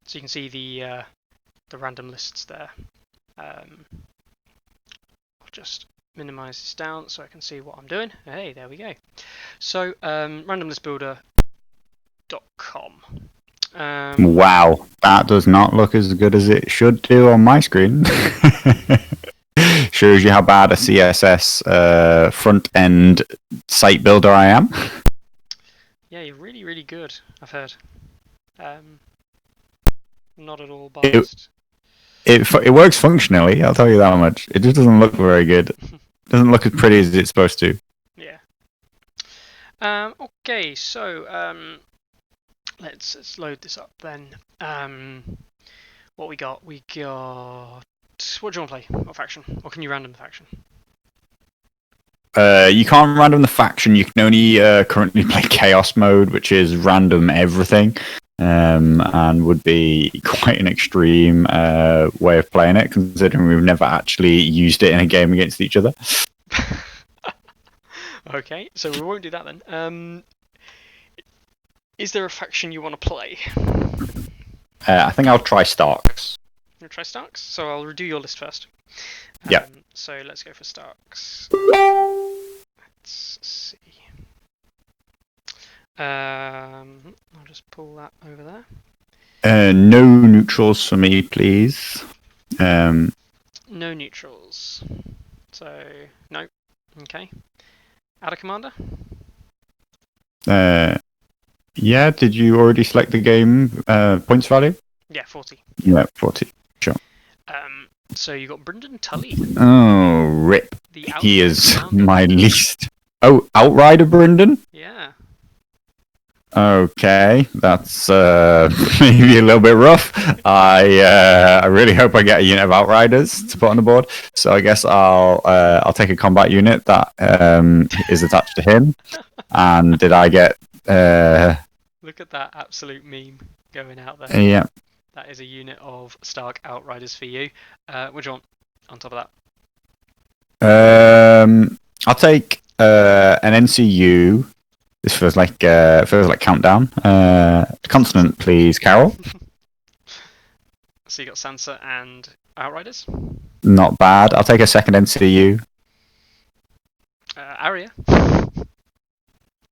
So you can see the random lists there. I'll just minimize this down so I can see what I'm doing. Hey, there we go. So randomlistbuilder.com. Wow, that does not look as good as it should do on my screen. Shows you how bad a CSS front end site builder I am. Yeah, you're really, really good, I've heard. Not at all biased. It works functionally, I'll tell you that much. It just doesn't look very good. Doesn't look as pretty as it's supposed to. Yeah. Okay, so let's load this up then. What we got? We got. What do you want to play? What faction? Or can you random the faction? You can't random the faction. You can only currently play chaos mode, which is random everything, and would be quite an extreme way of playing it, considering we've never actually used it in a game against each other. Okay, so we won't do that then. Is there a faction you want to play? I think I'll try Starks. You'll try Starks? So I'll redo your list first. Yeah. So let's go for Starks. Let's see. I'll just pull that over there. No neutrals for me, please. No neutrals. So, no. Okay. Add a commander? Yeah, did you already select the game points value? Yeah, 40. Yeah, 40. Sure. So you got Brendan Tully. Oh, rip. He is commander. my least. Oh, Outrider Brendan? Yeah. Okay, that's maybe a little bit rough. I really hope I get a unit of Outriders to put on the board. So I guess I'll take a combat unit that is attached to him. And did I get? Look at that absolute meme going out there. Yeah. That is a unit of Stark Outriders for you. What do you want on top of that? I'll take an NCU. This feels like countdown. Consonant, please, Carol. So you got Sansa and Outriders. Not bad. I'll take a second NCU. Arya.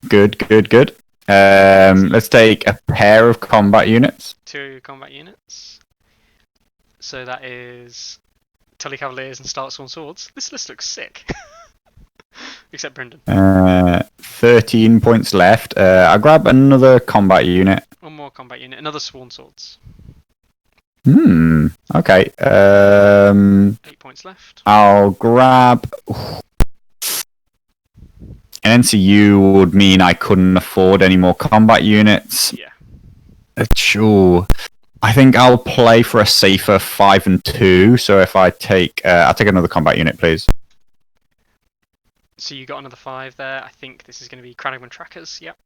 Good. Let's take a pair of combat units. 2 combat units. So that is Tully Cavaliers and Stark Sworn Swords. This list looks sick. Except Brendan. 13 points left. I'll grab another combat unit. One more combat unit. Another Sworn Swords. Okay. 8 points left. I'll grab... An NCU would mean I couldn't afford any more combat units. Yeah. Sure. I think I'll play for a safer 5 and 2. So if I take... I'll take another combat unit, please. So you got another 5 there. I think this is going to be Crannogman Trackers. Yep.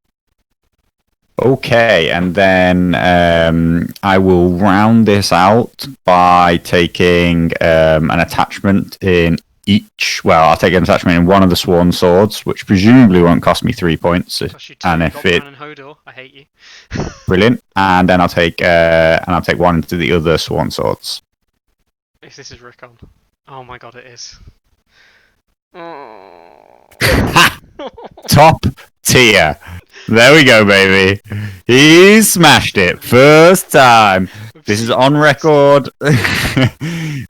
Okay, and then I will round this out by taking an attachment in each. Well, I'll take an attachment in one of the Sworn Swords, which presumably won't cost me 3 points. And if it, and Hodor, I hate you. Brilliant, and then I'll take one into the other Sworn Swords. If this is Rickon, oh my god, it is. Oh. Top tier. There we go, baby. He smashed it. First time. This is on record.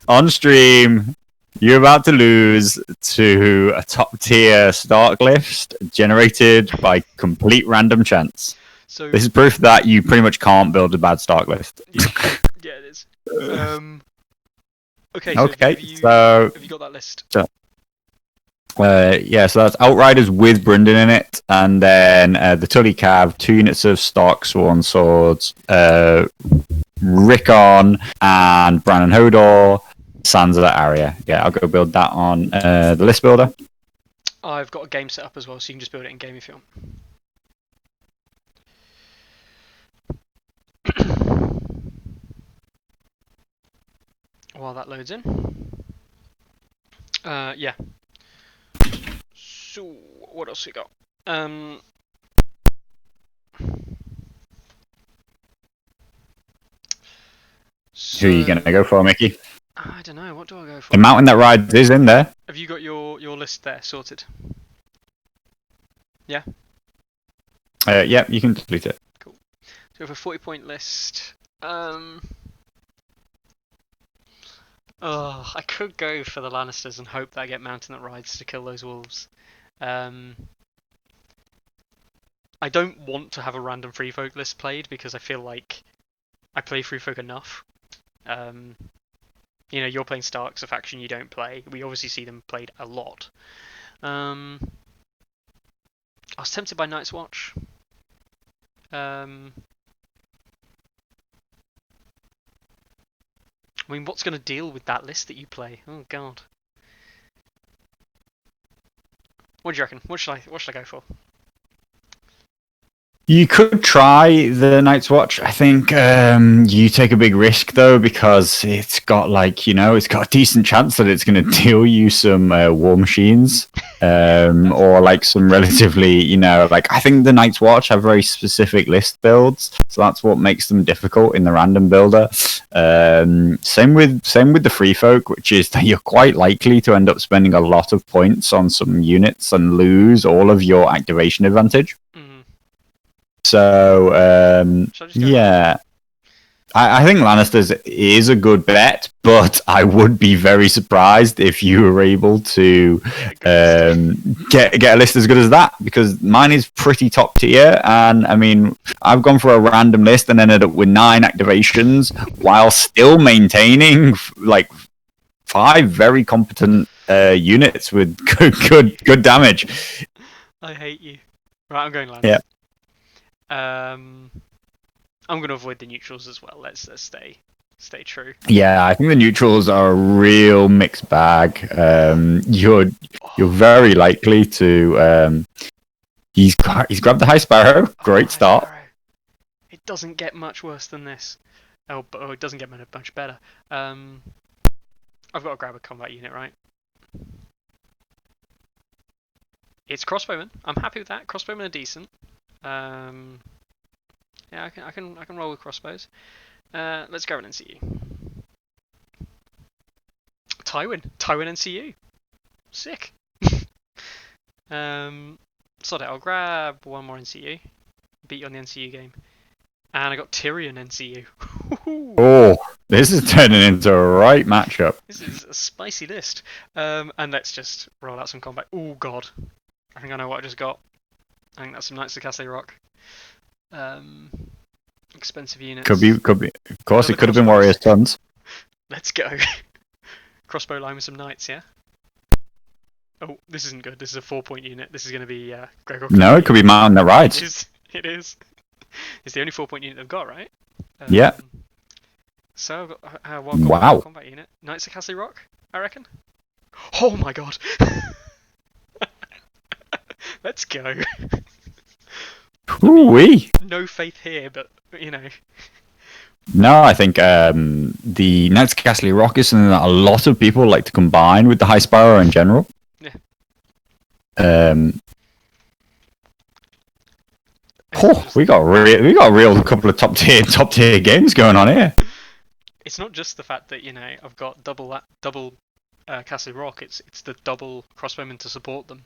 On stream. You're about to lose to a top tier Stark list generated by complete random chance. So this is proof that you pretty much can't build a bad Stark list. Yeah, it is. Okay, so have you got that list? So that's Outriders with Brendan in it, and then the Tully Cav, 2 units of Stark Sworn Swords, Rickon and Bran and Hodor, Sansa Arya. Yeah, I'll go build that on the list builder. I've got a game set up as well, so you can just build it in game if you want. While that loads in. Yeah. So, what else we got? Who are you going to go for, Mickey? I don't know. What do I go for? The mountain that rides is in there. Have you got your list there sorted? Yeah. Yeah, you can delete it. Cool. So we have a 40-point list. Oh, I could go for the Lannisters and hope that I get mountain that rides to kill those wolves. I don't want to have a random free folk list played because I feel like I play free folk enough. You know, you're playing Starks, a faction you don't play. We obviously see them played a lot. I was tempted by Night's Watch. I mean, what's going to deal with that list that you play? Oh god. What do you reckon? What should I go for? You could try the Night's Watch. I think you take a big risk though because it's got it's got a decent chance that it's going to deal you some war machines or like some relatively I think the Night's Watch have very specific list builds, so that's what makes them difficult in the random builder. Same with the Free Folk, which is that you're quite likely to end up spending a lot of points on some units and lose all of your activation advantage. So, yeah. I think Lannisters is a good bet, but I would be very surprised if you were able to get a list as good as that, because mine is pretty top tier. And I mean, I've gone for a random list and ended up with 9 activations while still maintaining like 5 very competent units with good damage. I hate you. Right, I'm going Lannister. Yeah. I'm going to avoid the neutrals as well. Let's stay true. Yeah, I think the neutrals are a real mixed bag. You're very likely to. He's grabbed the High Sparrow. Great start. Sparrow. It doesn't get much worse than this. Oh, it doesn't get much better. I've got to grab a combat unit, right? It's crossbowmen. I'm happy with that. Crossbowmen are decent. Yeah, I can roll with crossbows. Let's go with NCU. Tywin NCU. Sick. Sod it. I'll grab one more NCU. Beat you on the NCU game. And I got Tyrion NCU. Oh, this is turning into a right matchup. This is a spicy list. And let's just roll out some combat. Oh god. I think I know what I just got. I think that's some Knights of Castle Rock. Expensive units. Could be. Of course, it could have been Warriors Tons. Let's go. Crossbow line with some knights, yeah? Oh, this isn't good. This is a 4-point unit. This is going to be Gregor. No, it could be Mountain that rides. It is. It's the only 4-point unit they've got, right? Yeah. So I've got wow. Combat unit. Knights of Castle Rock, I reckon. Oh my god. Let's go. Ooh-wee. No faith here, but you know. No, I think the Knights of Castle Rock is something that a lot of people like to combine with the High Sparrow in general. Yeah. We got a real couple of top tier games going on here. It's not just the fact that I've got double Castle Rock. It's the double crossbowmen to support them.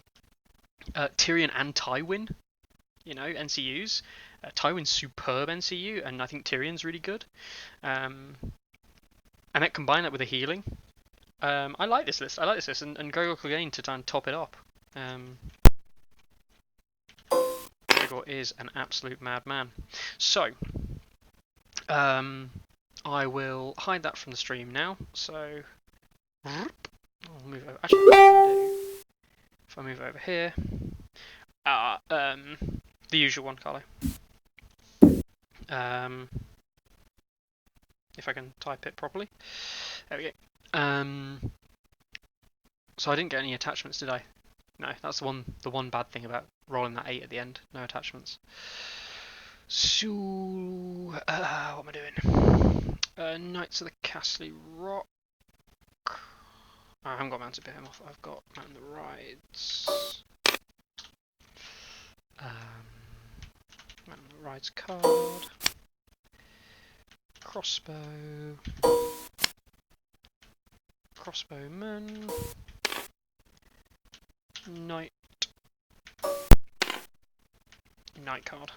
Tyrion and Tywin, NCUs. Tywin's superb NCU, and I think Tyrion's really good. And then combine that with a healing. I like this list. And Gregor Clegane to try and top it up. Gregor is an absolute madman. So, I will hide that from the stream now. So, I'll move over. Actually, what I can do, if I move over here, the usual one, Carlo. If I can type it properly. There we go. So I didn't get any attachments, did I? No, that's the one bad thing about rolling that 8 at the end. No attachments. So, what am I doing? Knights of the Castle Rock. I haven't got Mountain Behemoth. I've got Mountain the Rides. Mountain the Rides card. crossbow, crossbowman, knight, knight card.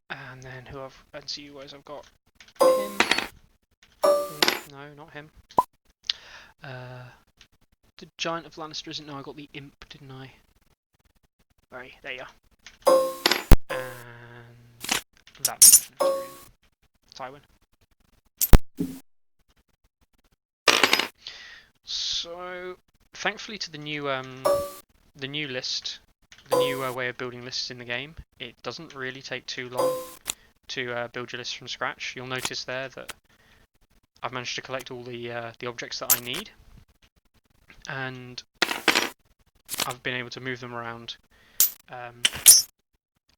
And then and see who I've got him. No, not him. The Giant of Lannister isn't. No, I got the Imp, didn't I? Right, there you are. And that Tywin. So, thankfully to the new list, the new way of building lists in the game, it doesn't really take too long to build your list from scratch. You'll notice there that I've managed to collect all the objects that I need, and I've been able to move them around,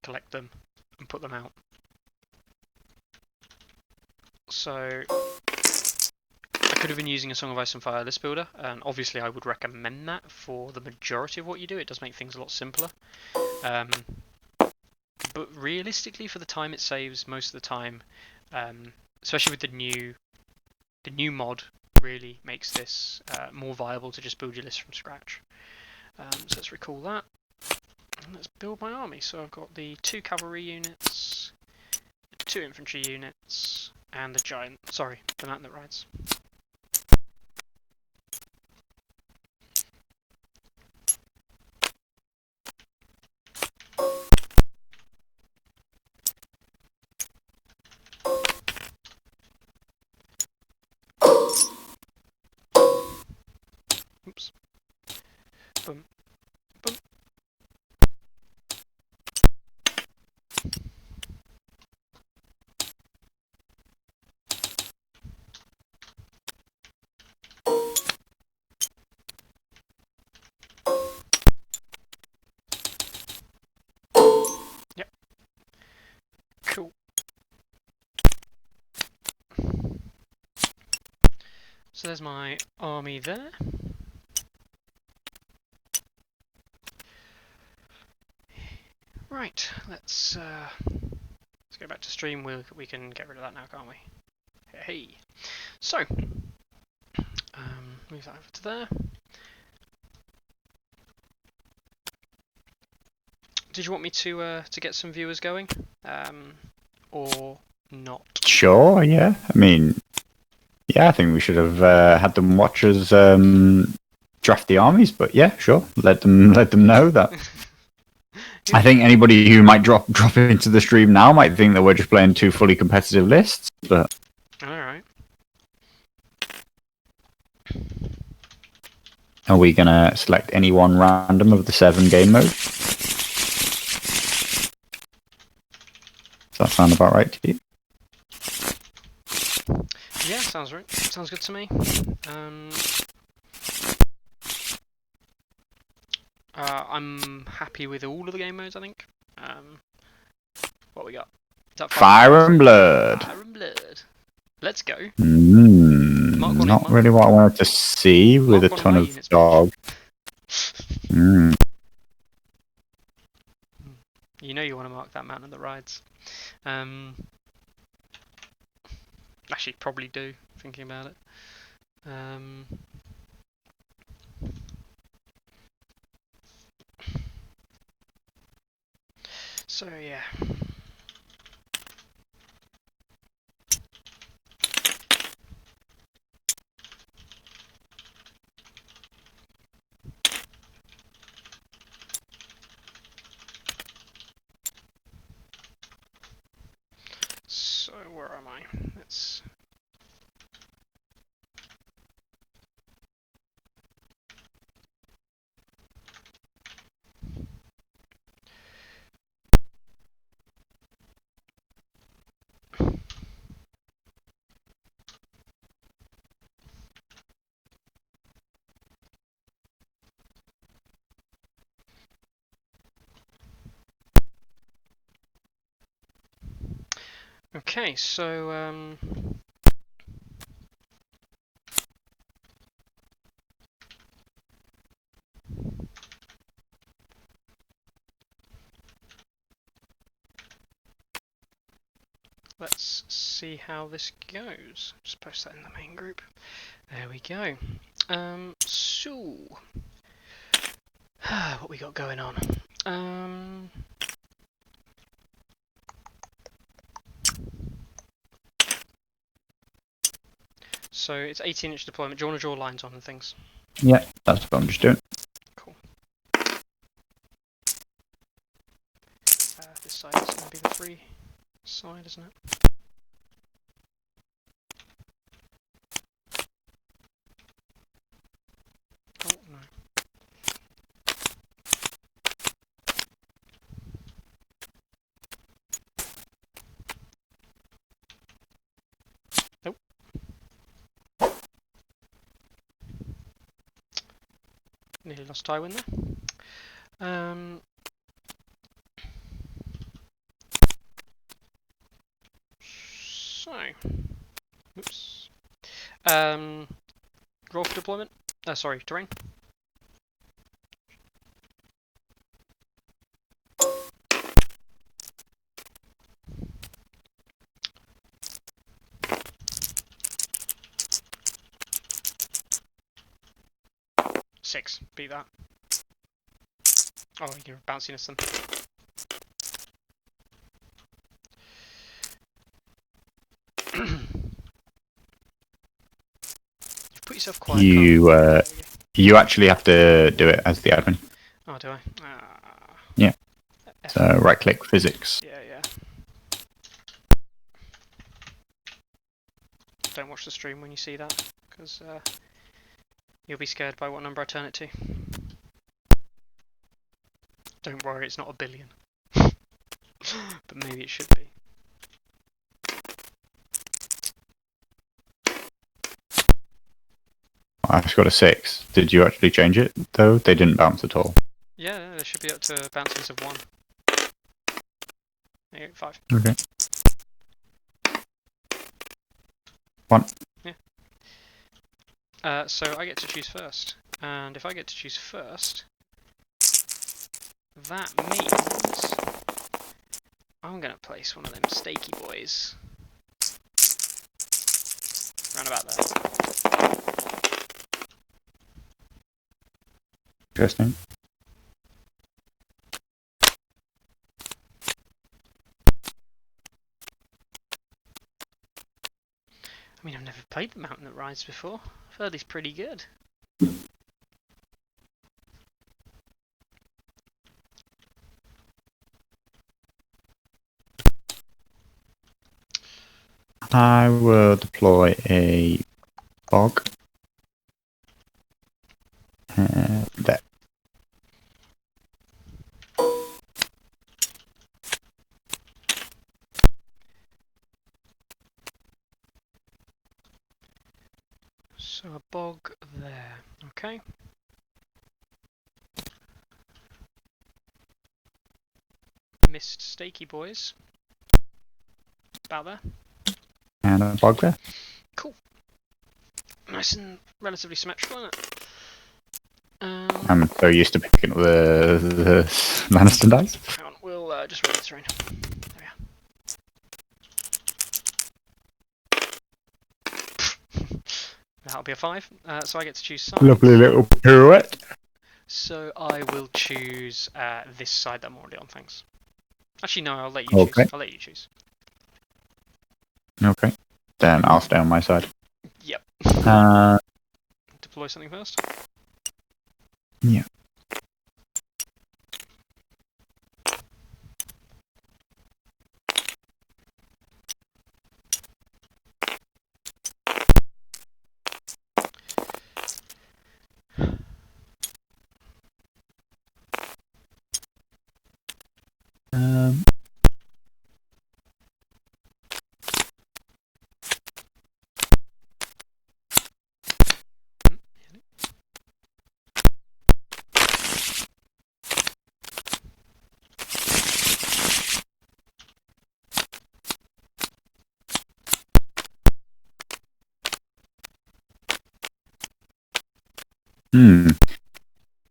collect them, and put them out. So I could have been using a Song of Ice and Fire list builder, and obviously I would recommend that for the majority of what you do. It does make things a lot simpler. But realistically, for the time it saves, most of the time, especially with the new mod, really makes this more viable to just build your list from scratch. So let's recall that. And let's build my army. So I've got the 2 cavalry units, 2 infantry units, and the giant. Sorry, the man that rides. Oops. Boom. Boom. Yep. Cool. So there's my army there. Right, let's go back to stream. We can get rid of that now, can't we? Hey. So, move that over to there. Did you want me to get some viewers going, or not? Sure, yeah. I mean, yeah, I think we should have had them watch us draft the armies, but yeah, sure. Let them know that. I think anybody who might drop into the stream now might think that we're just playing 2 fully competitive lists, but Alright. are we gonna select any one random of the 7 game modes? Does that sound about right to you? Yeah, sounds right. Sounds good to me. I'm happy with all of the game modes, I think. What we got? Is that Fire and Blood. Fire and Blood. Let's go. Not really what I wanted to see with a ton of dogs. You know you want to mark that mountain that rides. Actually, probably do, thinking about it. So, yeah. So, where am I? Let's... Okay, so, let's see how this goes. Just post that in the main group. There we go. So what we got going on? So it's 18-inch deployment. Do you want to draw lines on and things? Yeah, that's what I'm just doing. Cool. This side is going to be the free side, isn't it? Oh, no. Nope. Nearly lost Tywin there. So, oops. Roll for deployment. Sorry, terrain. Six. Beat that. Oh, you're bounciness then. You've put yourself quiet. You actually have to do it as the admin. Oh, do I? Yeah. So right click physics. Yeah, yeah. Don't watch the stream when you see that, because you'll be scared by what number I turn it to. Don't worry, it's not a billion. But maybe it should be. I've just got a 6. Did you actually change it though? They didn't bounce at all. Yeah, they should be up to bounciness of 1. There you go, 5. Okay. 1. Yeah. So I get to choose first, and if I get to choose first, that means I'm gonna place one of them steaky boys round about there. Interesting. I mean, I've never played the Mountain That Rides before. I've heard he's pretty good. I will deploy a bog. There. So a bog there, okay. Missed steaky boys. About there. And a bog there. Cool. Nice and relatively symmetrical, isn't it? I'm so used to picking up the Lannister dice. Hang on, we'll just roll the terrain. There we are. That'll be a 5. So I get to choose sides. Lovely little pirouette. So I will choose this side that I'm already on, thanks. Actually, no, I'll let you Okay. choose. I'll let you choose. Okay. Then I'll stay on my side. Yep. Deploy something first. Yeah.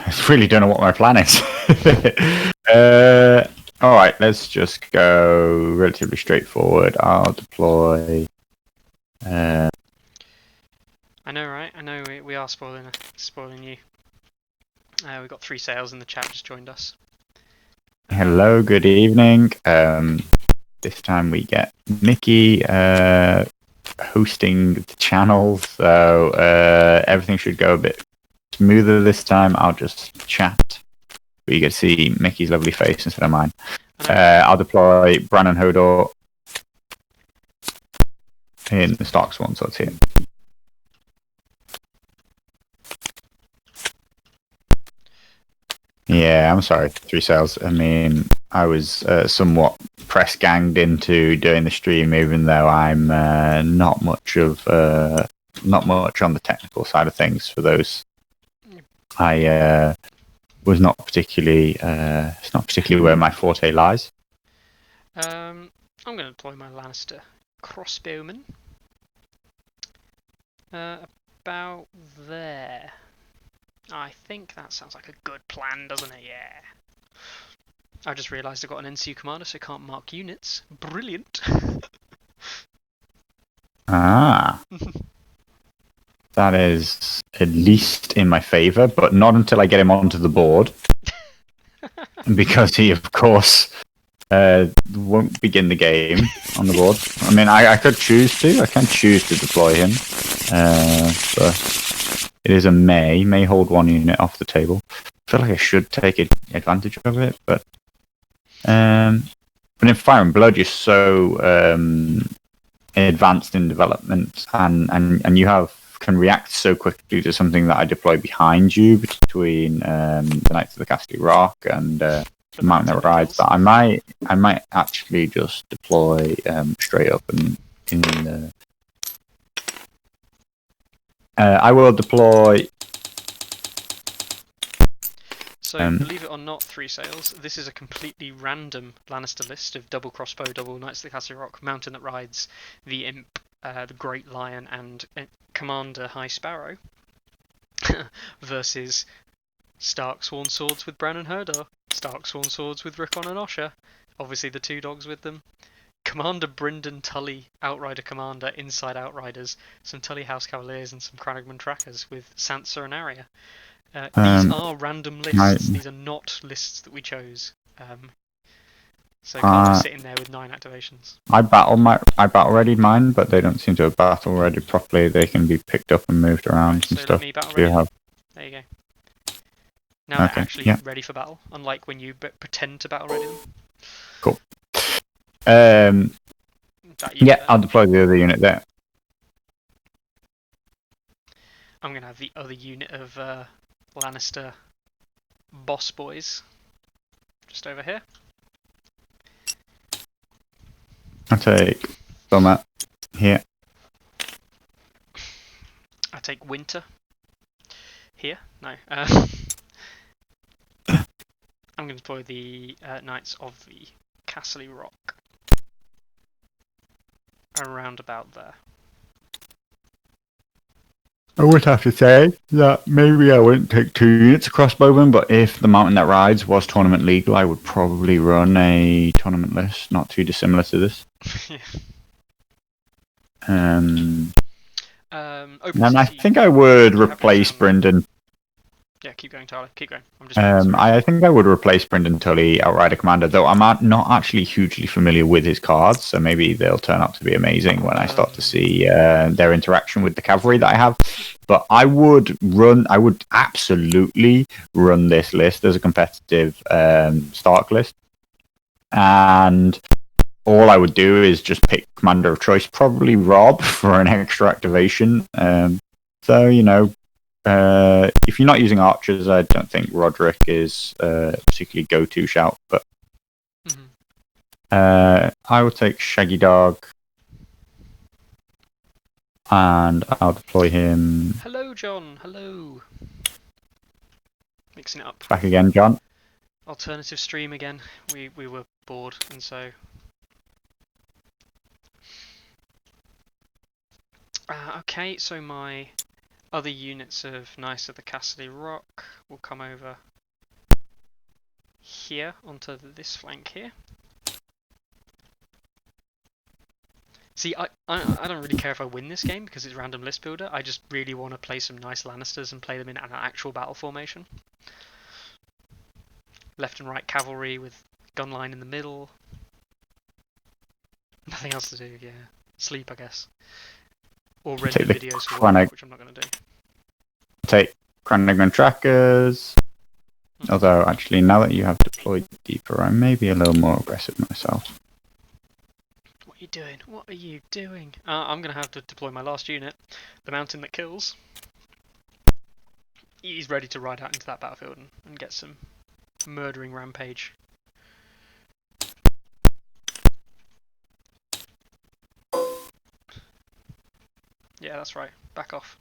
I really don't know what my plan is. All right, let's just go relatively straightforward. I'll deploy. I know, right? I know we are spoiling you. We've got 3 sales in the chat just joined us. Hello, good evening. This time we get Mickey hosting the channel, so everything should go a bit smoother this time. I'll just chat, but you get to see Mickey's lovely face instead of mine. I'll deploy Bran and Hodor in the Stark Swan Swords here. Yeah, I'm sorry. 3 sales. I mean, I was somewhat press ganged into doing the stream, even though I'm not much on the technical side of things. For those, I was not particularly. It's not particularly where my forte lies. I'm going to deploy my Lannister crossbowman. About there. I think that sounds like a good plan, doesn't it? Yeah. I just realised I've got an NCU commander, so I can't mark units. Brilliant. Ah. That is at least in my favour, but not until I get him onto the board. Because he, of course, won't begin the game on the board. I mean, I could choose to. I can choose to deploy him. But it is a may hold 1 unit off the table. I feel like I should take advantage of it, but in Fire and Blood, you're so advanced in development, and you can react so quickly to something that I deploy behind you between the Knights of the Castle Rock and the Mountain that Rides. That I might actually just deploy straight up and in the. I will deploy. So, believe it or not, 3 sales, this is a completely random Lannister list of double crossbow, double Knights of the Castle Rock, Mountain that Rides, the Imp, the Great Lion, and Commander High Sparrow versus Stark Sworn Swords with Bran and Hodor, Stark Sworn Swords with Rickon and Osha, obviously the 2 dogs with them, Commander Brynden Tully, Outrider Commander, Inside Outriders, some Tully House Cavaliers, and some Crannogman Trackers with Sansa and Arya. These are random lists. These are not lists that we chose. So Carlo's sitting there with 9 activations. I battle readied mine, but they don't seem to have battle readied properly. They can be picked up and moved around and stuff. Let me battle ready. There you go. Now they're actually ready for battle, unlike when you pretend to battle ready them. Cool. I'll deploy the other unit there. I'm gonna have the other unit of Lannister boss boys just over here. I'll take Summer here. I take Winter here. No. I'm going to deploy the Knights of the Castle Rock around about there. I would have to say that maybe I wouldn't take 2 units across Bowman, but if the Mountain That Rides was tournament legal, I would probably run a tournament list, not too dissimilar to this. Yeah. And I think I would replace Brynden. Yeah, keep going, Tyler. Keep going. I think I would replace Brynden Tully, Outrider Commander, though I'm not actually hugely familiar with his cards, so maybe they'll turn out to be amazing when I start to see their interaction with the cavalry that I have. But I would absolutely run this list as a competitive Stark list. And all I would do is just pick Commander of Choice, probably Rob, for an extra activation. If you're not using archers, I don't think Roderick is particularly go-to shout, but I will take Shaggy Dog, and I'll deploy him. Hello, John. Hello. Mixing it up. Back again, John. Alternative stream again. We were bored, and so. Okay, so my other units of Knights of the Castle Rock will come over here onto this flank here. See, I don't really care if I win this game because it's random list builder. I just really want to play some nice Lannisters and play them in an actual battle formation. Left and right cavalry with gun line in the middle. Nothing else to do, yeah. Sleep, I guess. Or render videos for work, which I'm not going to do. Take Cranaghan trackers. Although, actually, now that you have deployed deeper, I may be a little more aggressive myself. What are you doing? What are you doing? I'm going to have to deploy my last unit, the Mountain That Kills. He's ready to ride out into that battlefield and get some murdering rampage. Yeah, that's right. Back off.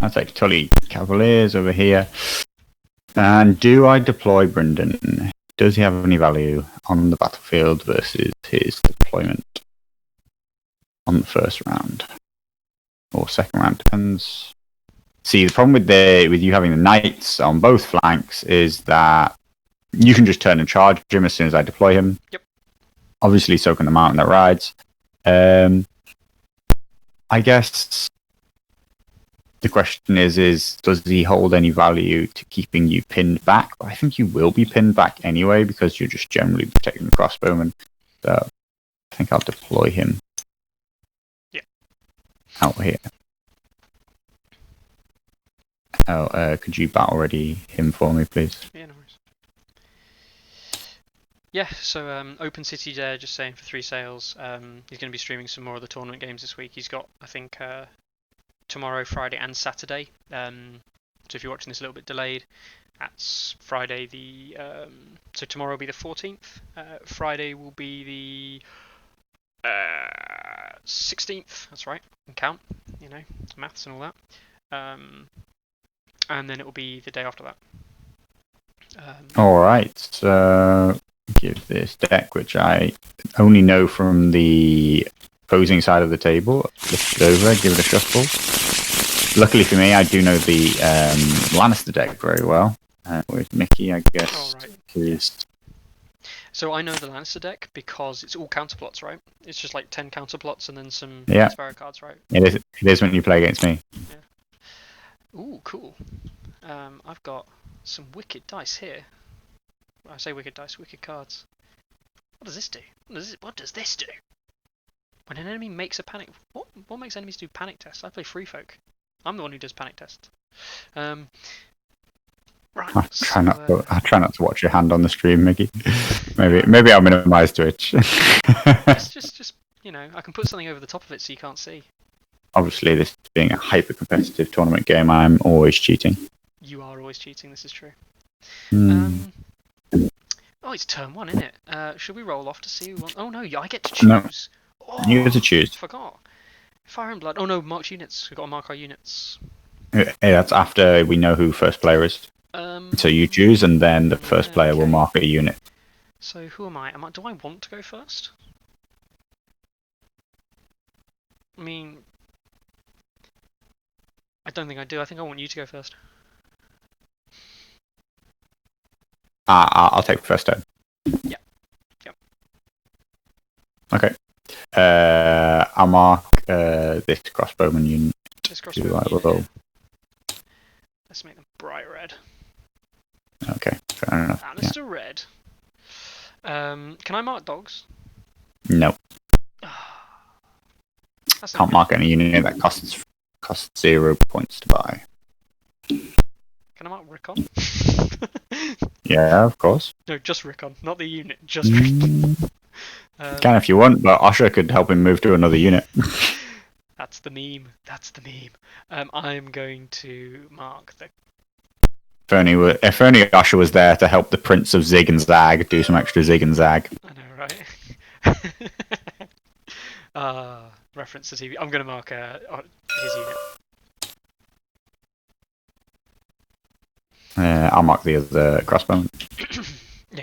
I'll take Tully Cavaliers over here. And do I deploy Brendan? Does he have any value on the battlefield versus his deployment on the first round? Or second round, depends. See, the problem with you having the knights on both flanks is that you can just turn and charge him as soon as I deploy him. Yep. Obviously, so can the mountain that rides. I guess the question is does he hold any value to keeping you pinned back? I think you will be pinned back anyway because you're just generally protecting the crossbowman. So I think I'll deploy him. Yeah. Out here. Oh, could you battle ready him for me, please? Yeah, no worries. Yeah, so Open City there, just saying for 3 sales. He's going to be streaming some more of the tournament games this week. He's got, I think, tomorrow, Friday, and Saturday. So if you're watching this a little bit delayed, that's Friday the. So tomorrow will be the 14th. Friday will be the 16th. That's right. And count, you know, maths and all that. And then it will be the day after that. Alright, so give this deck, which I only know from the opposing side of the table, lift it over, give it a shuffle. Luckily for me, I do know the Lannister deck very well. With Mickey, I guess, is... So I know the Lannister deck because it's all counterplots, right? It's just like 10 counterplots and then some Masarath cards, right? It is when you play against me. Yeah. Ooh, cool. I've got some wicked dice here. I say wicked dice, wicked cards. What does this do? What does this do? When an enemy makes a panic... What makes enemies do panic tests? I play Free Folk. I'm the one who does panic tests. Right. I try not to watch your hand on the stream, Mickey. maybe I'll minimise Twitch. just you know, I can put something over the top of it so you can't see. Obviously, this being a hyper-competitive tournament game, I'm always cheating. You are always cheating, this is true. Oh, it's turn 1, isn't it? Should we roll off to see who wants... Oh no, I get to choose. No. Oh, You get to choose. I forgot. Fire and Blood. Oh no, marked units. We've got to mark our units. Yeah, that's after we know who first player is. So you choose, and then the first player will mark a unit. So who am I? Do I want to go first? I mean... I don't think I do. I think I want you to go first. I'll take the first turn. Yeah. Yep. Okay. I'll mark this crossbowman unit. This crossbowman unit. Let's make them bright red. Okay, fair enough. Lannister red. Can I mark dogs? No. Can't mark any unit that costs 0 points to buy. Can I mark Rickon? Yeah, of course. No, just Rickon, not the unit, just Rickon. Can if you want, but Osher could help him move to another unit. That's the meme. That's the meme. I'm going to mark the... If only Osher was there to help the Prince of Zig and Zag do some extra Zig and Zag. I know, right? Reference to TV. I'm going to mark his unit. I'll mark the other crossbowman.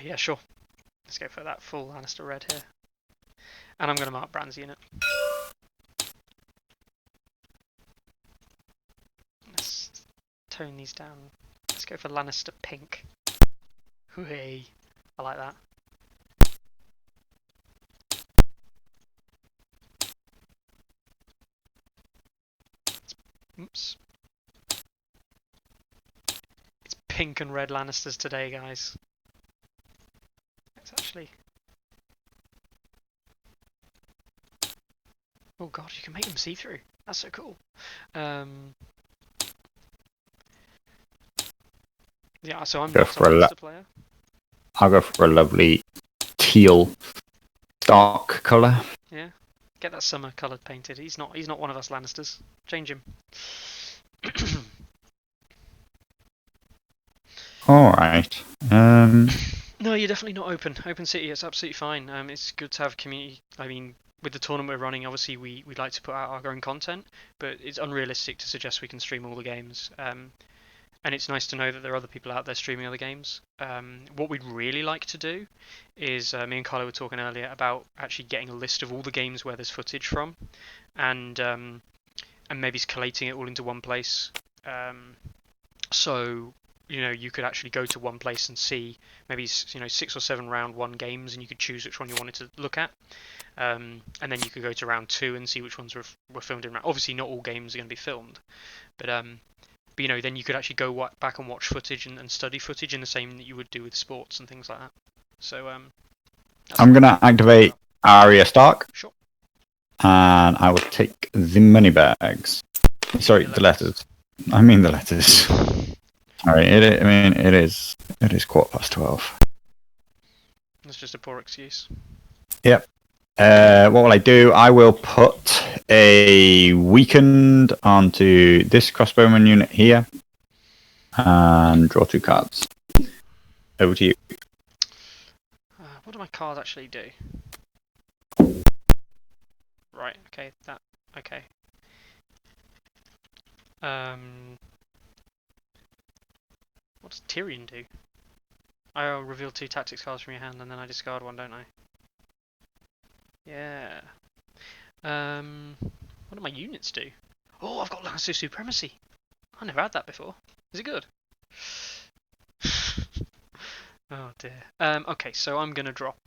Yeah, sure. Let's go for that full Lannister red here. And I'm going to mark Brand's unit. Let's tone these down. Let's go for Lannister pink. Hooey. I like that. Oops. It's pink and red Lannisters today, guys. It's actually... Oh god, you can make them see-through. That's so cool. Yeah, so I'm not a Lannister player. I'll go for a lovely teal dark colour. Yeah. Get that summer coloured painted. He's not one of us Lannisters. Change him. Alright. No, you're definitely not open. Open City, it's absolutely fine. It's good to have a community. I mean, with the tournament we're running, obviously we'd like to put out our own content, but it's unrealistic to suggest we can stream all the games. And it's nice to know that there are other people out there streaming other games. What we'd really like to do is, me and Carlo were talking earlier about actually getting a list of all the games where there's footage from, and maybe collating it all into one place. So you could actually go to one place and see maybe 6 or 7 round 1 games, and you could choose which one you wanted to look at. And then you could go to round 2 and see which ones were filmed in round. Obviously, not all games are going to be filmed, but then you could actually go back and watch footage and study footage in the same that you would do with sports and things like that. So I'm going to activate Arya Stark. Sure. And I will take the money bags. Sorry, the letters. I mean the letters. Sorry, it is 12:15. That's just a poor excuse. Yep. What will I do? I will put a weakened onto this crossbowman unit here and draw 2 cards. Over to you. What do my cards actually do? Right, okay, okay. What does Tyrion do? I'll reveal 2 tactics cards from your hand and then I discard 1, don't I? Yeah. What do my units do? Oh, I've got Lannister Supremacy. I never had that before. Is it good? Oh dear. Okay, so I'm gonna drop.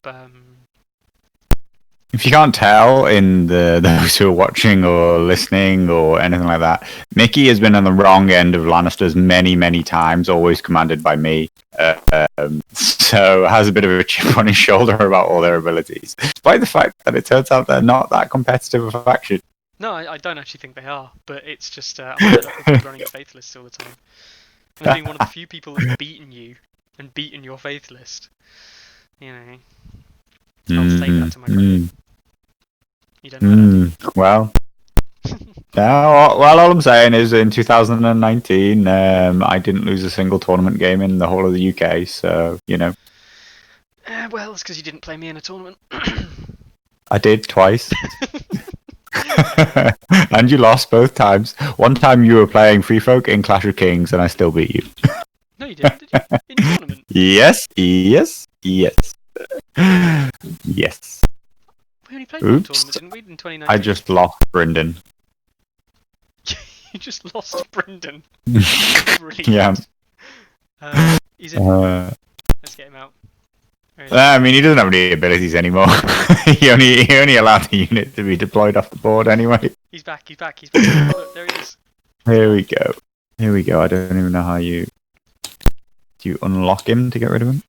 If you can't tell in those who are watching or listening or anything like that, Mickey has been on the wrong end of Lannisters many, many times, always commanded by me. So has a bit of a chip on his shoulder about all their abilities, despite the fact that it turns out they're not that competitive of a faction. No, I don't actually think they are, but it's just I'm fed up with running faith lists all the time. And being one of the few people that's beaten you and beaten your faith list. I'll take that to my grave. You don't know that. Well, all I'm saying is in 2019, I didn't lose a single tournament game in the whole of the UK, so, Well, it's because you didn't play me in a tournament. I did twice. And you lost both times. One time you were playing Free Folk in Clash of Kings, and I still beat you. No, you didn't, did you? In your tournament? Yes. Yes. We only played one tournament, didn't we, in 2019? I just lost Brendan. You just lost Brendan? Yeah. He's in. Let's get him out. I mean, he doesn't have any abilities anymore. he only allowed the unit to be deployed off the board anyway. He's back. Look, there he is. Here we go. I don't even know how do you unlock him to get rid of him?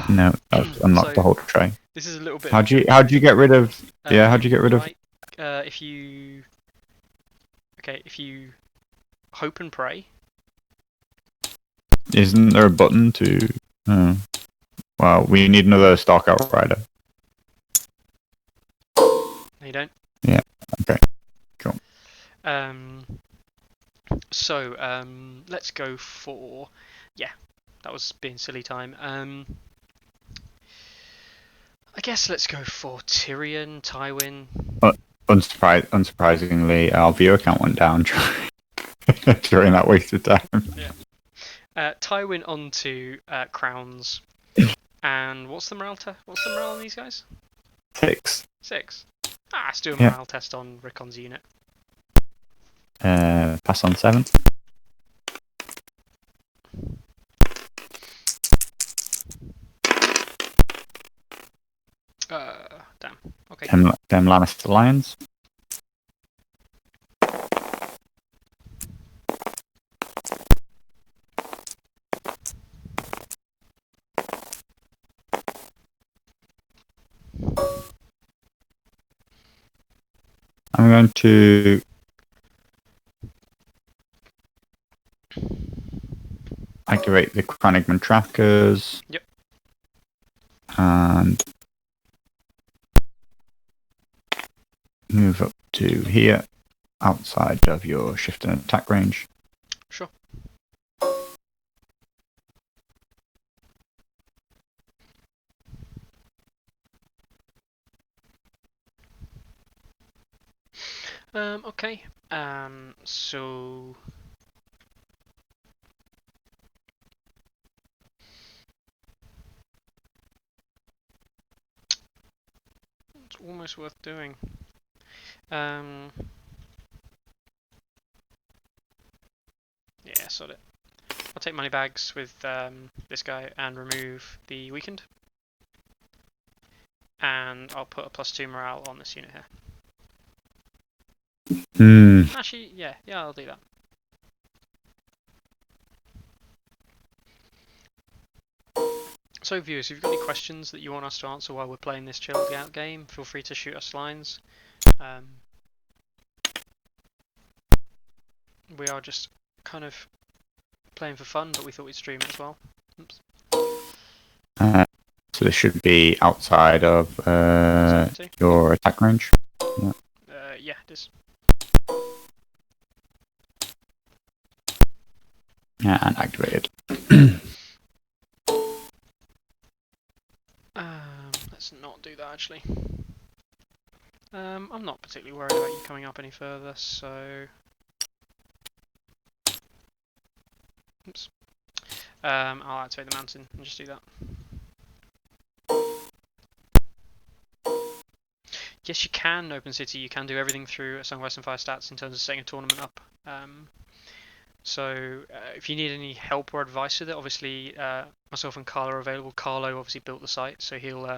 No, unlock the whole tray. This is a little bit. How'd you get rid of? How'd you get rid of? If you hope and pray. Isn't there a button to? Oh. Well, we need another Stark Outrider. No, you don't. Yeah. Okay. Cool. So let's go for. Yeah, that was being silly time. I guess let's go for Tyrion, Tywin. Unsurprisingly, our viewer count went down during that waste of time. Yeah. Tywin onto Crowns. And what's the morale on these guys? 6. 6. Ah, let's do a Yeah. morale test on Rickon's unit. Pass on 7. Damn. Okay. Them Lannister Lions. I'm going to activate the Cranigman trackers. Yep. And move up to here, outside of your shift and attack range. Sure. Okay. So it's almost worth doing. Yeah, sod it. I'll take money bags with this guy and remove the weakened. And I'll put a +2 morale on this unit here. Actually, yeah, I'll do that. So viewers, if you've got any questions that you want us to answer while we're playing this chilled out game, feel free to shoot us lines. We are just kind of playing for fun, but we thought we'd stream it as well. Oops. So this should be outside of your attack range. Yeah, it is. And activated. Let's not do that actually. I'm not particularly worried about you coming up any further, so... Oops. I'll activate the mountain and just do that. Yes, you can, Open City, you can do everything through Song of Ice and Fire stats in terms of setting a tournament up. So if you need any help or advice with it, obviously myself and Carlo are available. Carlo obviously built the site, so he'll be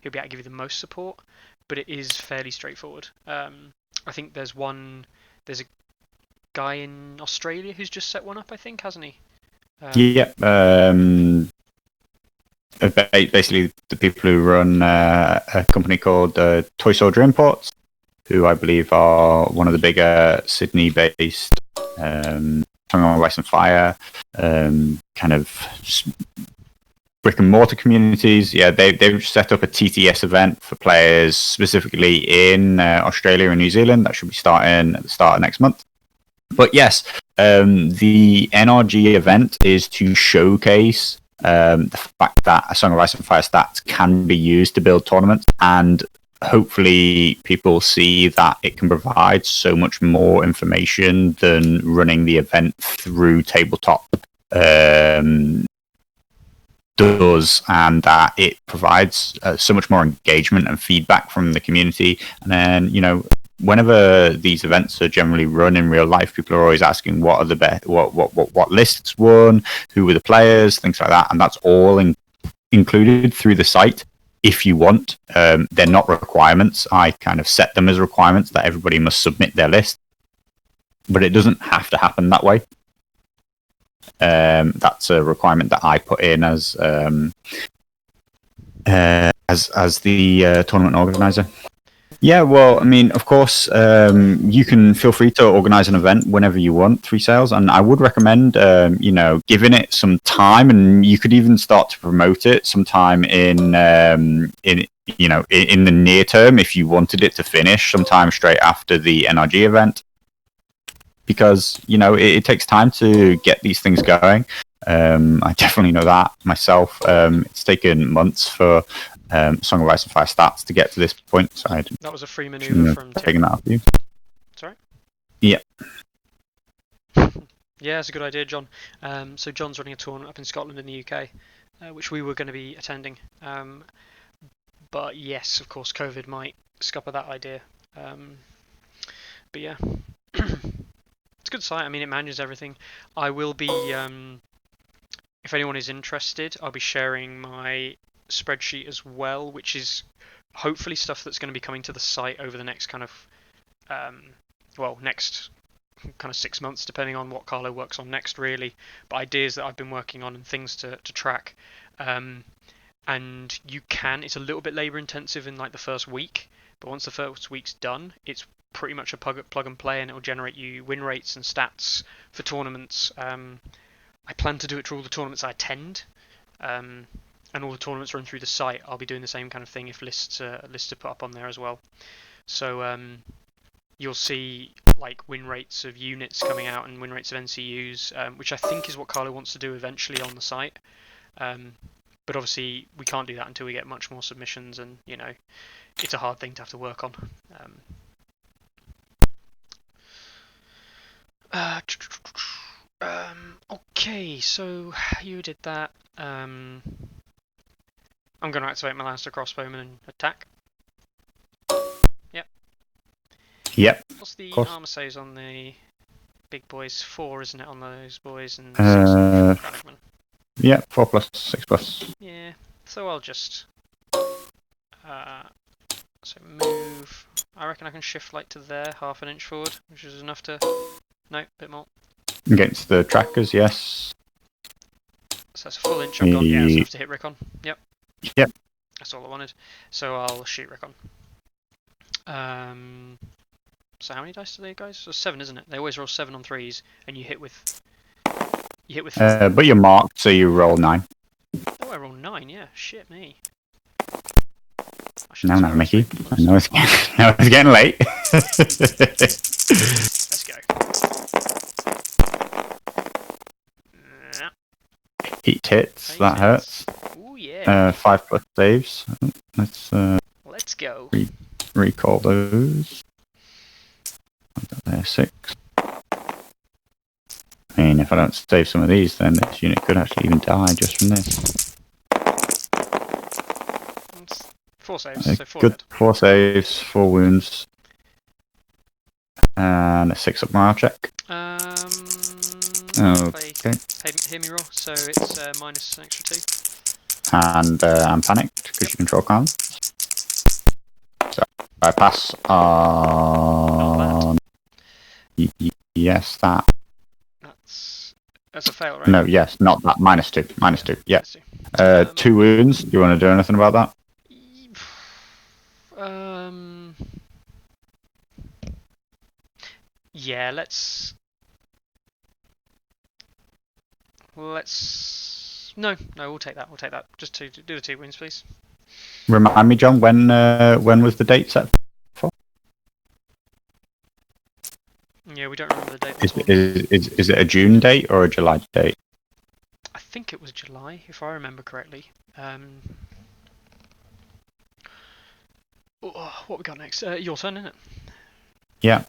able to give you the most support, but it is fairly straightforward. I think there's a guy in Australia who's just set one up, I think, hasn't he? Basically the people who run a company called Toy Soldier Imports, who I believe are one of the bigger Sydney-based Tongue on Ice and Fire kind of brick and mortar communities. Yeah, they've set up a TTS event for players specifically in Australia and New Zealand. That should be starting at the start of next month. But yes, the NRG event is to showcase the fact that a Song of Ice and Fire stats can be used to build tournaments, and hopefully people see that it can provide so much more information than running the event through tabletop does, and that it provides so much more engagement and feedback from the community. And then, whenever these events are generally run in real life, people are always asking what are the best, what lists won, who were the players, things like that, and that's all included through the site. If you want, they're not requirements. I kind of set them as requirements that everybody must submit their list, but it doesn't have to happen that way. That's a requirement that I put in as the tournament organizer. Yeah, well, I mean, of course, you can feel free to organize an event whenever you want, 3 sales, and I would recommend, giving it some time, and you could even start to promote it sometime in the near term if you wanted it to finish sometime straight after the NRG event, because it takes time to get these things going. I definitely know that myself. It's taken months for Song of Ice and Fire stats to get to this point. So that was a free maneuver from taking that off you. Sorry? Yeah. Yeah, it's a good idea, John. So John's running a tournament up in Scotland in the UK, which we were going to be attending. But yes, of course, COVID might scupper that idea. But yeah, it's a good site. I mean, it manages everything. I will be, if anyone is interested, I'll be sharing my spreadsheet as well, which is hopefully stuff that's going to be coming to the site over the next kind of, next kind of 6 months, depending on what Carlo works on next, really. But ideas that I've been working on and things to track. And it's a little bit labor intensive in like the first week, but once the first week's done, it's pretty much a plug and play, and it'll generate you win rates and stats for tournaments. I plan to do it for all the tournaments I attend, and all the tournaments run through the site. I'll be doing the same kind of thing if lists are put up on there as well. So you'll see like win rates of units coming out and win rates of NCUs, which I think is what Carlo wants to do eventually on the site. But obviously we can't do that until we get much more submissions, and it's a hard thing to have to work on. Okay, so you did that. I'm going to activate my Lannister crossbowman and attack. Yep. Yep. What's the Course. armor saves on the big boys? 4, isn't it, on those boys? And 6 Uh, Fragment. Yeah, 4 plus, 6 plus. Yeah, so I'll just so move. I reckon I can shift like to there, half an inch forward, which is enough to. No, a bit more. Against the trackers, yes. So that's a full inch I've got. Yeah, so I have to hit Rickon. Yep. Yep. That's all I wanted. So I'll shoot Rickon. So how many dice do they, guys? So 7, isn't it? They always roll 7 on 3s, and you hit with. But you're marked, so you roll 9. Oh, I roll 9. Yeah. Shit me. No, Mickey. I know it's getting late. Let's go. Heat hits, that hurts. Ooh, yeah. 5 plus saves. Let's go. Recall those. There, 6. I mean, if I don't save some of these, then this unit could actually even die just from this. 4 saves, so 4 good. dead. 4 saves, 4 wounds, and a 6 up morale check. Okay. Hear me roll, so it's minus an extra 2. And I'm panicked because you control calm. So I pass on. Yes, that. That's a fail, right? No, yes, not that. -2. -2. Yeah. -2. 2 wounds. Do you want to do anything about that? Yeah, let's. No, we'll take that. Just do the 2 wounds, please. Remind me, John, when was the date set for? Yeah, we don't remember the date. Is it a June date or a July date? I think it was July, if I remember correctly. What we got next? Your turn, isn't it? Yeah.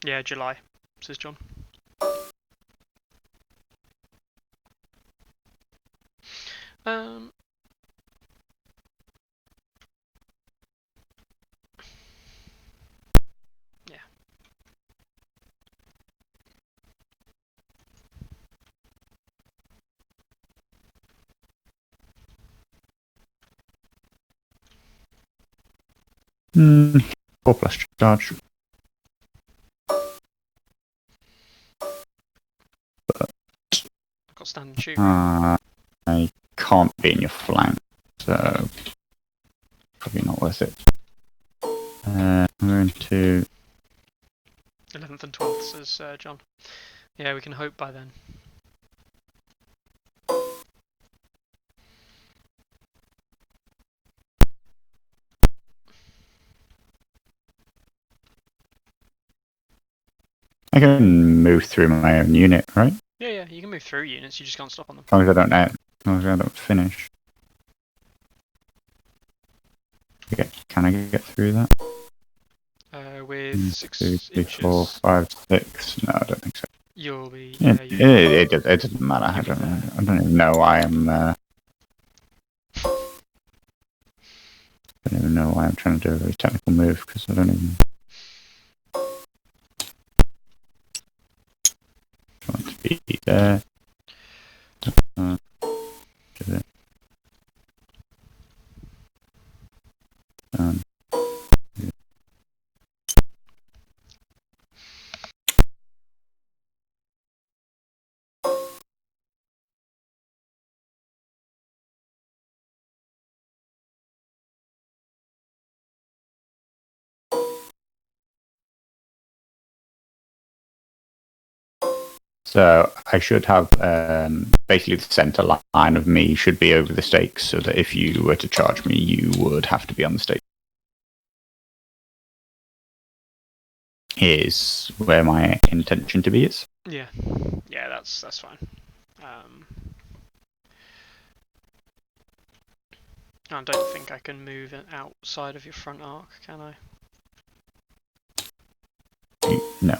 Yeah, July, says John. Yeah. Mm, 4 plus charge. I've got stand and shoot. I can't be in your flank, so probably not worth it. I'm going to 11th and 12th, says John. Yeah, we can hope by then. I can move through my own unit, right? Yeah, you can move through units, you just can't stop on them. As long as I don't finish. Can I get through that? With 6 2, 3, inches. 4, 5, 6. No, I don't think so. You'll be. It doesn't matter. I don't even know why I'm. I don't even know why I'm trying to do a very technical move because I don't even want to be there. Give it. So I should have basically the center line of me should be over the stakes, so that if you were to charge me, you would have to be on the stake. Is where my intention to be is. Yeah, that's fine. I don't think I can move it outside of your front arc, can I? No,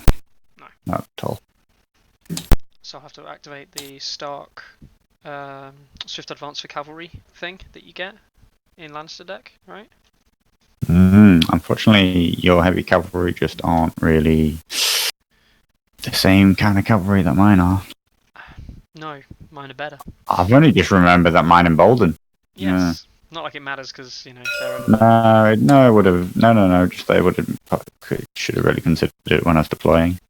not at all. So I'll have to activate the Stark Swift Advance for Cavalry thing that you get in Lannister deck, right? Unfortunately, your heavy cavalry just aren't really the same kind of cavalry that mine are. No, mine are better. I've only just remembered that mine embolden. Yes. Not like it matters because, you know, they're... No, it would have... No, just they would have... Should have really considered it when I was deploying.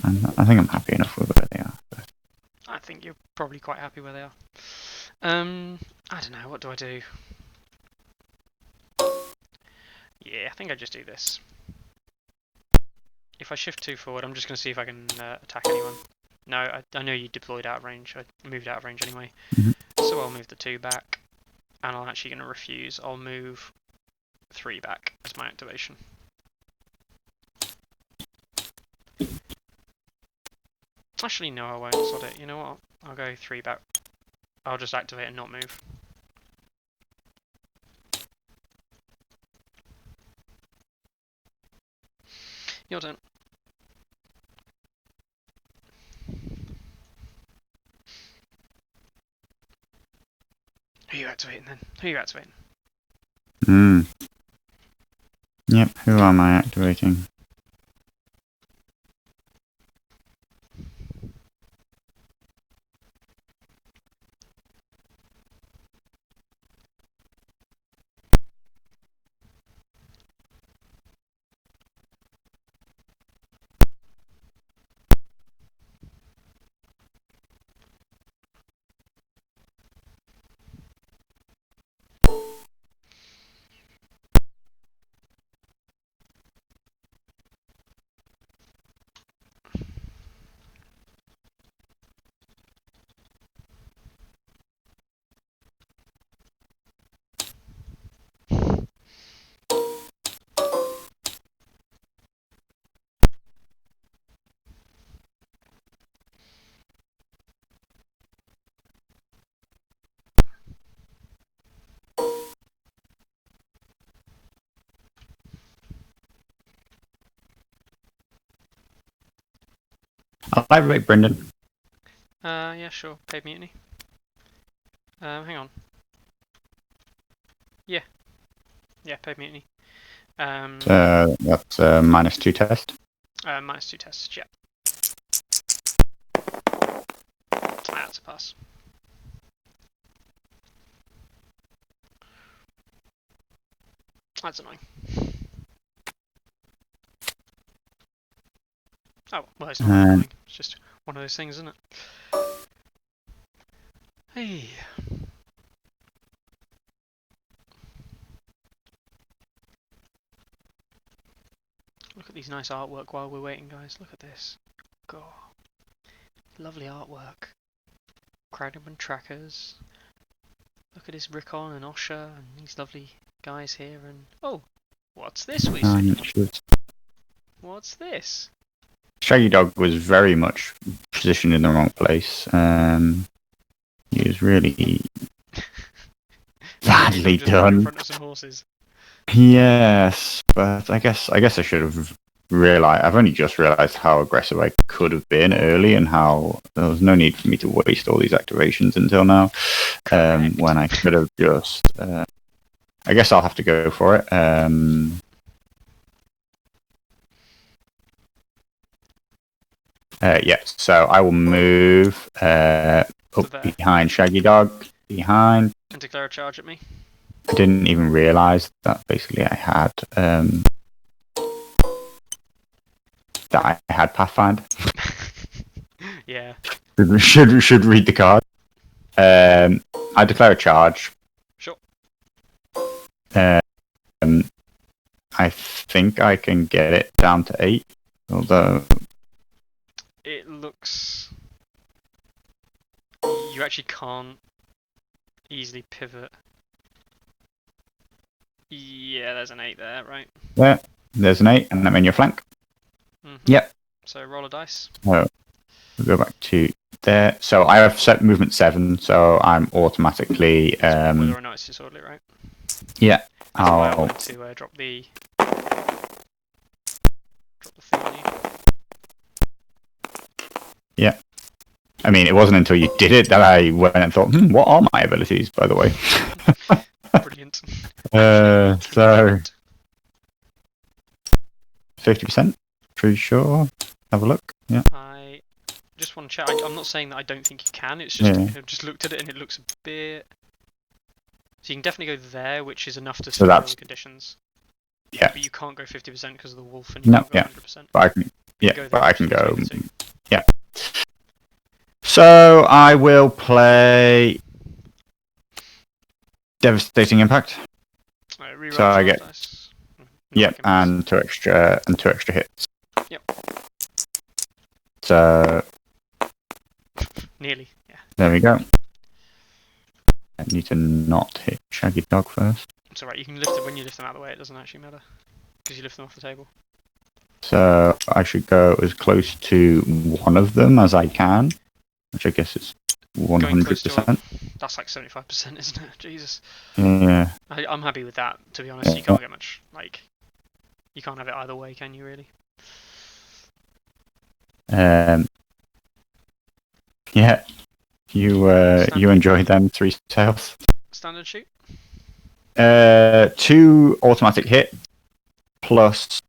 And I think I'm happy enough with where they are. But... I think you're probably quite happy where they are. I don't know, what do I do? Yeah, I think I just do this. If I shift 2 forward, I'm just going to see if I can attack anyone. No, I know you deployed out of range. I moved out of range anyway. So I'll move the 2 back. And I'm actually going to refuse. I'll move 3 back as my activation. Actually, no, I won't. Sod it. You know what? I'll go 3 back. I'll just activate and not move. Your turn. Who are you activating then? Who are you activating? Yep, who am I activating? I'll activate Brendan. Yeah, sure. Paid mutiny. Hang on. Yeah. Yeah, paid mutiny. That's -2 test. -2 tests, yeah. That's a pass. That's annoying. Oh, well, it's not annoying. It's just one of those things, isn't it? Hey. Look at these nice artwork while we're waiting, guys. Look at this. God. Lovely artwork. Crowdman trackers. Look at this Rickon and Osha and these lovely guys here and... Oh! What's this we see? What's this? Shaggy Dog was very much positioned in the wrong place. He was really badly done. In front of some horses. Yes, but I guess I should have realize. I've only just realized how aggressive I could have been early, and how there was no need for me to waste all these activations until now. When I could have just. I guess I'll have to go for it. Yeah, so I will move up behind Shaggy Dog. Behind. And declare a charge at me. I didn't even realise that basically I had Pathfinder. Yeah. Should read the card. I declare a charge. Sure. I think I can get it down to 8, although it looks you actually can't easily pivot. Yeah, there's an 8 there, right? Yeah, there's an 8, and I'm in your flank. Mm-hmm. Yep. So roll a dice. Oh, we'll go back to there. So I have set movement 7, so I'm automatically. Whether or not it's disorderly, right? Yeah. That's why I wanted to drop the thing on you. Yeah. I mean, it wasn't until you did it that I went and thought, what are my abilities, by the way? Brilliant. So 50%, pretty sure. Have a look. Yeah. I just want to check. I'm not saying that I don't think you can. It's just I've just looked at it and it looks a bit. So you can definitely go there, which is enough to So secure that's the conditions. Yeah. But you can't go 50% because of the wolf, and you No, can't go yeah. 100%. But I can. Yeah, but I can go. between the two. Yeah. So I will play Devastating Impact. Reroll So I get. dice. Yep, and two extra hits. Yep. So Nearly, yeah. there we go. I need to not hit Shaggy Dog first. It's alright, you can lift it when you lift them out of the way, it doesn't actually matter. Because you lift them off the table. So I should go as close to one of them as I can, which I guess is 100%. That's like 75%, isn't it? Jesus. Yeah. I'm happy with that, to be honest. You can't get much, like, you can't have it either way, can you really? Yeah. You enjoy them 3 tails. Standard shoot? 2 automatic hit plus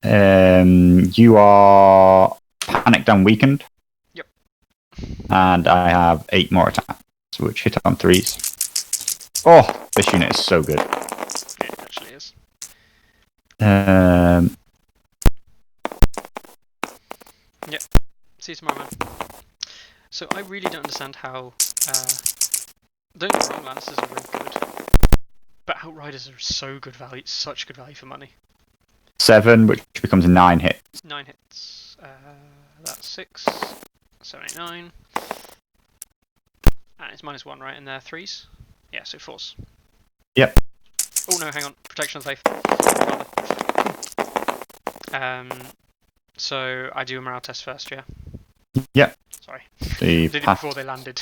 you are panicked and weakened. Yep. And I have 8 more attacks, which hit on 3s. Oh, this unit is so good. It actually is. Yep. See you tomorrow, man. So I really don't understand how. Don't get me wrong, Lannisters are very good, but Outriders are so good value, such good value for money. 7, which becomes 9 hits. 9 hits. That's 6, 7, 8, 9. And it's -1, right? And they're 3s? Yeah, so 4s. Yep. Oh no, hang on. Protection of the Faith. So I do a morale test first, yeah? Yep. Sorry. The Did it before they landed.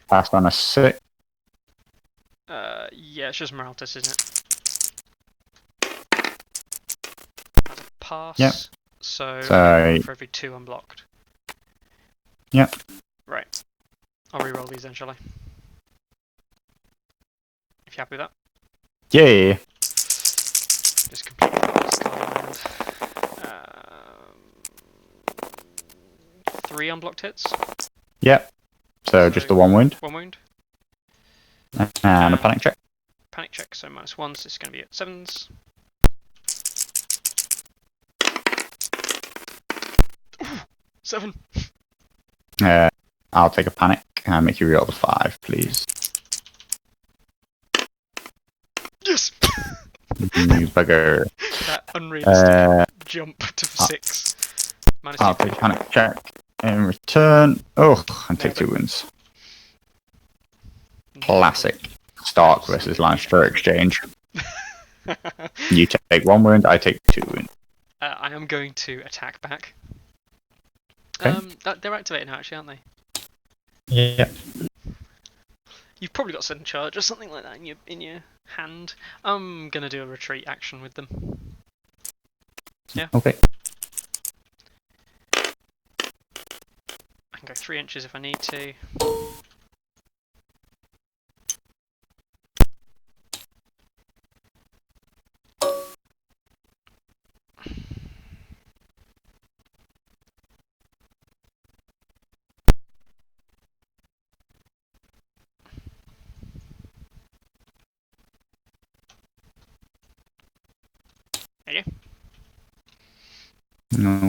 Passed on a 6. Yeah, it's just morale test, isn't it? That's a pass. Yep. So for every 2 unblocked. Yep. Right. I'll re-roll these then, shall I? If you're happy with that. Yeah. Just completely got this card in hand. 3 unblocked hits. Yep. So just the 1 wound. 1 wound. And a panic check. Panic check, so -1, so it's going to be at 7s. Ooh, 7! I'll take a panic and make you roll the 5, please. Yes! You bugger. That unrealistic jump to 6. I'll take a panic check in return. Oh, and take 2 wounds. Classic. Stark versus Lannister exchange. You take 1 wound, I take 2 wounds. I am going to attack back. Okay. They're activated now, actually, aren't they? Yeah. You've probably got sudden charge or something like that in your hand. I'm gonna do a retreat action with them. Yeah. Okay. I can go 3 inches if I need to. There you go.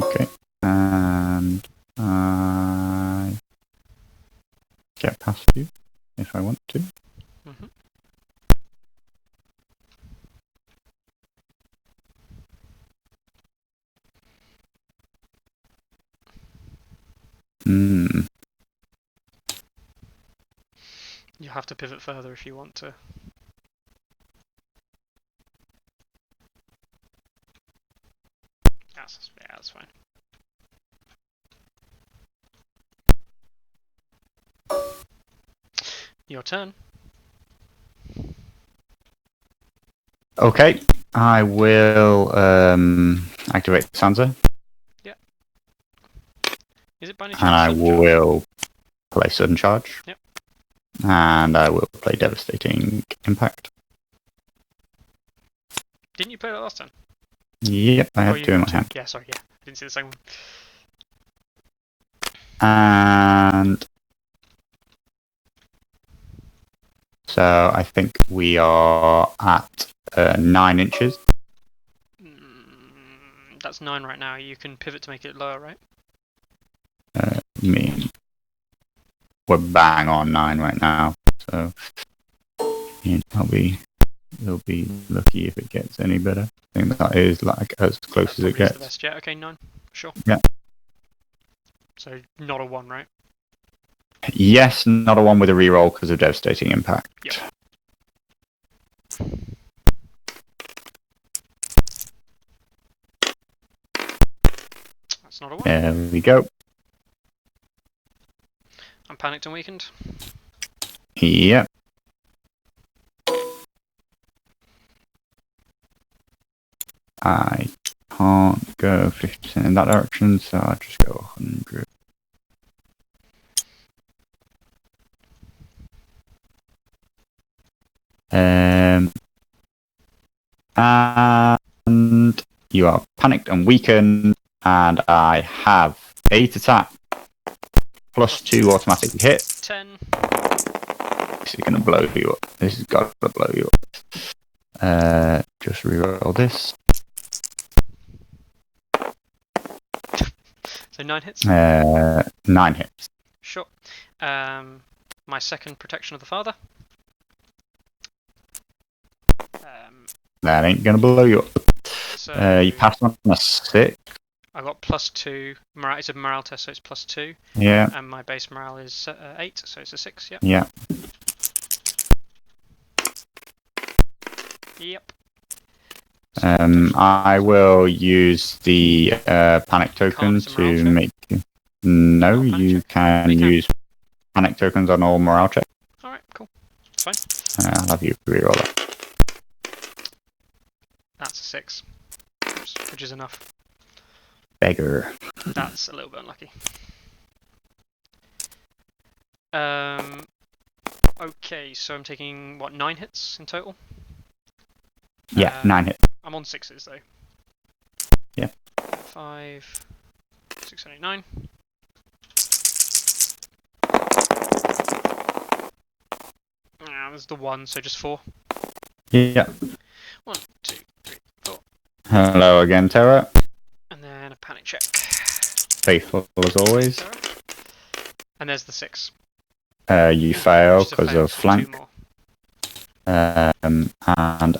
Okay. And I get past you if I want to. Mm-hmm. Hmm. You'll have to pivot further if you want to. Yeah, that's fine. Your turn. Okay. I will activate Sansa. Is it by any And chance? I Sudden charge? will play Sudden Charge. Yep. And I will play Devastating Impact. Didn't you play that last time? Yep, I have two in my hand. Yeah, sorry, yeah. I didn't see the second one. And so I think we are at 9 inches. That's 9 right now. You can pivot to make it lower, right? I mean, we're bang on 9 right now. So yeah, I'll be lucky if it gets any better. I think that is like as close as it Probably is gets. the best. Yeah, okay, 9. Sure. Yeah. So not a 1, right? Yes, not a 1 with a reroll because of Devastating Impact. Yep. That's not a 1. There we go. I'm panicked and weakened. Yep. I can't go 50% in that direction, so I'll just go 100. And you are panicked and weakened, and I have 8 attack, plus 2 automatic hit. 10. This is gonna blow you up. This has got to blow you up. Just reroll this. So 9 hits? 9 hits. Sure. My second protection of the father. That ain't gonna blow you up. So You pass on a 6. I got plus 2. It's a morale test, so it's plus 2. Yeah. And my base morale is 8, so it's a 6. Yep. Yeah. Yep. I will use the panic token it's a to morale check? make. No, Not a panic you check? can You can. use panic tokens on all morale checks. Alright, cool. It's fine. I'll have you reroll that. That's a 6. Which is enough. Beggar. That's a little bit unlucky. Okay, so I'm taking, what, 9 hits in total? Yeah, 9 hits. I'm on 6s though. Yeah. 5, 6, 7, 8, 9. There's the 1, so just 4. Yeah. 1, 2, 3, 4. Hello again, Terra. And then a panic check. Faithful as always. Sarah. And there's the 6. You fail Just a because fail, of so 2 flank. more. And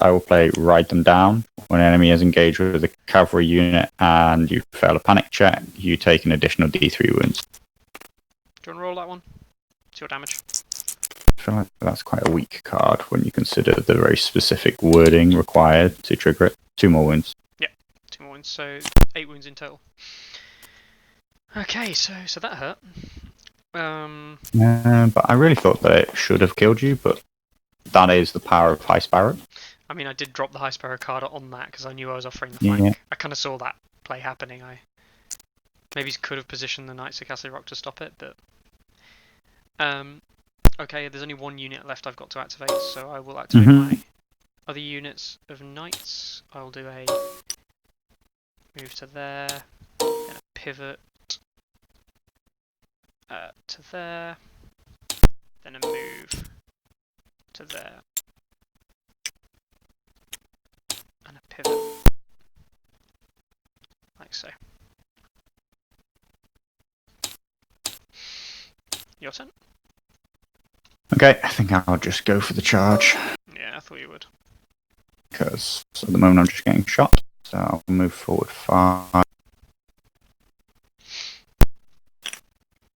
I will play Ride Them Down. When an enemy is engaged with a cavalry unit and you fail a panic check, you take an additional D3 wounds. Do you want to roll that one? It's your damage. I feel like that's quite a weak card when you consider the very specific wording required to trigger it. 2 more wounds. 2 more wounds, so 8 wounds in total. Okay, so that hurt. But I really thought that it should have killed you, but that is the power of High Sparrow. I mean, I did drop the High Sparrow card on that because I knew I was offering the flank. Yeah. I kind of saw that play happening. I maybe could have positioned the Knights of Castle Rock to stop it, but okay. There's only one unit left I've got to activate, so I will activate my other units of Knights. I'll do a move to there, then a pivot to there, then a move to there, and a pivot, like so. Your turn? Okay, I think I'll just go for the charge. Yeah, I thought you would. Because at the moment I'm just getting shot. So I'll move forward 5.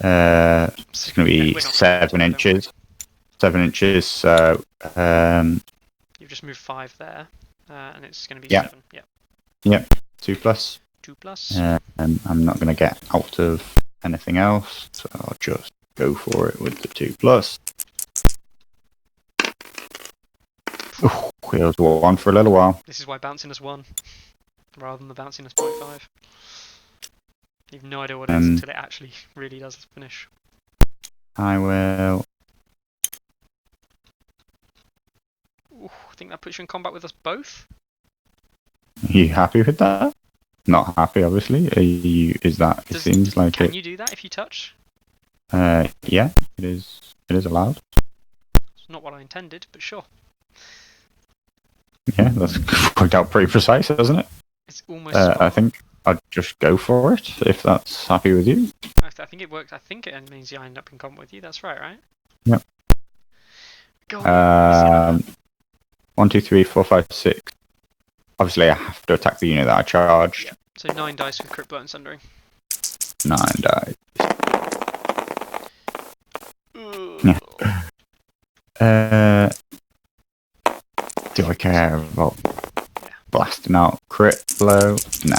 It's going to be 7 inches. 7 inches, so... You've just moved 5 there, and it's going to be yeah. 7. Yep. Yep, 2 plus. 2 plus. And I'm not going to get out of anything else, so I'll just go for it with the 2 plus. Ooh, it was 1 for a little while. This is why bounciness 1, rather than the bounciness 0.5. You have no idea what it is until it actually really does finish. I will... Ooh, I think that puts you in combat with us both. Are you happy with that? Not happy, obviously. Is that... It seems like Can you do that if you touch? Yeah, it is allowed. It's not what I intended, but sure. Yeah, that's worked out pretty precise, hasn't it? It's almost. I think I'd just go for it if that's happy with you. I think it works. I think it means you end up in combat with you. That's right? Yep. Go on. 1, 2, 3, 4, 5, 6. Obviously, I have to attack the unit that I charged. Yeah. So 9 dice with crit blow and sundering. 9 dice. Yeah. Do I care about blasting out crit blow? No.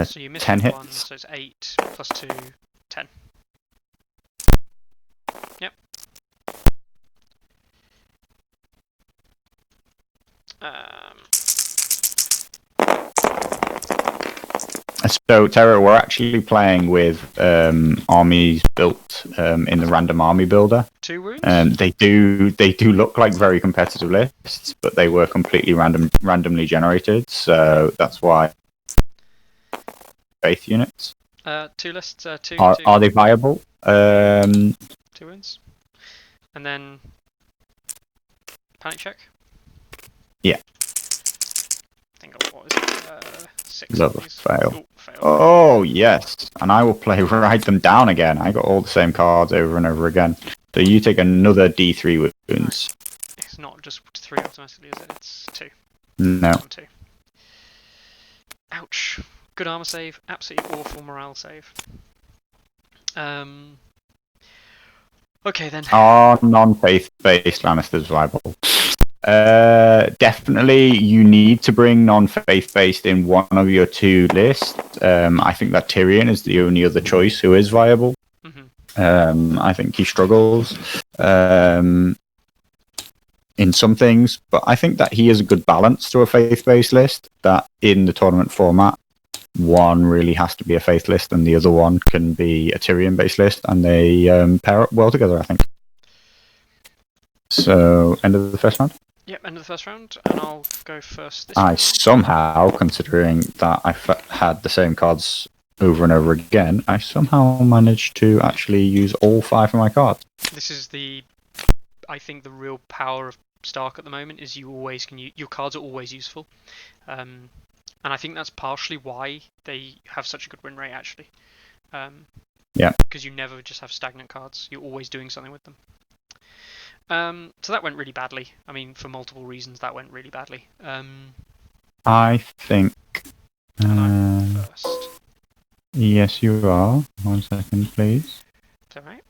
So you missed 10 1, hits. so it's 8 plus 2, 10. Yep. So, Terra, we're actually playing with armies built in the random army builder. 2 wounds? They do look like very competitive lists, but they were completely randomly generated. So that's why faith units. 2 lists. 2. Are they viable? 2 wounds. And then panic check. Yeah. I think what was it? 6. Love a fail. Ooh, fail. Oh yes, and I will play write them down again. I got all the same cards over and over again. So you take another D3 wounds. It's not just 3 automatically, is it? It's 2. No. 2. Ouch. Good armor save. Absolutely awful morale save. Okay then. Are non-faith based Lannisters viable? Definitely you need to bring non-faith based in one of your 2 lists. I think that Tyrion is the only other choice who is viable. I think he struggles in some things, but I think that he is a good balance to a faith-based list, that in the tournament format, one really has to be a faith list and the other one can be a Tyrion-based list, and they pair up well together, I think. So, end of the first round? Yep, end of the first round, and I'll go first this I round. somehow, considering that I had the same cards over and over again, I somehow managed to actually use all 5 of my cards. This is I think the real power of Stark at the moment is you always can your cards are always useful, and I think that's partially why they have such a good win rate actually. Yeah. Because you never just have stagnant cards; you're always doing something with them. So that went really badly. I mean, for multiple reasons, that went really badly. I think. I'm first. Yes, you are. 1 second, please. Is that right?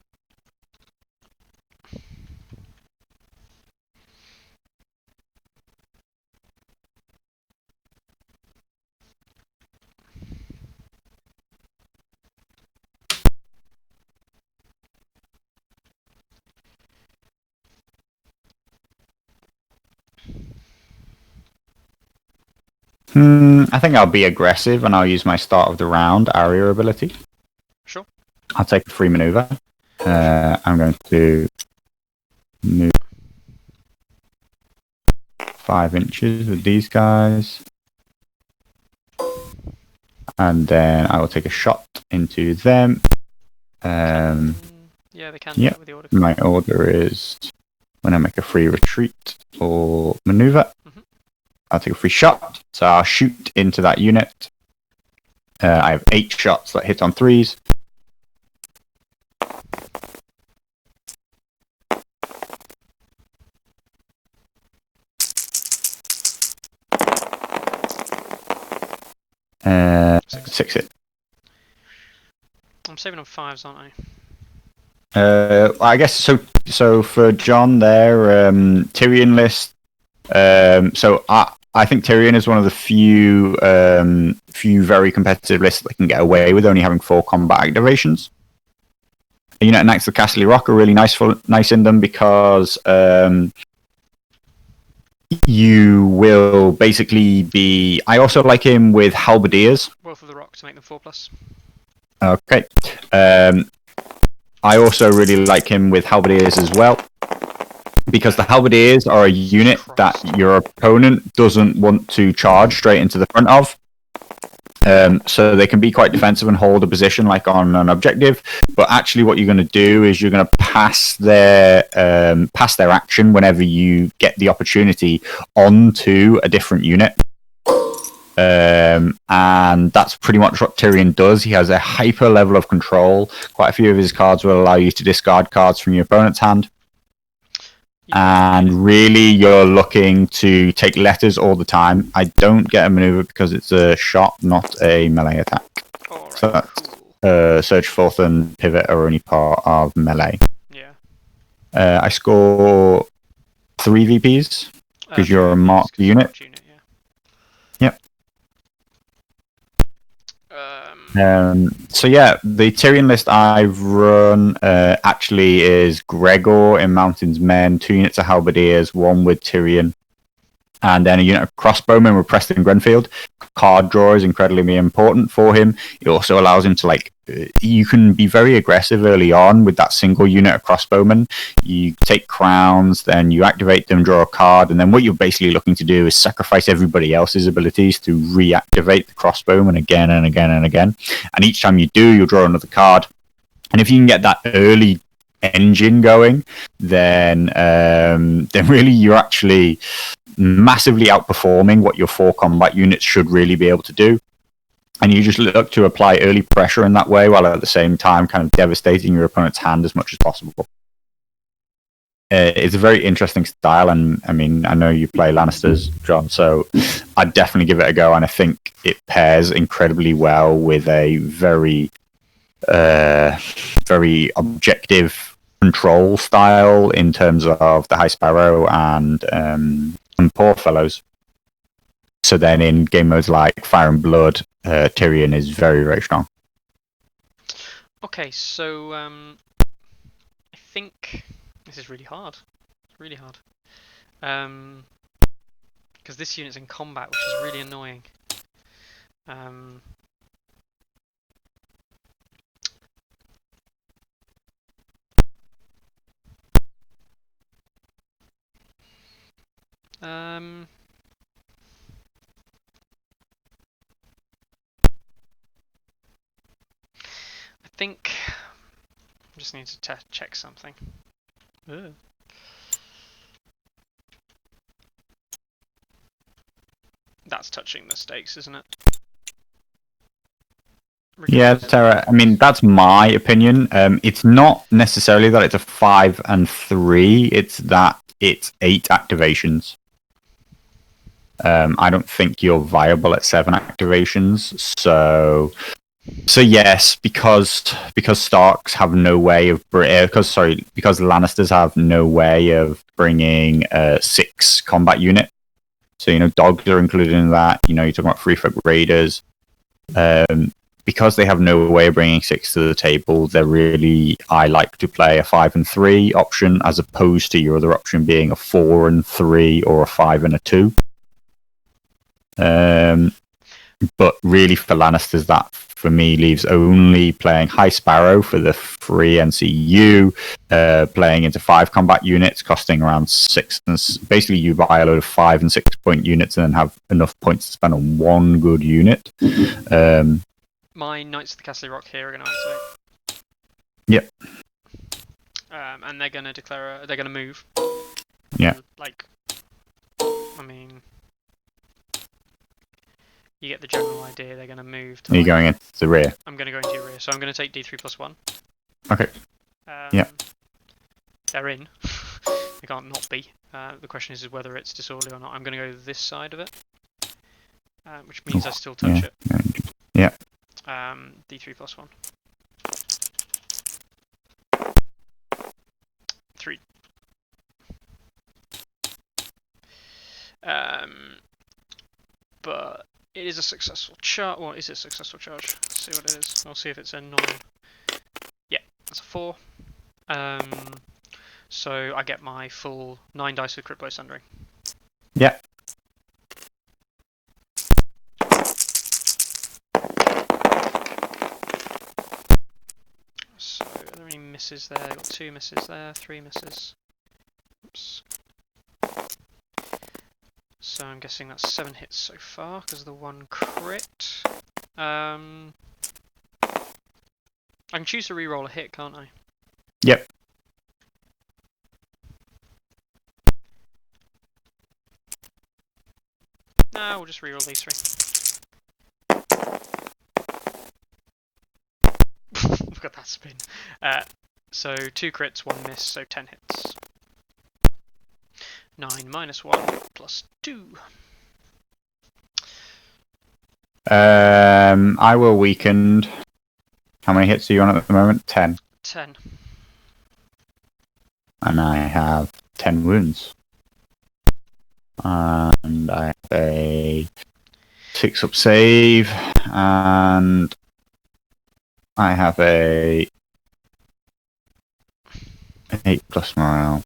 I think I'll be aggressive and I'll use my start of the round area ability. Sure. I'll take a free maneuver. I'm going to move 5 inches with these guys. And then I will take a shot into them. Yeah, they can do that with the order. My order is when I make a free retreat or maneuver, I'll take a free shot. So I'll shoot into that unit. I have 8 shots that hit on 3s. Six hit. I'm saving on 5s, aren't I? I guess so. So for John there, Tyrion list. So I think Tyrion is one of the few very competitive lists that can get away with only having 4 combat activations. A unit next to Castle Rock are really nice in them because you will basically be. I also like him with halberdiers. Wolf of the Rock to make them 4+. Okay. I also really like him with halberdiers as well, because the halberdiers are a unit that your opponent doesn't want to charge straight into the front of. So they can be quite defensive and hold a position like on an objective, but actually what you're going to do is you're going to pass their action whenever you get the opportunity onto a different unit. And that's pretty much what Tyrion does. He has a hyper level of control. Quite a few of his cards will allow you to discard cards from your opponent's hand. And really, you're looking to take letters all the time. I don't get a maneuver because it's a shot, not a melee attack. Right, so that's Surge, Forth, and Pivot are only part of melee. Yeah. I score 3 VPs because you're a marked unit. Yep. So yeah, the Tyrion list I've run actually is Gregor in Mountain's Men, 2 units of halberdiers, 1 with Tyrion, and then a unit of crossbowmen with Preston Grenfield. Card draw is incredibly important for him. It also allows him to you can be very aggressive early on with that single unit of crossbowmen. You take crowns, then you activate them, draw a card, and then what you're basically looking to do is sacrifice everybody else's abilities to reactivate the crossbowmen again and again and again. And each time you do, you'll draw another card. And if you can get that early engine going, then really you're actually massively outperforming what your 4 combat units should really be able to do. And you just look to apply early pressure in that way, while at the same time kind of devastating your opponent's hand as much as possible. It's a very interesting style, and I mean, I know you play Lannisters, John, so I'd definitely give it a go, and I think it pairs incredibly well with a very objective control style in terms of the High Sparrow and Poor Fellows. So then in game modes like Fire and Blood, Tyrion is very, very strong. Okay, so I think this is really hard. It's really hard. Because this unit's in combat, which is really annoying. I think I just need to check something. Ugh. That's touching the stakes, isn't it? Yeah, Tara, I mean, that's my opinion. It's not necessarily that it's a 5 and 3, it's that it's 8 activations. I don't think you're viable at 7 activations, so yes, because Starks have no way of because Lannisters have no way of bringing 6 combat unit. So dogs are included in that. You're talking about Free Folk Raiders. Because they have no way of bringing 6 to the table, I like to play a 5 and 3 option as opposed to your other option being a 4 and 3 or a 5 and a 2. But really, for Lannisters, that for me leaves only playing High Sparrow for the free NCU, playing into 5 combat units, costing around 6. And basically, you buy a load of 5 and 6 point units, and then have enough points to spend on one good unit. My Knights of the Castle Rock here are going to activate. Yep. And they're going to declare. They're going to move. Yeah. Like, I mean, you get the general idea. They're going to move. Are you going into the rear? I'm going to go into your rear, so I'm going to take D3+1. Okay. Yeah. They're in. They can't not be. The question is whether it's disorderly or not. I'm going to go this side of it, which means I still touch it. Yeah. D3+1. 3. But it is a successful charge. Well, is it a successful charge? Let's see what it is. I'll see if it's a 9. Yeah, that's a 4. So I get my full 9 dice with crit blow sundering. Yeah. So are there any misses there? Got 2 misses there, 3 misses. Oops. So I'm guessing that's 7 hits so far because of the 1 crit. I can choose to re-roll a hit, can't I? Yep. No, we'll just re-roll these 3. Look at that spin. So 2 crits, 1 miss, so 10 hits. 9 minus 1 plus 2. I will weakened. How many hits are you on at the moment? 10. 10. And I have 10 wounds. And I have a 6 up save. And I have a 8 plus morale.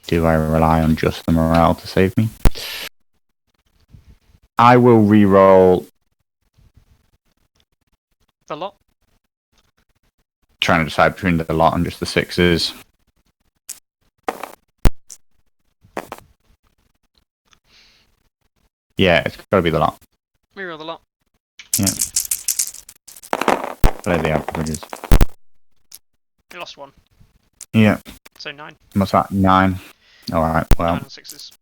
Do I rely on just the morale to save me? I will re-roll. The lot? Trying to decide between the lot and just the 6s. Yeah, it's got to be the lot. Reroll the lot. Yeah. Play the averages. You lost 1. Yeah. So 9. What's that? 9. Alright, well. 9 on 6s.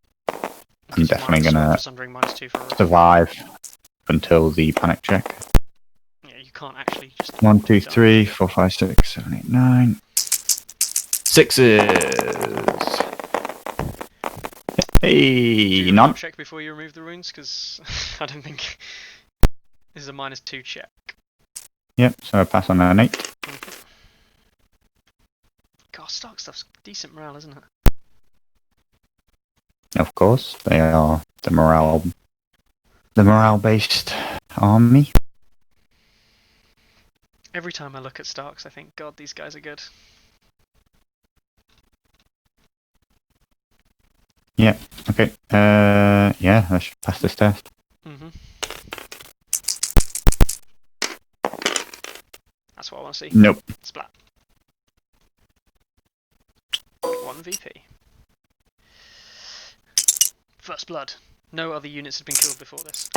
I'm definitely gonna sundering -2 for survive until the panic check. Yeah, you can't actually just. 1, 2, 3, 4, 5, 6, 7, 8, 9. 6s. Hey, none. Check before you remove the runes, because I don't think this is a -2 check. Yep, so I pass on an 8. God, Stark stuff's decent morale, isn't it? Of course, they are the morale-based army. Every time I look at Starks, I think, God, these guys are good. Yeah, okay. Yeah, I should pass this test. That's what I want to see. Nope. Splat. 1 VP. First blood. No other units have been killed before this.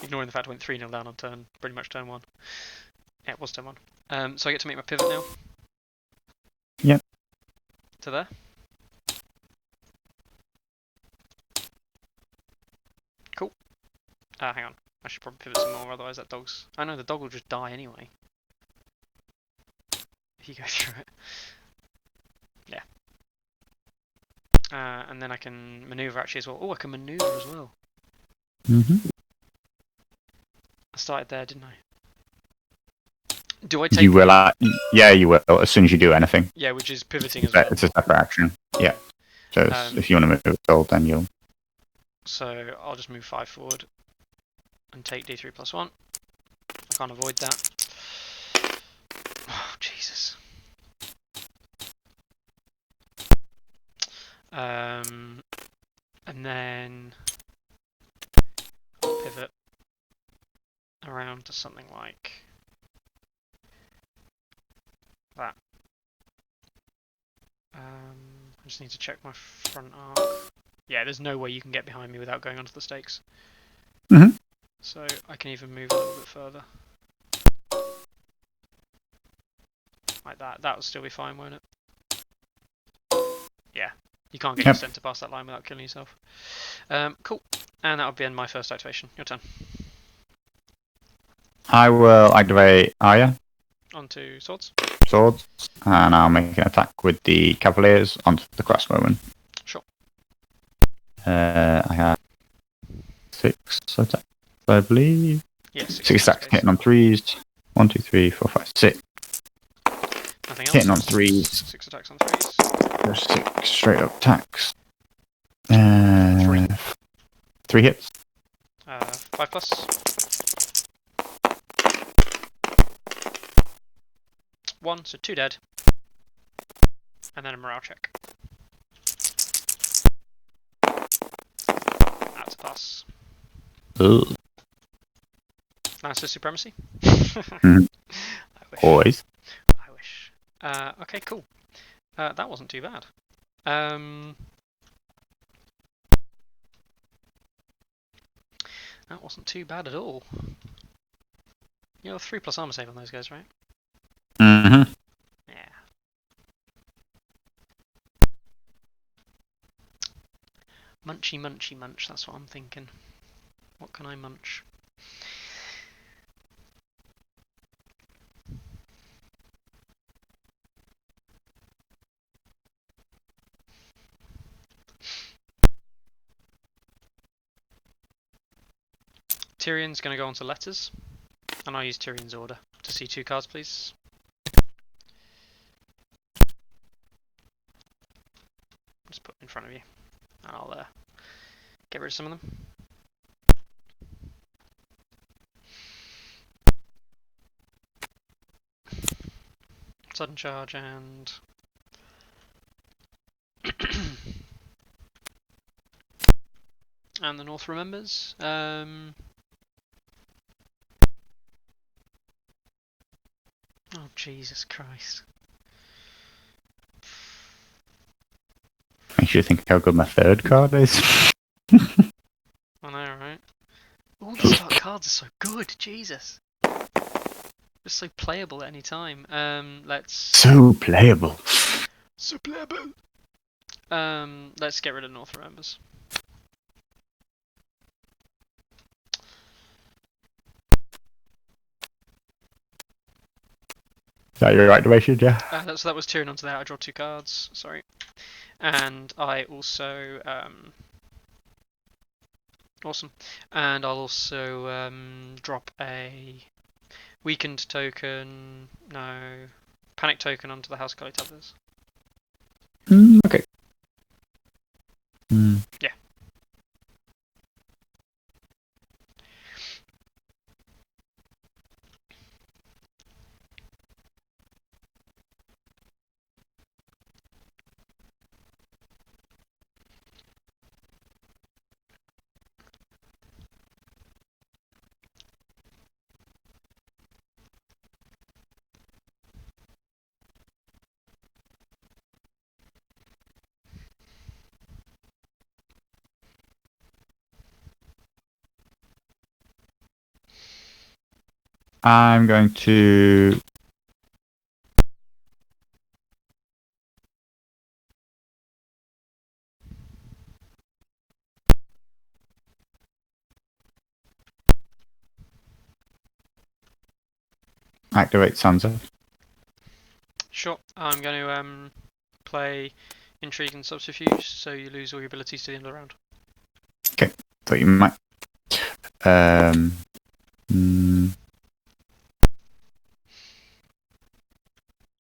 Ignoring the fact I went 3-0 down on pretty much turn 1. Yeah, it was turn 1. So I get to make my pivot now. Yep. To there. Cool. Hang on. I should probably pivot some more, otherwise that dog's... I know the dog will just die anyway. If you go through it. Yeah. And then I can maneuver actually as well. Oh, I can maneuver as well. I started there, didn't I? Do I take... You will, yeah, you will, as soon as you do anything. Yeah, which is pivoting as well. It's a separate action, yeah. So if you want to move it all, then you'll... So I'll just move 5 forward and take D3+1. I can't avoid that. Oh, Jesus. And then I'll pivot around to something like that. I just need to check my front arc. Yeah, there's no way you can get behind me without going onto the stakes. Mhm. So I can even move a little bit further. Like that. That will still be fine, won't it? Yeah. You can't get your centre past that line without killing yourself. Cool. And that'll be my first activation. Your turn. I will activate Arya. Onto swords. Swords. And I'll make an attack with the Cavaliers onto the crossbowmen. Sure. I have 6 attacks, I believe. Yeah, 6 attacks hitting on 3s. 1, 2, 3, 4, 5, 6. Nothing else. Hitting on 3s. 6 attacks on 3s. There's 6 straight up attacks. 3 hits. 5 plus. 1, so 2 dead. And then a morale check. That's a pass. Ugh. Lannister supremacy. Mm. I wish. Always. I wish. Okay, cool. That wasn't too bad. That wasn't too bad at all. You know, 3 plus armor save on those guys, right? Mm-hmm. Yeah. Munchy, munchy, munch. That's what I'm thinking. What can I munch? Tyrion's going to go on to letters, and I'll use Tyrion's order to see 2 cards, please. Just put them in front of you, and I'll get rid of some of them. Sudden charge and and the North remembers. Oh, Jesus Christ. Makes you think how good my 3rd card is. I know, right? All the start cards are so good, Jesus. Just so playable at any time. Let's... So playable. So playable! Let's get rid of North remembers. Is that your activation, yeah? So that was Tyrion onto that. I draw 2 cards, sorry. And I also... awesome. And I'll also drop a weakened token... No... Panic token onto the House Cully Tethers. Okay. Yeah. I'm going to activate Sansa. Sure. I'm going to play Intrigue and Subterfuge, so you lose all your abilities to the end of the round. Okay, thought you might.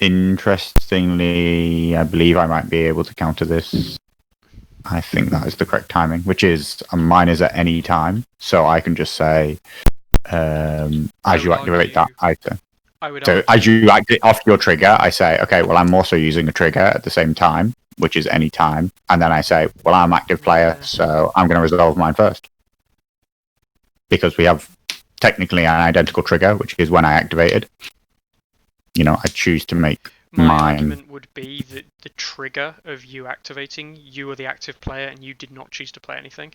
Interestingly, I believe I might be able to counter this. I think that is the correct timing, which is mine is at any time, so I can just say as you activate that item. I would So argue. as you activate off your trigger, I say, okay, well, I'm also using a trigger at the same time, which is any time. And then I say, well, I'm active player, Yeah. so I'm going to resolve mine first. Because we have technically an identical trigger, which is when I activated. You know, I choose to make My mine. argument would be that the trigger of you activating, you are the active player and you did not choose to play anything.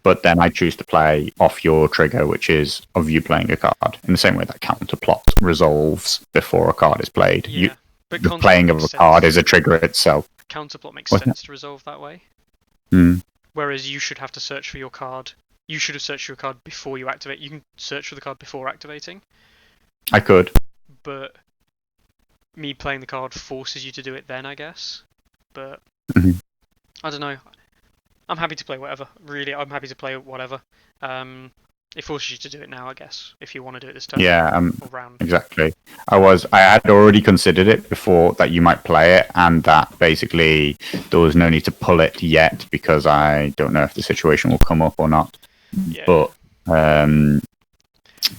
But then I choose to play off your trigger, which is of you playing a card. In the same way that counterplot resolves before a card is played. Yeah, but the playing of a card is a trigger itself. Counterplot makes Wasn't sense to resolve that way. Mm. Whereas you should have to search for your card. You should have searched for your card before you activate. You can search for the card before activating. I could. But me playing the card forces you to do it then, I guess. But I don't know. I'm happy to play whatever. Really, I'm happy to play whatever. It forces you to do it now, I guess, if you want to do it this turn. Yeah, or round. exactly. I had already considered it before that you might play it, and that basically there was no need to pull it yet because I don't know if the situation will come up or not. Yeah. But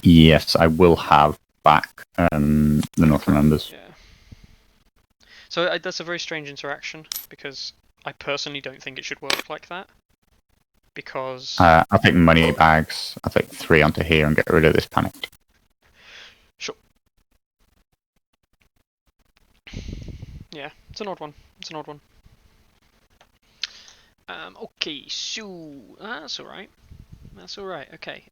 yes, I will have back the Northern Members. Yeah. So that's a very strange interaction because I personally don't think it should work like that. Because I'll take money bags. I'll take 3 onto here and get rid of this panic. Sure. Yeah, it's an odd one. Okay, so that's all right. Okay.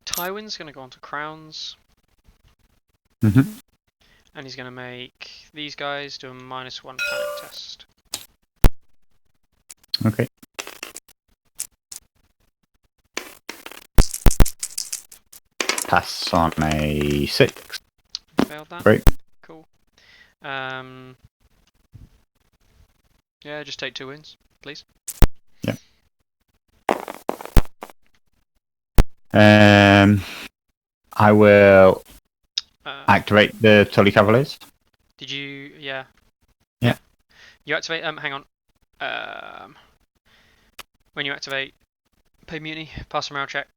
Tywin's going to go on to Crowns. Mm-hmm. And he's going to make these guys do a -1 panic test. Okay. Pass on a 6. Failed that. Great. Cool. Yeah, just take 2 wins, please. Yeah. I will activate the Tully Cavaliers. Did you? Yeah. Yeah. You activate. Hang on. When you activate, pay mutiny, pass a morale check.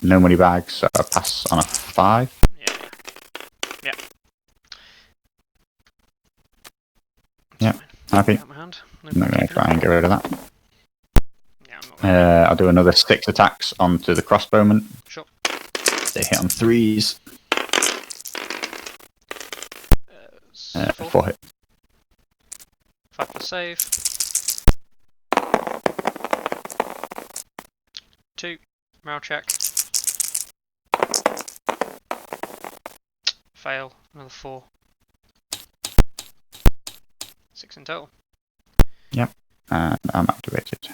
No money bags, so I pass on a 5. Yeah. Yeah. Happy. Out my hand. I'm not going to try and get rid of that. Yeah, I'm not I'll do another 6 attacks onto the crossbowmen. Sure. They hit on 3s. 4 hit. 5 plus save. 2. Morale check. Fail. Another 4. 6 in total. Yep. And I'm activated.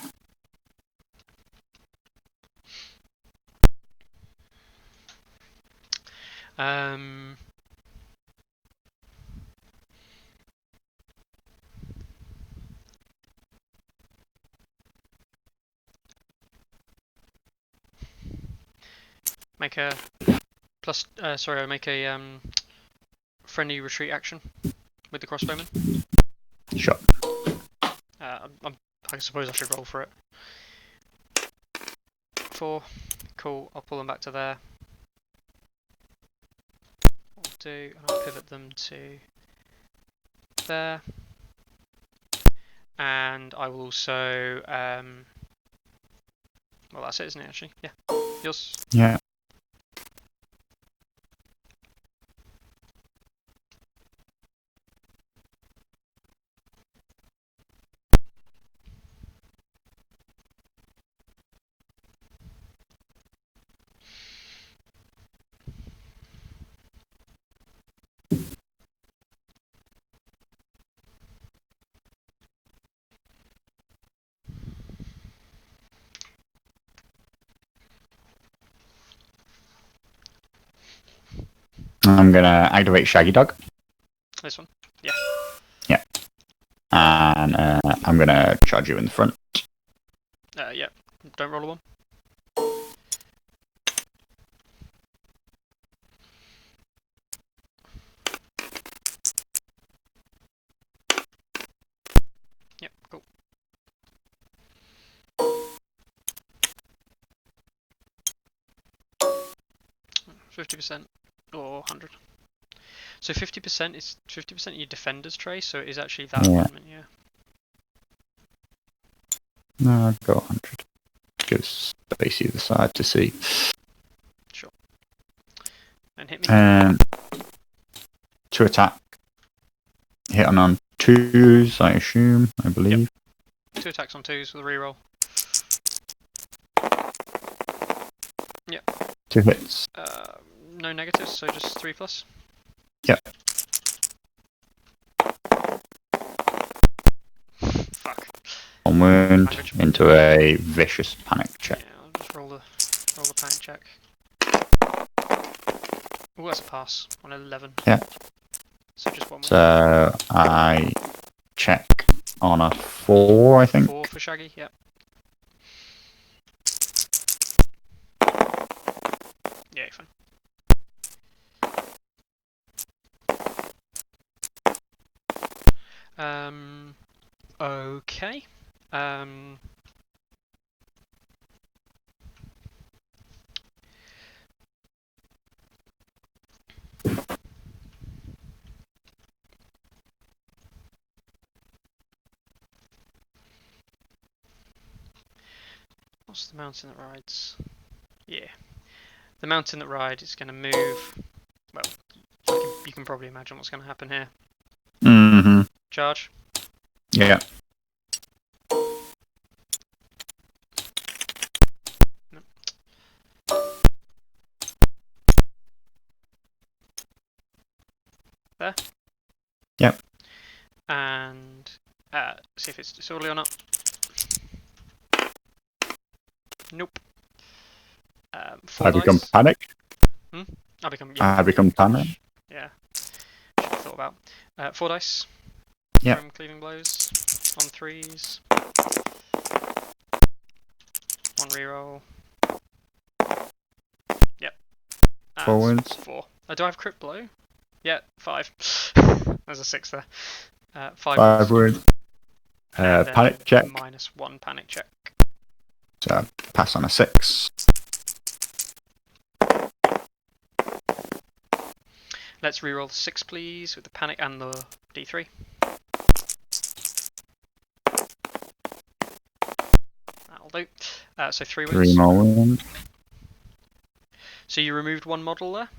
Make a plus. Sorry, make a friendly retreat action with the crossbowman. Sure. I suppose I should roll for it. 4. Cool. I'll pull them back to there. I'll do, and I'll pivot them to there. And I will also. Well, that's it, isn't it? Actually, yeah. Yours. Yeah. I'm gonna activate Shaggy Dog. This one. Yeah. Yeah. And I'm gonna charge you in the front. Yeah. Don't roll a 1. Yep, cool. %50% or 100. So 50% is 50% your defender's trace, so it is actually that alignment, yeah. No, I've got 100. Gives space either side to see. Sure. And hit me. To attack. Hit on 2s, I assume, I believe. Yep. 2 attacks on 2s with a reroll. Yep. 2 hits. No negatives, so just 3+. Yep. Fuck. 1 wound into a vicious panic check. Yeah, I'll just roll the panic check. Oh, that's a pass on 11. Yeah. So just 1 wound. So I check on a 4, I think. 4 for Shaggy, yep. Yeah, fine. Okay. What's the mountain that rides? Yeah. The mountain that rides is going to move. Well, you can probably imagine what's going to happen here. Mm-hmm. Charge. Yeah. No. There. Yep. And see if it's disorderly or not. Nope. 4 I become dice. panic. I become. Yeah. I become panic. Yeah. Should have thought about. 4 dice. Yep. From cleaving blows on 3s. 1 reroll. Yep. 4 wounds. 4. Do I have crit blow? Yeah, 5. There's a 6 there. 5 wounds. Panic check. -1 panic check. So pass on a 6. Let's reroll the 6, please, with the panic and the D3. That'll do. So 3 wounds. 3 more wounds. So you removed 1 model there?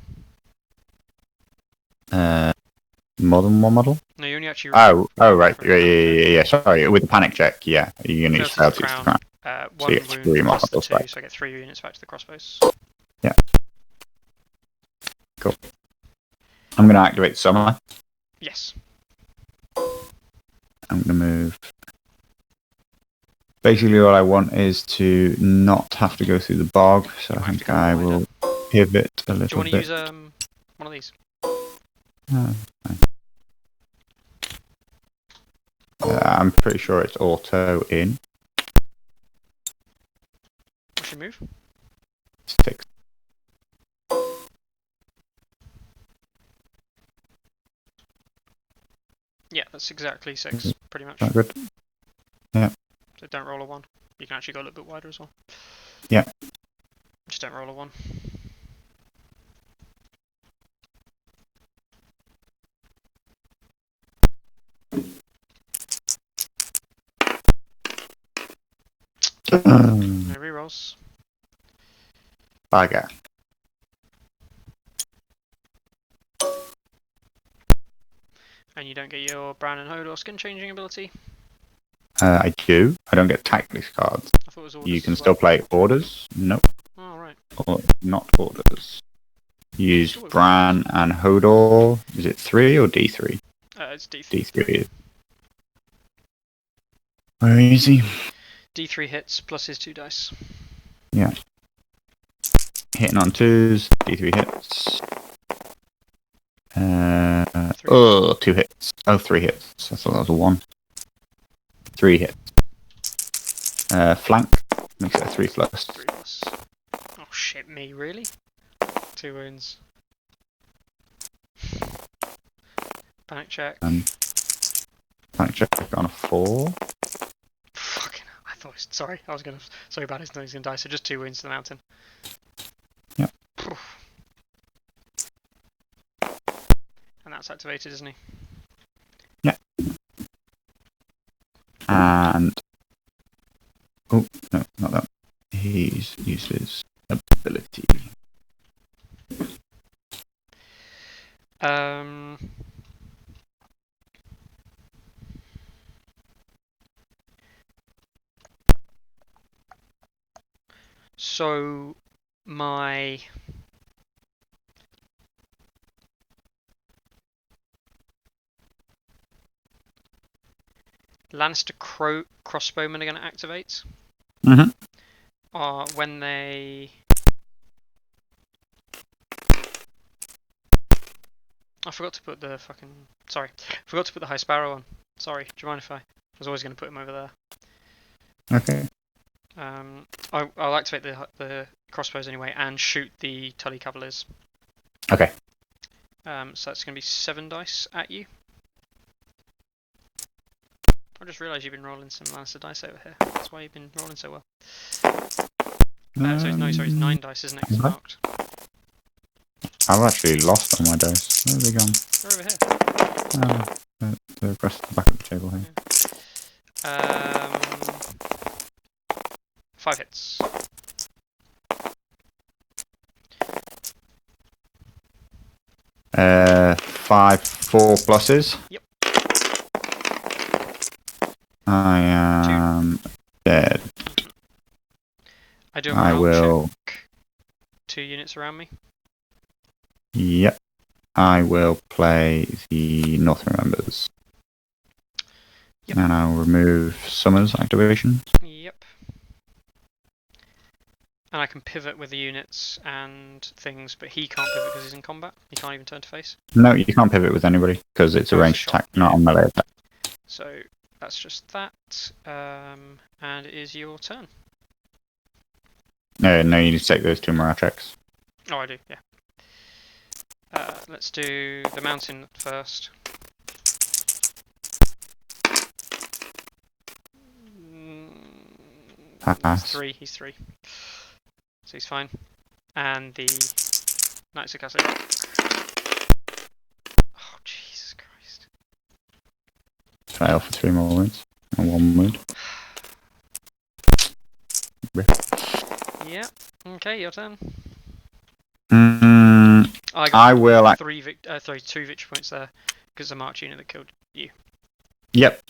More than 1 model? No, you only actually. Oh, right. Yeah. Sorry, with the panic check, yeah. You're going to use failed to use the crown. 1 you get wound 3 plus the models 2, back. so I get 3 units back to the crossbows. Yeah. Cool. I'm going to activate Summer. Yes. I'm going to move. Basically, all I want is to not have to go through the bog, so I think I will pivot a little bit. Do you want to use one of these? I'm pretty sure it's auto in. What's your move? 6. Yeah, that's exactly 6, pretty much. That good? Yeah. So don't roll a 1. You can actually go a little bit wider as well. Yeah. Just don't roll a 1. No rerolls. Bugger. And you don't get your Brown and Hodor skin changing ability. I do. I don't get tactics cards. I thought it was orders. You can still play orders. Nope. Oh, right. Or not orders. Use Bran and Hodor. Is it 3 or D3? It's D3. D3. Where is he? D3 hits plus his 2 dice. Yeah. Hitting on 2s. D3 hits. Oh, 2 hits. Oh, 3 hits. I thought that was a 1. 3 hits. Flank makes it a 3 plus. 3 plus. Oh shit, me, really? 2 wounds. Panic check. Panic check on a 4. Fucking hell, I thought, sorry, I was gonna, so bad he's gonna die, so just 2 wounds to the mountain. Yep. And that's activated, isn't he? Yeah. And oh no, not that. He's used his ability. So my Lannister crossbowmen are going to activate. When they... I forgot to put the fucking... Sorry. Forgot to put the High Sparrow on. Sorry. Do you mind if I was always going to put him over there. Okay. I'll activate the crossbows anyway and shoot the Tully Cavaliers. Okay. So that's going to be 7 dice at you. I just realised you've been rolling some Lannister dice over here. That's why you've been rolling so well. Sorry, it's 9 dice, isn't it? 'Cause it's marked. I've actually lost all my dice. Where have they gone? They're over here. They're across the back of the table here. Yeah. 5 hits. Five 4 pluses. Yep. I am dead. I do a I morale will. check. 2 units around me. Yep. I will play the Northern members. Yep. And I'll remove Summer's activation. Yep. And I can pivot with the units and things, but he can't pivot because he's in combat. He can't even turn to face. No, you can't pivot with anybody because it's a ranged attack, not a melee attack. So that's just that. And it is your turn. No, you need to take those 2 morale checks. Oh, I do, yeah. Let's do the mountain first. He's 3. So he's fine. And the Knights of Castle. Oh, Jesus Christ. Fail for 3 more wounds. And 1 wound. Rip. Yeah. Okay, your turn. I will. 2 victory points there because the March unit that killed you. Yep.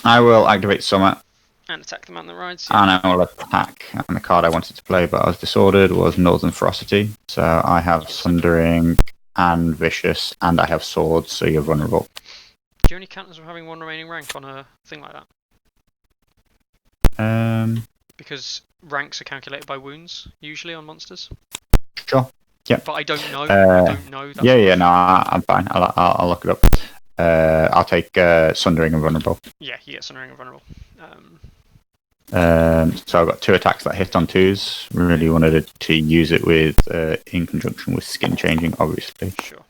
I will activate Summer. And attack the man that rides. And I will attack. And the card I wanted to play, but I was disordered, was Northern Ferocity. So I have Sundering and Vicious, and I have Swords, so you're vulnerable. Do you only count as having 1 remaining rank on a thing like that? Because ranks are calculated by wounds, usually on monsters. Sure. Yeah. But I don't know. I don't know. No, I'm fine. I'll look it up. I'll take Sundering and Vulnerable. Yeah, you get Sundering and Vulnerable. So I've got 2 attacks that hit on 2s. Really wanted to use it with in conjunction with Skin Changing, obviously. Sure.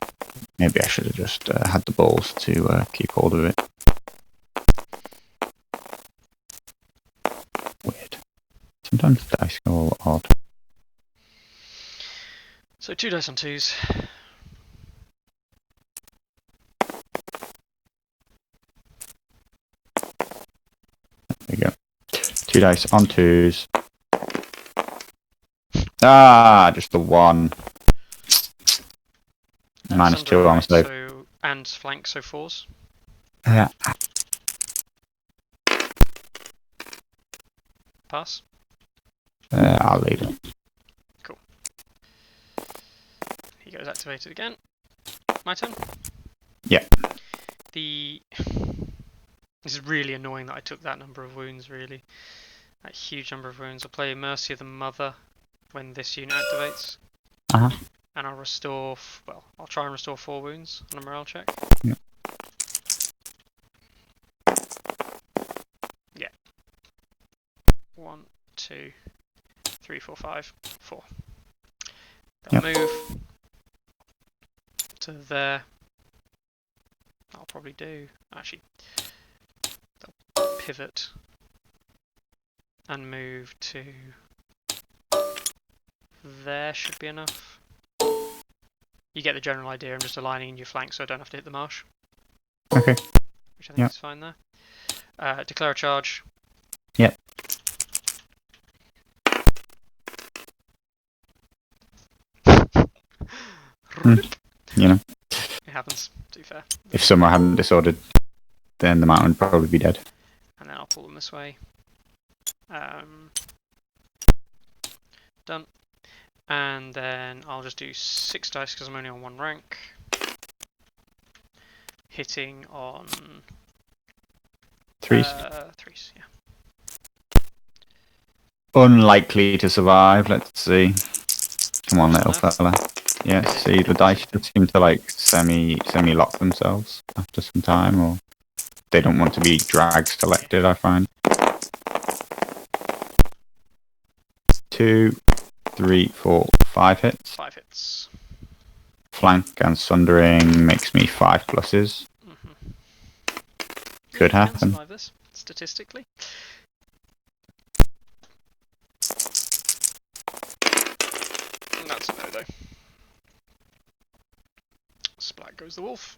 Maybe I should have just had the balls to keep hold of it. Weird. Sometimes the dice go all odd. So 2 dice on 2s. There we go. 2 dice on 2s. Just the 1. Minus 2 armor save. And flank, so 4s. Yeah. Pass. I'll leave it. Cool. He goes activated again. My turn? Yeah. This is really annoying that I took that number of wounds, really. That huge number of wounds. I'll play Mercy of the Mother when this unit activates. and I'll restore. Well, I'll try and restore 4 wounds on a morale check. Yeah. Yeah. 1, 2, 3, 4, 5, 4. They'll move to there. I'll probably do. Actually, they'll pivot and move to there. Should be enough. You get the general idea. I'm just aligning in your flank so I don't have to hit the marsh. Okay. Which I think is fine there. Declare a charge. Yep. You know, It happens, to be fair. if someone hadn't disordered, then the mountain would probably be dead. And then I'll pull them this way. Done. And then I'll just do 6 dice because I'm only on 1 rank. Hitting on 3s. 3s, yeah. Unlikely to survive. Let's see. Come on, little Enough. fella. Yeah, see, the dice just seem to like semi-lock themselves after some time, or they don't want to be drag selected, I find. 2, 3, 4, 5 hits. 5 hits. Flank and sundering makes me 5 pluses. Could You can happen. survive this, statistically. That's a no, though. Splat goes the wolf.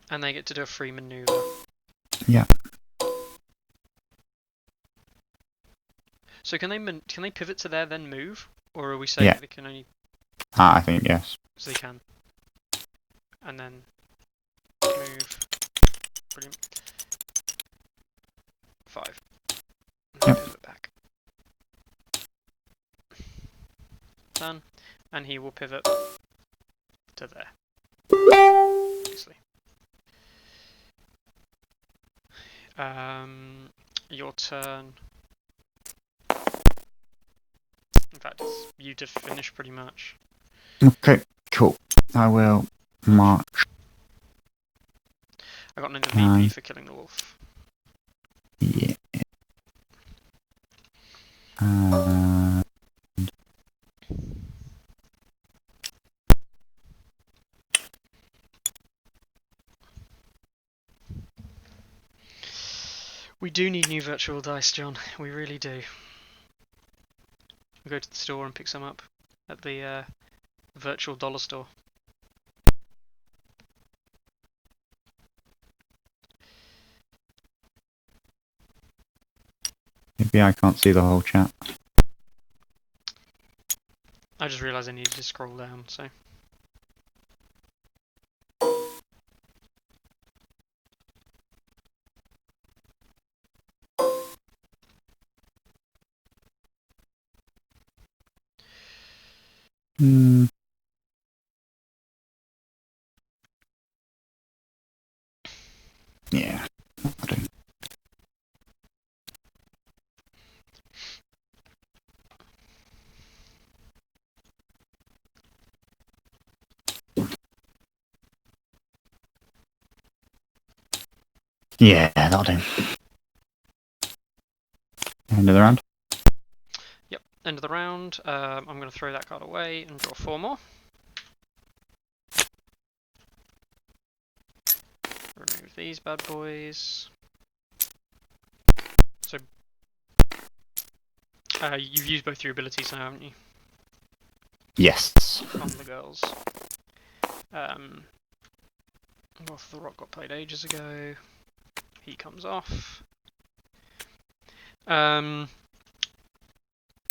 And they get to do a free maneuver. Yeah. So can they pivot to there then move, or are we saying they can only? I think yes. So they can. And then move. Brilliant. 5. And then pivot back. Done. And he will pivot to there. Obviously. Your turn. In fact, it's you to finish pretty much. Okay, cool. I will march. I got another VP for killing the wolf. Yeah. We do need new virtual dice, John. We really do. We'll go to the store and pick some up at the virtual dollar store. Maybe I can't see the whole chat. I just realised I needed to scroll down, so. Yeah. Yeah, that'll do. End of the round? Yep, end of the round. I'm going to throw that card away and draw 4 more. Remove these bad boys. So, you've used both your abilities now, haven't you? Yes. On the girls. Off the Rock got played ages ago. He comes off.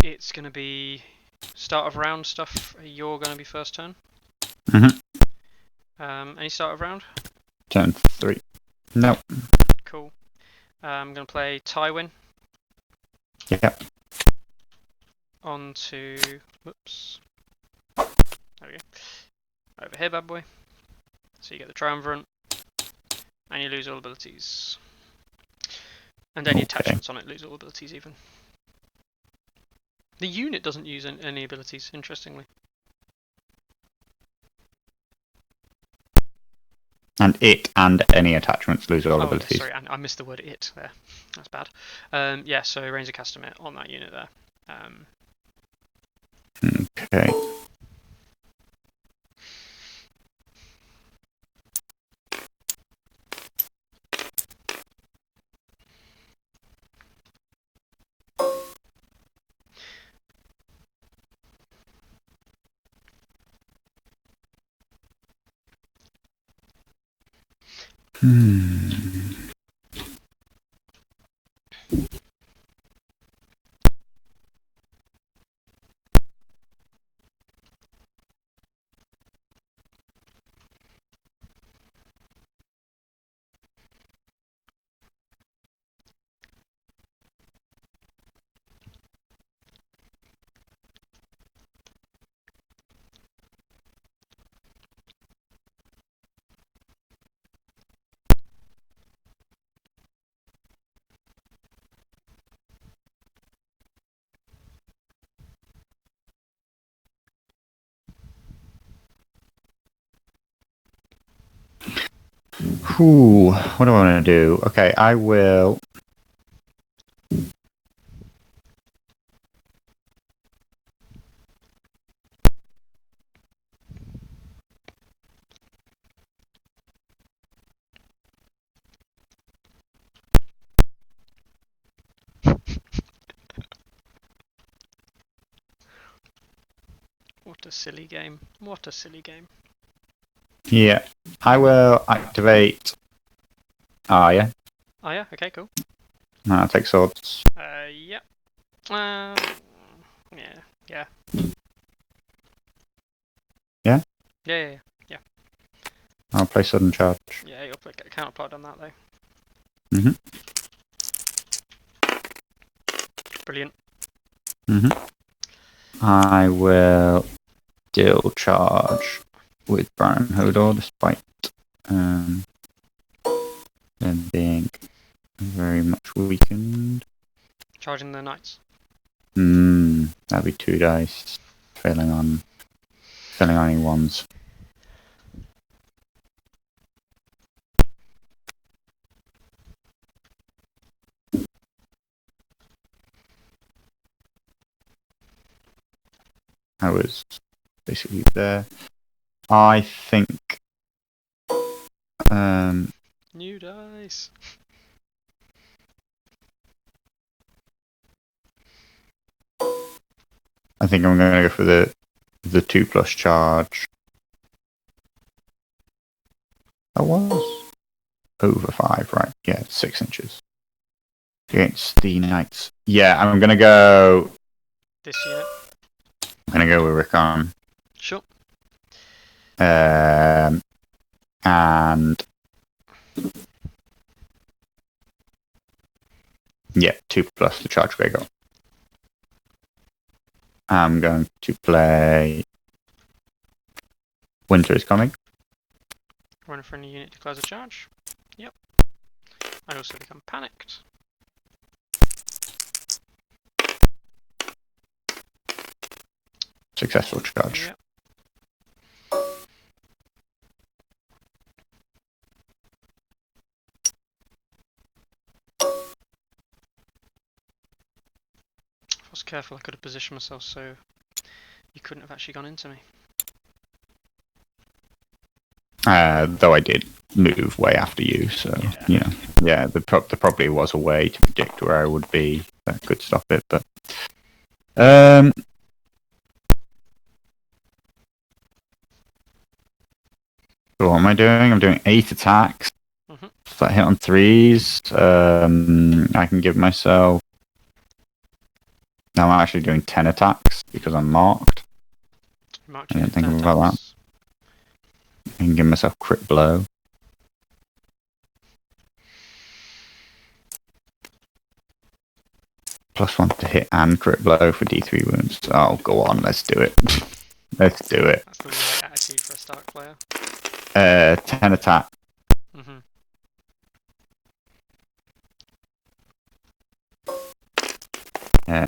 It's going to be start of round stuff. You're going to be first turn. Any start of round? Turn 3. Nope. Cool. I'm going to play Tywin. Yep. On to... Whoops. There we go. Over here, bad boy. So you get the Triumvirate. And you lose all abilities. And any attachments on it lose all abilities even. The unit doesn't use any abilities, interestingly. And it and any attachments lose all Oh, abilities. sorry, I missed the word it there. That's bad. Yeah, so range of cast limit on that unit there. Okay. Ooh, what do I want to do? Okay, I will. What a silly game. What a silly game. Yeah, I will activate. Ah, yeah. Oh yeah, okay, cool. I'll take swords. Yeah. Yeah. Yeah. Yeah? Yeah, yeah, yeah. I'll play sudden charge. Yeah, you'll put a counterplot on that though. Mm-hmm. Brilliant. Mm-hmm. I will still charge with Baron Hodor despite them being very much weakened. Charging the knights. That'd be 2 dice. Failing on any ones. I was basically there. I think New dice. I think I'm going to go for the 2+ charge. That was over 5, right? Yeah, 6 inches against the knights. Yeah, I'm going to go. This unit. I'm going to go with Rickon. Sure. And yeah, 2+ the charge Gregor. I'm going to play Winter is Coming. Run for any unit declares a charge. Yep. I also become panicked. Successful charge. Yep. If I was careful, I could have positioned myself so you couldn't have actually gone into me. Though I did move way after you, so Yeah. there probably was a way to predict where I would be that could stop it, but so what am I doing? I'm doing 8 attacks. If I hit on 3s, I can give myself. Now I'm actually doing 10 attacks because I'm marked. I didn't think about that. I can give myself crit blow. +1 to hit and crit blow for D3 wounds. Oh, go on, let's do it. Let's do it. That's the right attitude for a Stark player. 10 attack.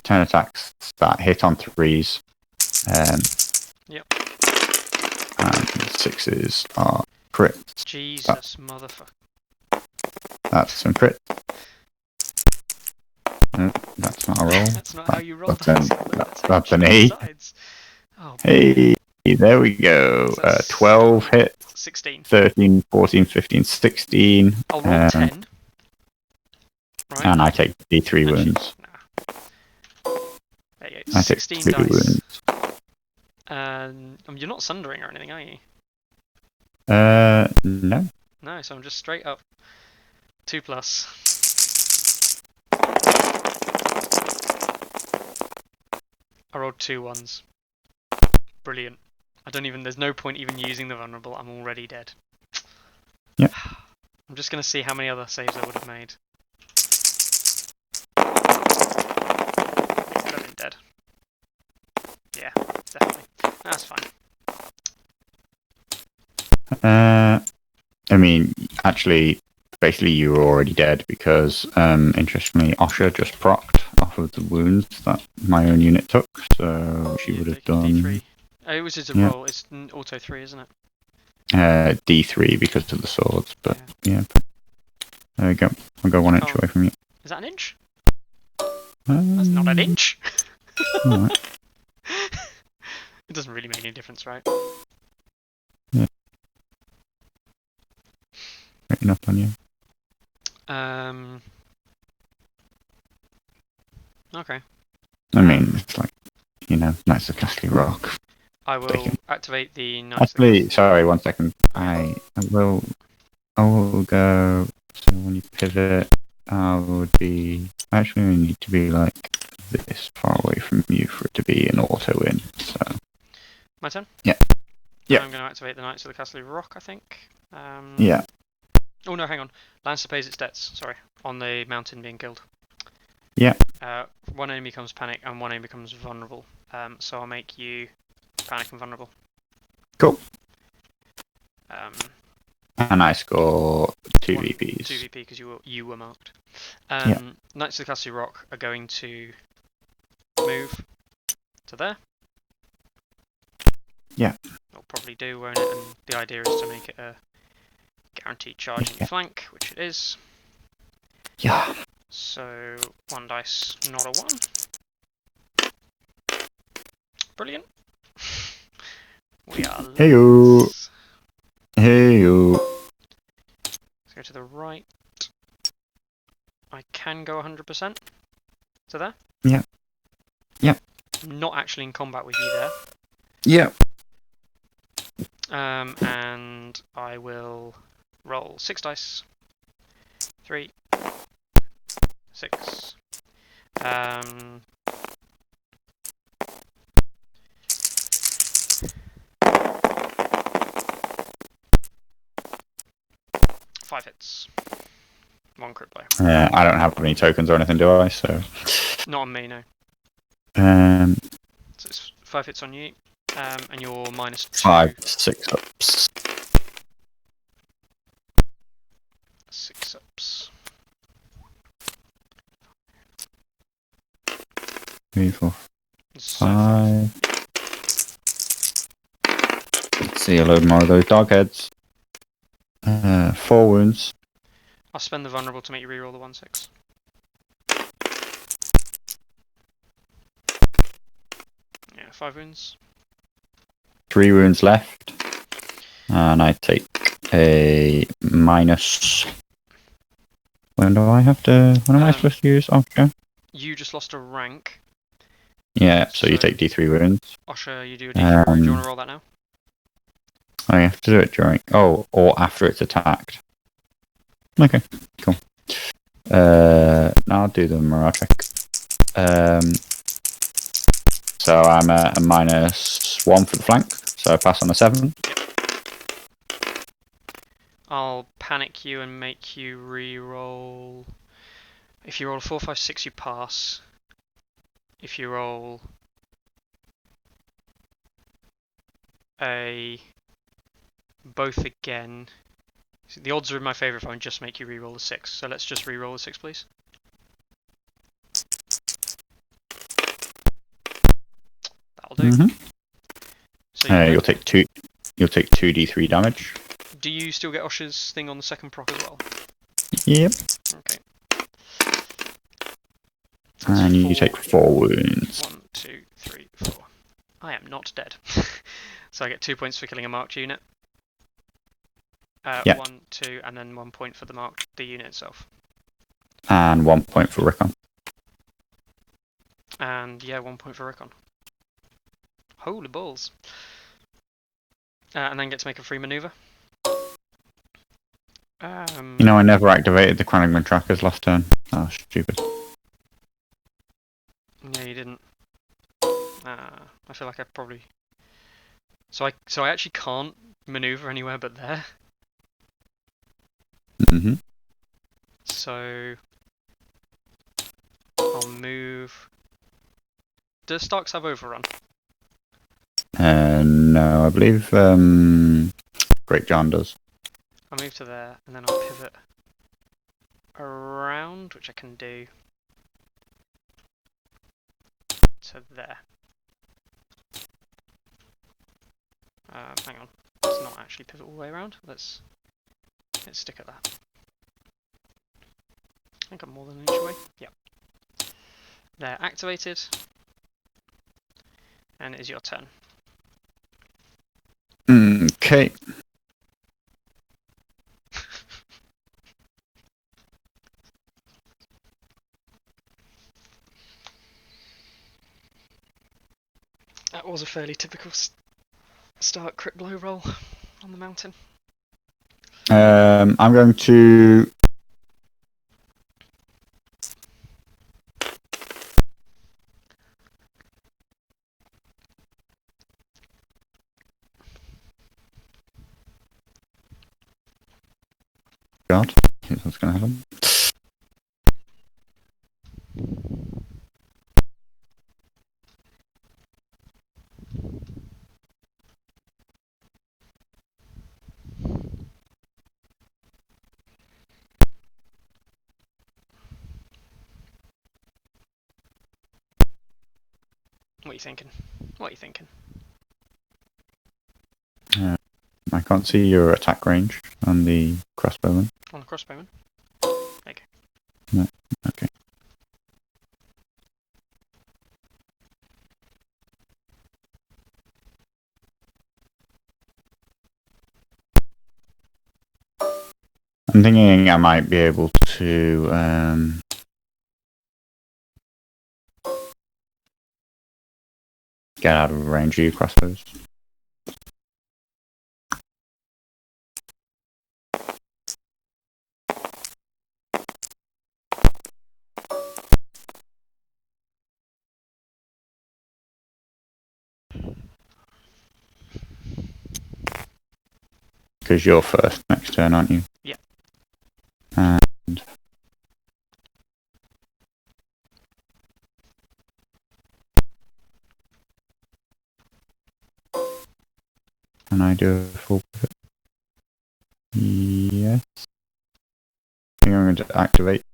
10 attacks that hit on 3s. Yep. And 6s are crit. Jesus, motherfucker. That's some crit. No, that's not a roll. That's not how you roll That's dice. that's an 8. Oh, Hey, there we go. So that's 12 hit, 16. 13, 14, 15, 16. I'll roll 10. Right? And I take D3 Actually, wounds. nah. There you go. I take 16 2 dice. wounds. You're not sundering or anything, are you? No. No, so I'm just straight up. 2 plus. I rolled 2 ones. Brilliant. There's no point even using the vulnerable, I'm already dead. Yep. I'm just gonna see how many other saves I would have made. Could have been dead. Yeah, definitely. That's fine. I mean, actually, basically you were already dead because, interestingly, Osha just procced off of the wounds that my own unit took, so she would have done... D3. Oh, it was just a roll. It's auto 3, isn't it? D3 because of the swords, but yeah. There we go. I'll go 1 inch away from you. Is that an inch? That's not an inch! Alright. It doesn't really make any difference, right? Yeah. Right enough on you. Okay. I mean, it's like, Knights of Castle Rock. I will activate the Knights Actually, sorry, 1 second. I will go. So when you pivot, I would be. Actually, I need to be like this far away from you for it to be an auto win. So. My turn? Yeah. Yeah. I'm going to activate the Knights of the Castle Rock, I think. Yeah. Oh no, hang on. Lannister pays its debts. Sorry, on the mountain being killed. Yeah. 1 enemy becomes panic and 1 enemy becomes vulnerable. So I'll make you panic and vulnerable. Cool. And I score 2 VPs. 2 VP because you were marked. Yeah. Knights of the Castle Rock are going to move to there. Yeah. They'll probably do, won't it? And the idea is to make it a guaranteed charge in your flank, which it is. Yeah. So 1 dice, not a 1. Brilliant. We are. Heyo. Heyo. Let's go to the right. I can go 100% to there. Yeah. Yeah. I'm not actually in combat with you there. Yeah. And I will roll 6 dice. 3, 6. 5 hits. 1 crit blow. I don't have any tokens or anything, do I? So. Not on me, no. So it's 5 hits on you, and you're -2. 5, 6 ups. 6 ups. 3, 4, So 5. Let's see a load more of those dog heads. 4 wounds. I'll spend the vulnerable to make you reroll the 1/6. Yeah, 5 wounds. 3 wounds left. And I take a minus. When do I have to? When am I supposed to use Osha? You just lost a rank. Yeah, so you take D3 wounds. Osha, you do a D3 wound. Do you want to roll that now? I have to do it during. Oh, or after it's attacked. Okay, cool. Now I'll do the morale check. So I'm a -1 for the flank, so I pass on a 7. I'll panic you and make you re-roll. If you roll a 4, 5, 6, you pass. If you roll a both again, the odds are in my favour if I just make you re-roll a 6. So let's just re-roll a 6, please. That'll do. So you'll take 2. You'll take 2d3 damage. do you still get Osha's thing on the second proc as well? Yep. Okay. And you take 4 wounds. 1, 2, 3, 4. I am not dead. So I get 2 points for killing a marked unit. Yeah. 1, 2, and then 1 point for the unit itself. And 1 point for Rickon. And yeah, 1 point for Rickon. Holy balls. And then get to make a free maneuver. You know, I never activated the Cranagman trackers last turn. Oh, stupid. No, you didn't. I feel like I probably... So I actually can't maneuver anywhere but there. Mm-hmm. So I'll move... Does Starks have overrun? No, I believe Great John does. I'll move to there, and then I'll pivot around, which I can do to there. Hang on, let's not actually pivot all the way around. Let's stick at that. I think I'm more than an inch away. Yep. They're activated, and it is your turn. Okay. That was a fairly typical start crit blow roll on the mountain. I'm going to... God, here's what's going to happen. What are you thinking? What are you thinking? I can't see your attack range on the crossbowman. On the crossbowman? Okay. No, okay. I'm thinking I might be able to get out of range of your crossbows. Because you're first next turn, aren't you? Yeah. And can I do a full pivot? Yes. I think I'm going to activate.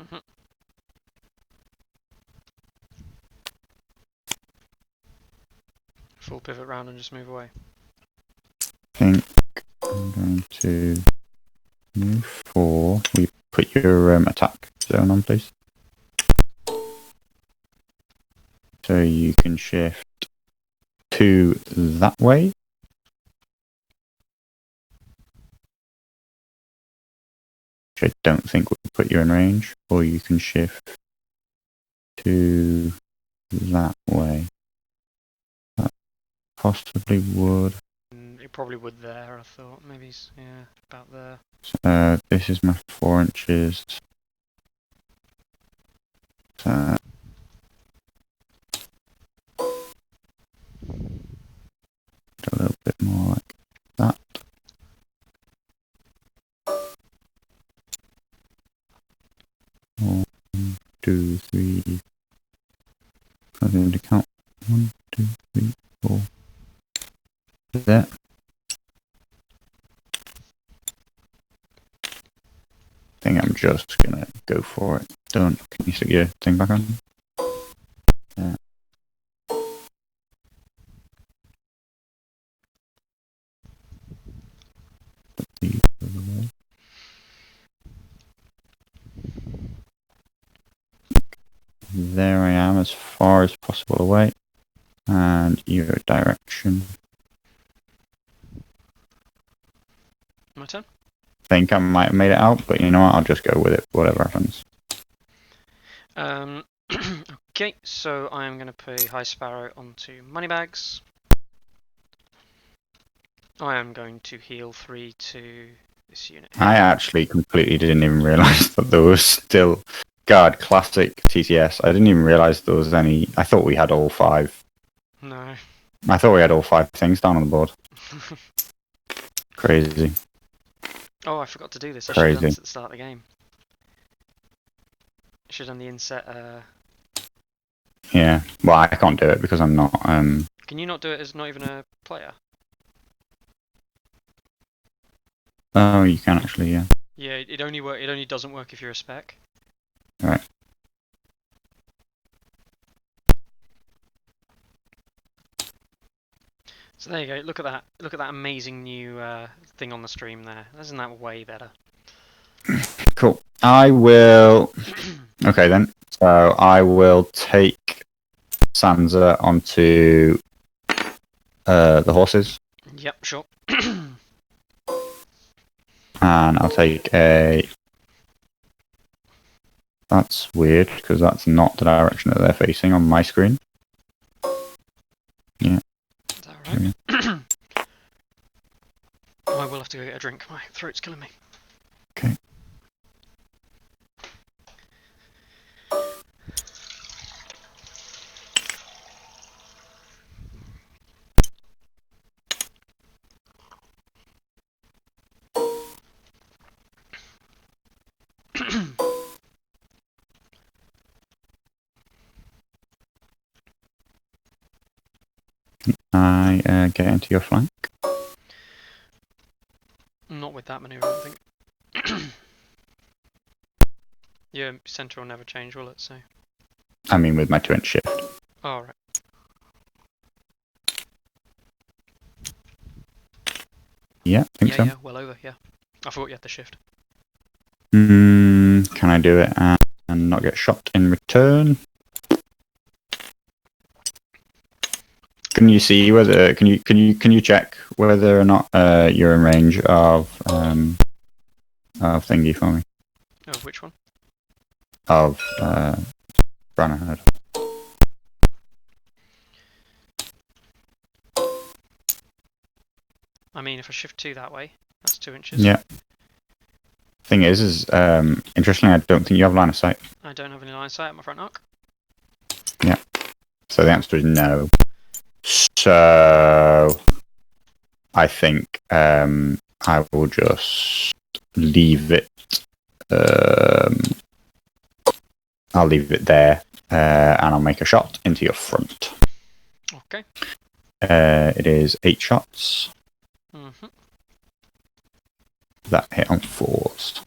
Mm-hmm. Full pivot round and just move away. I think I'm going to move 4. Will you put your attack zone on, please? So you can shift to that way. Which I don't think will put you in range. Or you can shift to that way. That possibly would. It probably would there, I thought. Maybe, yeah, about there. This is my 4 inches. A little bit more like that. One, 2, 3. I need to count. 1, 2, 3, 4. There. I think I'm just gonna go for it. Done. Can you stick your thing back on? Yeah. there I am, as far as possible away. And your direction. My turn. Think I might have made it out, but you know what? I'll just go with it, whatever happens. Okay, so I'm going to put High Sparrow onto Moneybags. I am going to heal 3 to this unit here. I actually completely didn't even realise that there was still... God, classic TTS. I didn't even realise there was any... I thought we had all 5. No. I thought we had all 5 things down on the board. Crazy. Oh, I forgot to do this. I should have done Crazy. this at the start of the game. I should have done the inset. Yeah. Well, I can't do it because I'm not... Can you not do it as not even a player? Oh, you can actually, yeah. Yeah, it only doesn't work if you're a spec. Right. So there you go. Look at that. Look at that amazing new thing on the stream there. Isn't that way better? Cool. I will... Okay, then. So I will take Sansa onto the horses. Yep, sure. And I'll take a... That's weird, because that's not the direction that they're facing on my screen. Yeah. Is that right? Oh, I will have to go get a drink. My throat's killing me. Okay. I get into your flank. Not with that maneuver, I don't think. Your centre will never change, will it? So. I mean, with my 2-inch shift. Oh, right. Yeah, I think so. Yeah, well over, yeah. I forgot you had the shift. Can I do it and not get shot in return? Can you see whether can you check whether or not you're in range of thingy for me? Oh, which one? Of Branagh. I mean, if I shift 2 that way, that's 2 inches. Yeah. Thing is interestingly, I don't think you have line of sight. I don't have any line of sight at my front arc. Yeah. So the answer is no. So I think I will just leave it. I'll leave it there, and I'll make a shot into your front. Okay. It is 8 shots. Mm-hmm. That hit on 4s.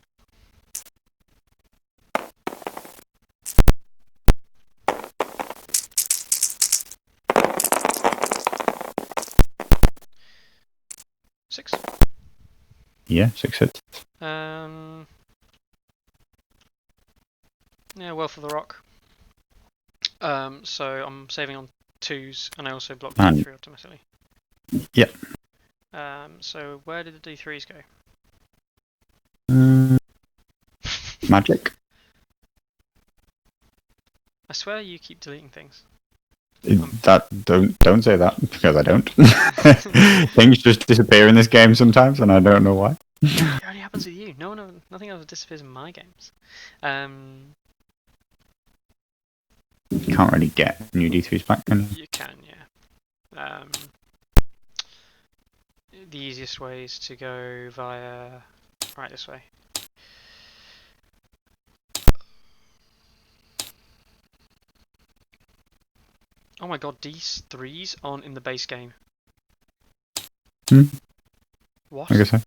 Six. Yeah, 6 hits. Yeah, well for the rock. So I'm saving on 2s, and I also block And- D3 automatically. Yep. So where did the D3s go? Magic. I swear you keep deleting things. That don't say that because I don't. Things just disappear in this game sometimes, and I don't know why. It only happens with you. Nothing ever disappears in my games. You can't really get new D3s back. Can you? You can, yeah. The easiest way is to go via right this way. Oh my god, these 3s aren't in the base game. What? I guess so.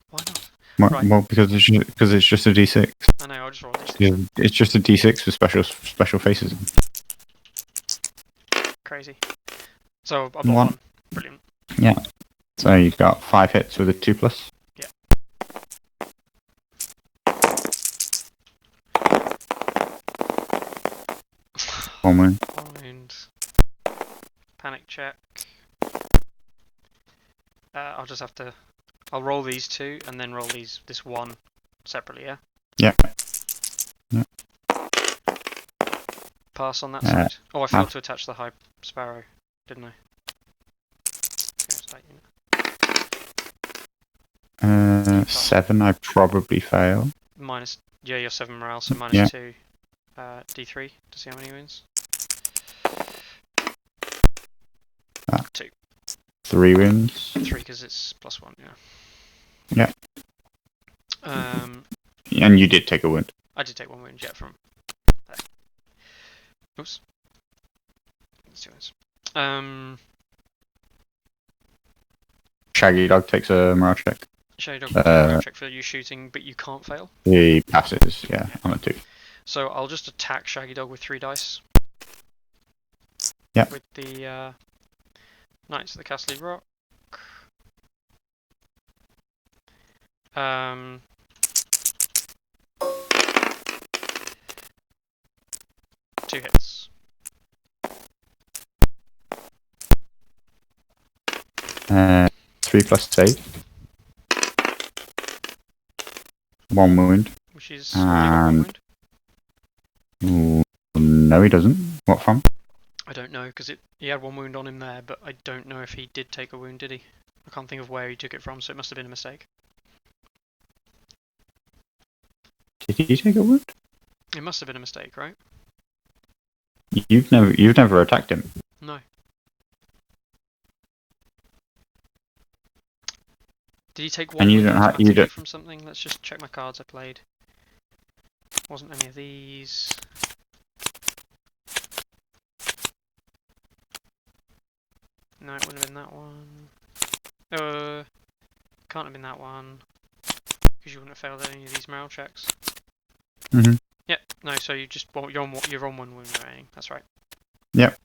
Why not? Well, Right. well, because it's just a D6. I know, I'll just roll a D6 Yeah, then. it's just a D6 with special faces. Crazy. So I block One. one. Brilliant. Yeah. So you got 5 hits with a 2+. Yeah. 1 wound. 1 wound. Panic check. I'll just have to. I'll roll these 2 and then roll this 1 separately. Yeah. Yeah. Yeah. Pass on that side. Oh, I failed to attach the high sparrow, didn't I? Okay, 7. I probably fail. Minus. Yeah, you're 7 morale, so minus 2. D3 to see how many wounds. 2. 3 wounds. 3 because it's +1. Yeah. Yeah. And you did take a wound. I did take 1 wound, yeah, from there. Oops. Let's do this. Shaggy Dog takes a morale check. Shaggy Dog will check for you shooting, but you can't fail. He passes, yeah, on a 2. So I'll just attack Shaggy Dog with 3 dice. Yeah. With the Knights of the Castle Rock. 2 hits. 3 plus save. 1 wound. Which is already got 1 wound. Ooh, no, he doesn't. What from? I don't know, because he had 1 wound on him there, but I don't know if he did take a wound, did he? I can't think of where he took it from, so it must have been a mistake. Did he take a wound? It must have been a mistake, right? You've never attacked him. No. Did he take 1 And you wound don't have you don't. from something? Let's just check my cards I played. Wasn't any of these. No, it wouldn't have been that one. Can't have been that one. Because you wouldn't have failed any of these morale checks. Mhm. Yep, no, so you're on 1 wound remaining, that's right. Yep.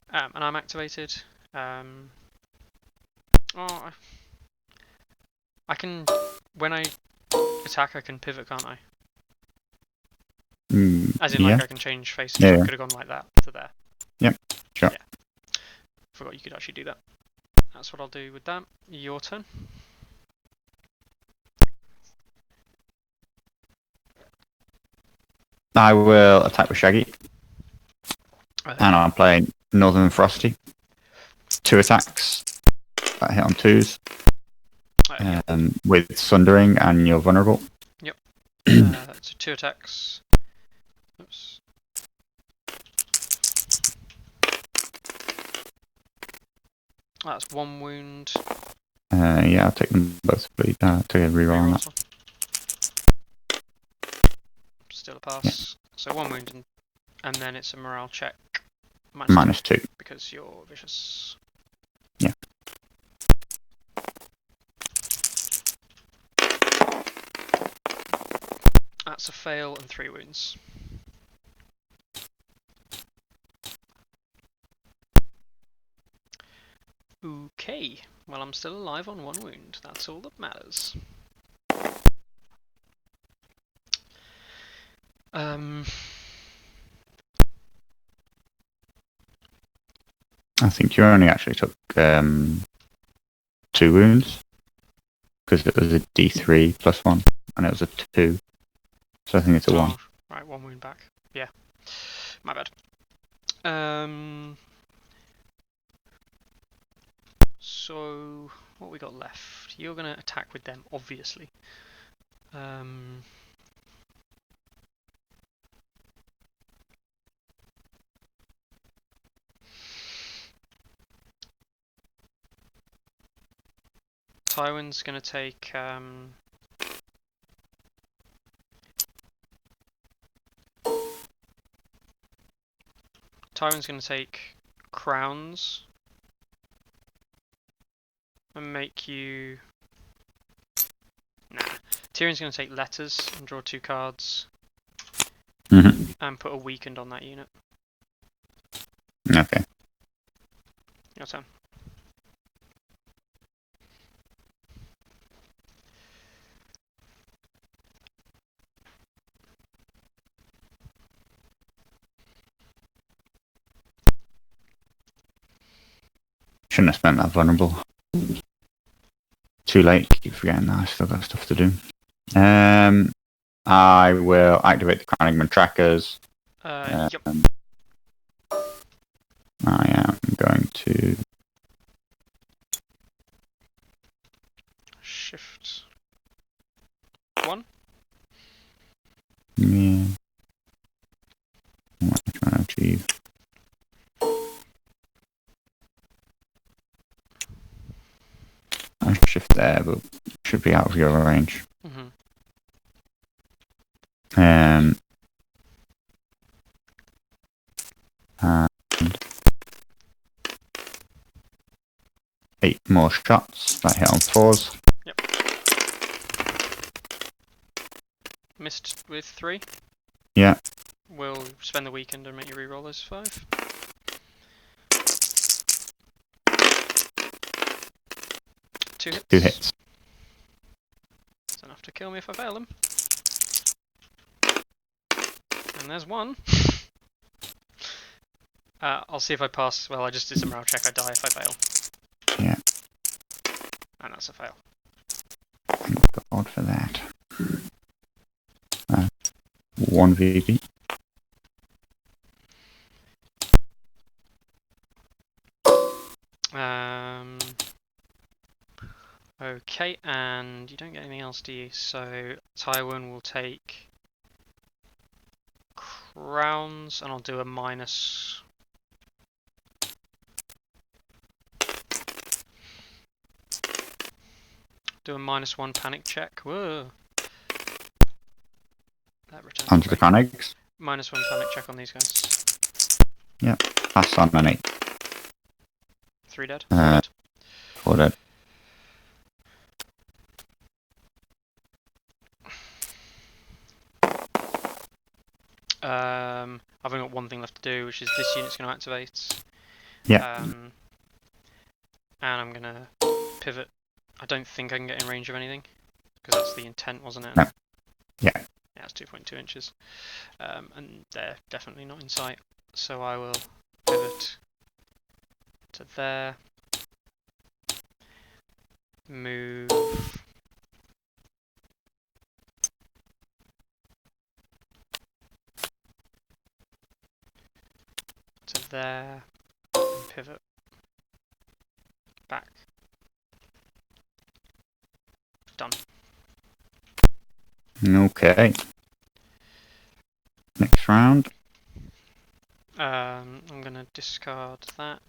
And I'm activated. I can, when I attack, I can pivot, can't I? As in, like, I can change faces. Yeah. I could have gone like that to there. Yep, sure. Yeah. Forgot you could actually do that. That's what I'll do with that. Your turn. I will attack with Shaggy. And I'm playing Northern Frosty. 2 attacks. That hit on 2s. Yep. With Sundering, and you're vulnerable. Yep. So 2 attacks. Oops. That's 1 wound. Yeah, I'll take them both, please. Take a reroll on that. Still a pass. Yeah. So 1 wound, and then it's a morale check. Minus 2. Because you're vicious. Yeah. That's a fail and 3 wounds. Okay, well, I'm still alive on 1 wound. That's all that matters. I think you only actually took 2 wounds. Because it was a D3 plus 1, and it was a 2. So I think it's a 1. Right, 1 wound back. Yeah, my bad. So, what we got left? You're going to attack with them, obviously. Tywin's going to take... Tywin's going to take crowns and make you... Nah. Tyrion's going to take letters and draw 2 cards and put a weakened on that unit. Okay. Your turn. Shouldn't have spent that vulnerable. Too late. Keep forgetting that. I still got stuff to do. I will activate the Crannogman trackers. Yep. I am going to shift 1. Yeah. What am I trying to achieve? I shift there, but should be out of your range. Mm-hmm. And 8 more shots that hit on 4s. Yep. Missed with 3. Yeah. We'll spend the weekend and make you reroll those 5. Two hits. 2 hits. That's enough to kill me if I fail them. And there's 1. I'll see if I pass. Well, I just did some morale check. I die if I fail. Yeah. And that's a fail. Thank God for that. 1 VP. Okay, and you don't get anything else, do you? So Tywin will take crowns, and I'll do a minus. Do a -1 panic check. Whoa. That returns. Onto the Cranigs. -1 panic check on these guys. Yep. Pass on an 8. 3 dead. 4 dead. 4 dead. I've only got one thing left to do, which is this unit's going to activate. Yeah. And I'm going to pivot. I don't think I can get in range of anything, because that's the intent, wasn't it? No. Yeah. Yeah, it's 2.2 inches. And they're definitely not in sight. So I will pivot to there. Move. To there. And pivot. Back. Done. Okay. Next round. I'm going to discard that.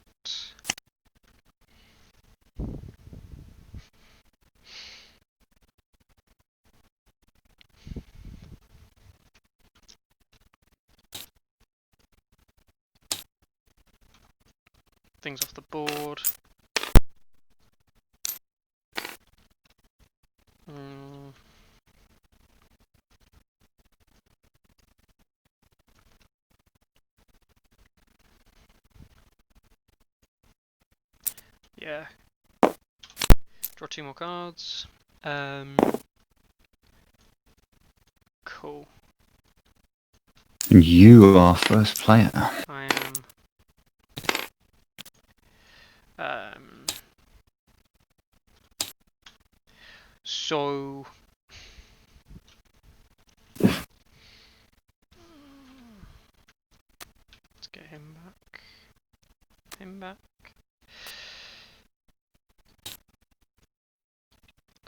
Things off the board. Yeah. Draw 2 more cards. Cool. You are first player. I am. So. Let's get him back. Him back.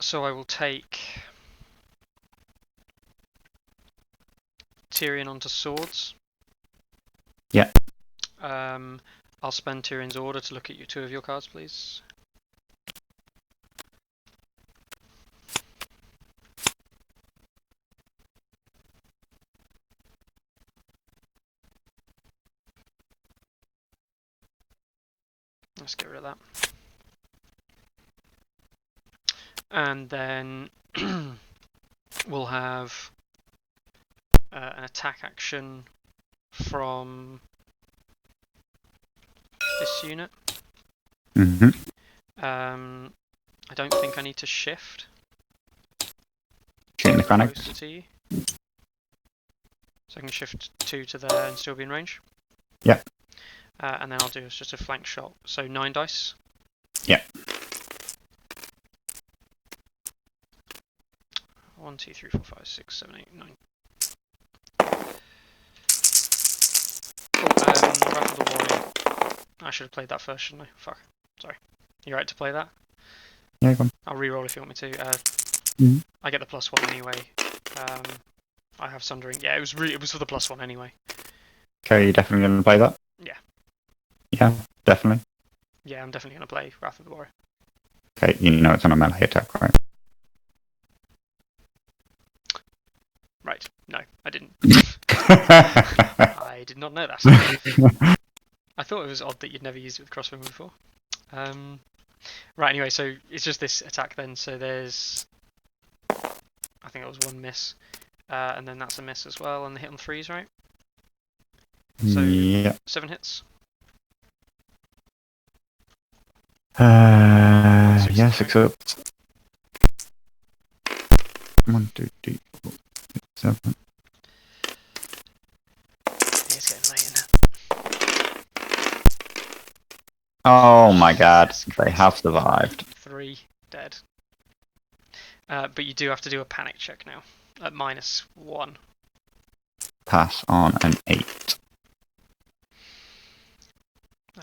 So I will take Tyrion onto swords. Yeah. I'll spend Tyrion's order to look at 2 of your cards, please. Let's get rid of that. And then we'll have an attack action from this unit. Mm-hmm. I don't think I need to shift. Shooting the Cranigs. Closer to you. So I can shift 2 to there and still be in range. Yep. And then I'll do just a flank shot. So 9 dice. Yeah. 1, 2, 3, 4, 5, 6, 7, 8, 9. Oh, Wrath of the Warrior. I should have played that first, shouldn't I? Fuck. Sorry. You right to play that? Yeah, go on. I'll re-roll if you want me to. Mhm. I get the +1 anyway. I have Sundering. Yeah, it was for the +1 anyway. Okay, you definitely going to play that? Yeah. Yeah, definitely. Yeah, I'm definitely going to play Wrath of the Warrior. Okay, you know it's on a melee attack, right? Right. No, I didn't. I did not know that. I thought it was odd that you'd never used it with crossbow before. Right, anyway, so it's just this attack then. So there's, I think it was 1 miss, and then that's a miss as well, and the hit on 3s, right? So yeah. 7 hits. Yeah, 6 up. 1, 2, 3, 4, 6, 7. It's getting late, isn't it? Oh my god, Jesus they Christ. have survived. 3 dead. But you do have to do a panic check now at -1. Pass on an 8.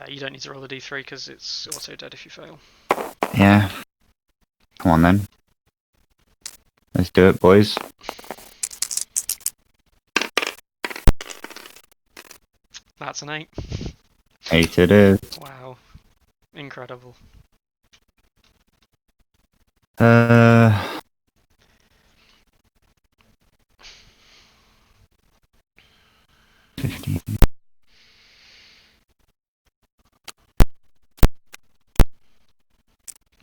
You don't need to roll the d3 because it's auto dead if you fail. Yeah. Come on then. Let's do it, boys. That's an 8. 8 it is. Wow. Incredible. 15.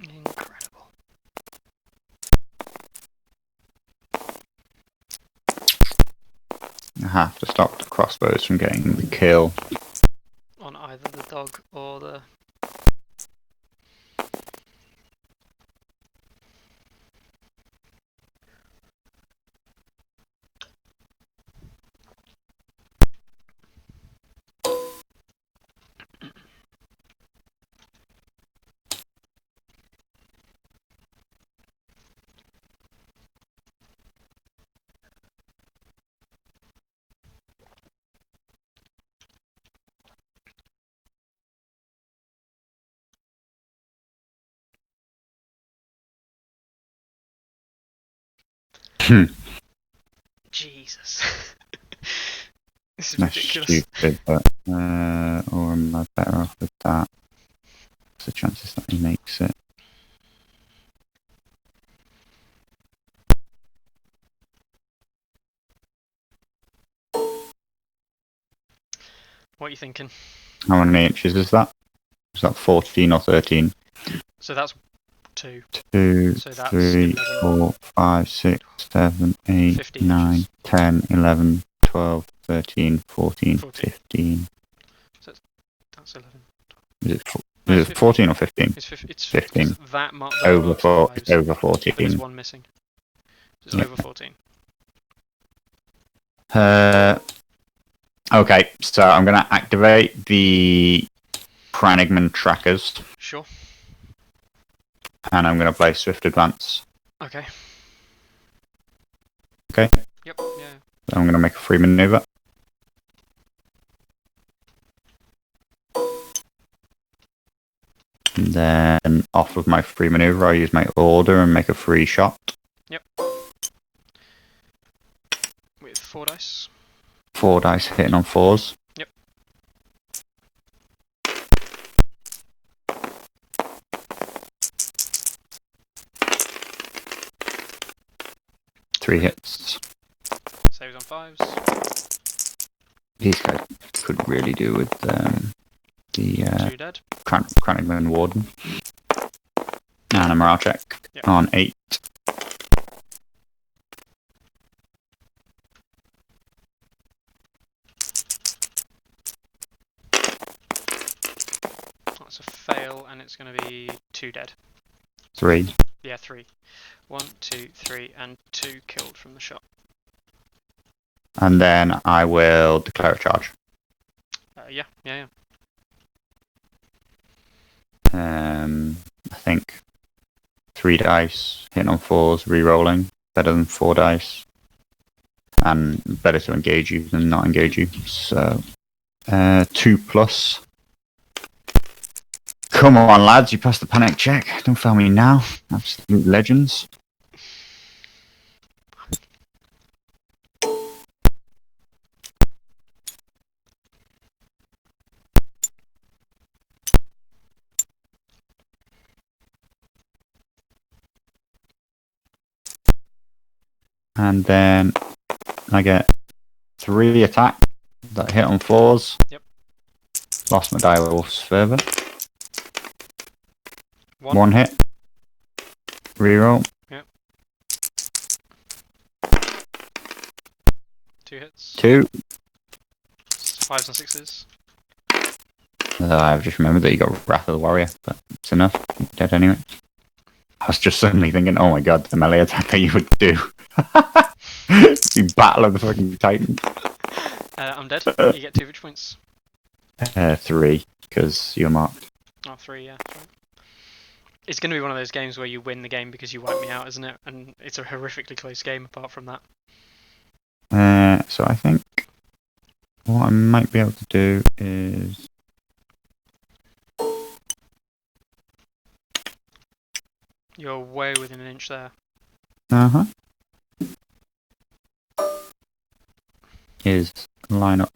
Incredible. I have to stop the crossbows from getting the kill. On either the dog or the... Jesus. This is That's ridiculous. stupid, but or am I better off with that? What's the chances that he makes it? What are you thinking? How many inches is that? Is that 14 or 13? So that's 2. 2, So that's 3, 11. 4, 5, 6, 7, 8, 15 9, inches. 10, 11, 12, 13, 14, 14. 15. That's 11. Is it, No, is it's it 14 or 15? It's 15. It's that those Over, marks are it's lives, over but there's 14. 1 missing. So it's Yep. over 14. Okay, so I'm going to activate the Pranigman trackers, Sure. and I'm going to play Swift Advance. Okay. Okay. Yep, yeah. So I'm going to make a free maneuver. And then off of my free maneuver, I use my order and make a free shot. Yep. With 4 dice. 4 dice hitting on 4s. Yep. Three hits. Saves on 5s. These guys could really do with the 2 dead. Cranigman Warden. And a morale check Yep. on 8. That's a fail, and it's going to be 2 dead. 3. Yeah, 3. 1, 2, 3, and 2 killed from the shot. And then I will declare a charge. Yeah, yeah, yeah. I think 3 dice, hitting on 4s, re-rolling, better than 4 dice, and better to engage you than not engage you. So 2+. Come on, lads, you passed the panic check. Don't fail me now. Absolute legends. And then I get 3 attack that hit on 4s. Yep. Lost my direwolf's further. 1 hit. Reroll. Yep. 2 hits. 2. 5s and 6s. I've just remembered that you got Wrath of the Warrior, but it's enough. You're dead anyway. I was just suddenly thinking, oh my god, the melee attack that you would do. You battle of the fucking Titan. I'm dead. You get 2 victory points. 3, because you're marked. Oh, 3, yeah. It's going to be one of those games where you win the game because you wipe me out, isn't it? And it's a horrifically close game apart from that. So I think what I might be able to do is... You're way within an inch there. Uh-huh. Is line up.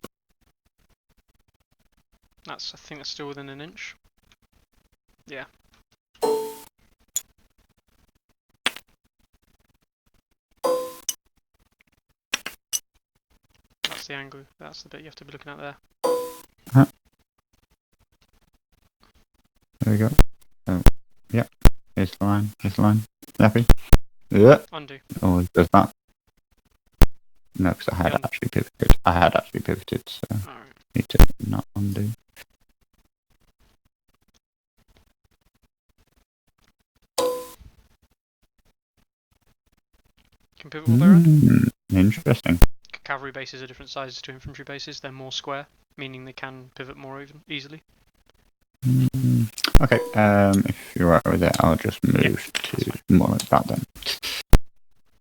I think that's still within an inch. Yeah. That's the angle. That's the bit you have to be looking at there. There we go. Oh, yeah. Here's the line. Here's the line. Happy? Yeah. Undo. Oh, does that? No, because I had actually pivoted. So Alright. need to not undo. Can pivot all their own. Interesting. Cavalry bases are different sizes to infantry bases. They're more square, meaning they can pivot more easily. Okay, if you're right with it, I'll just move to more like that then.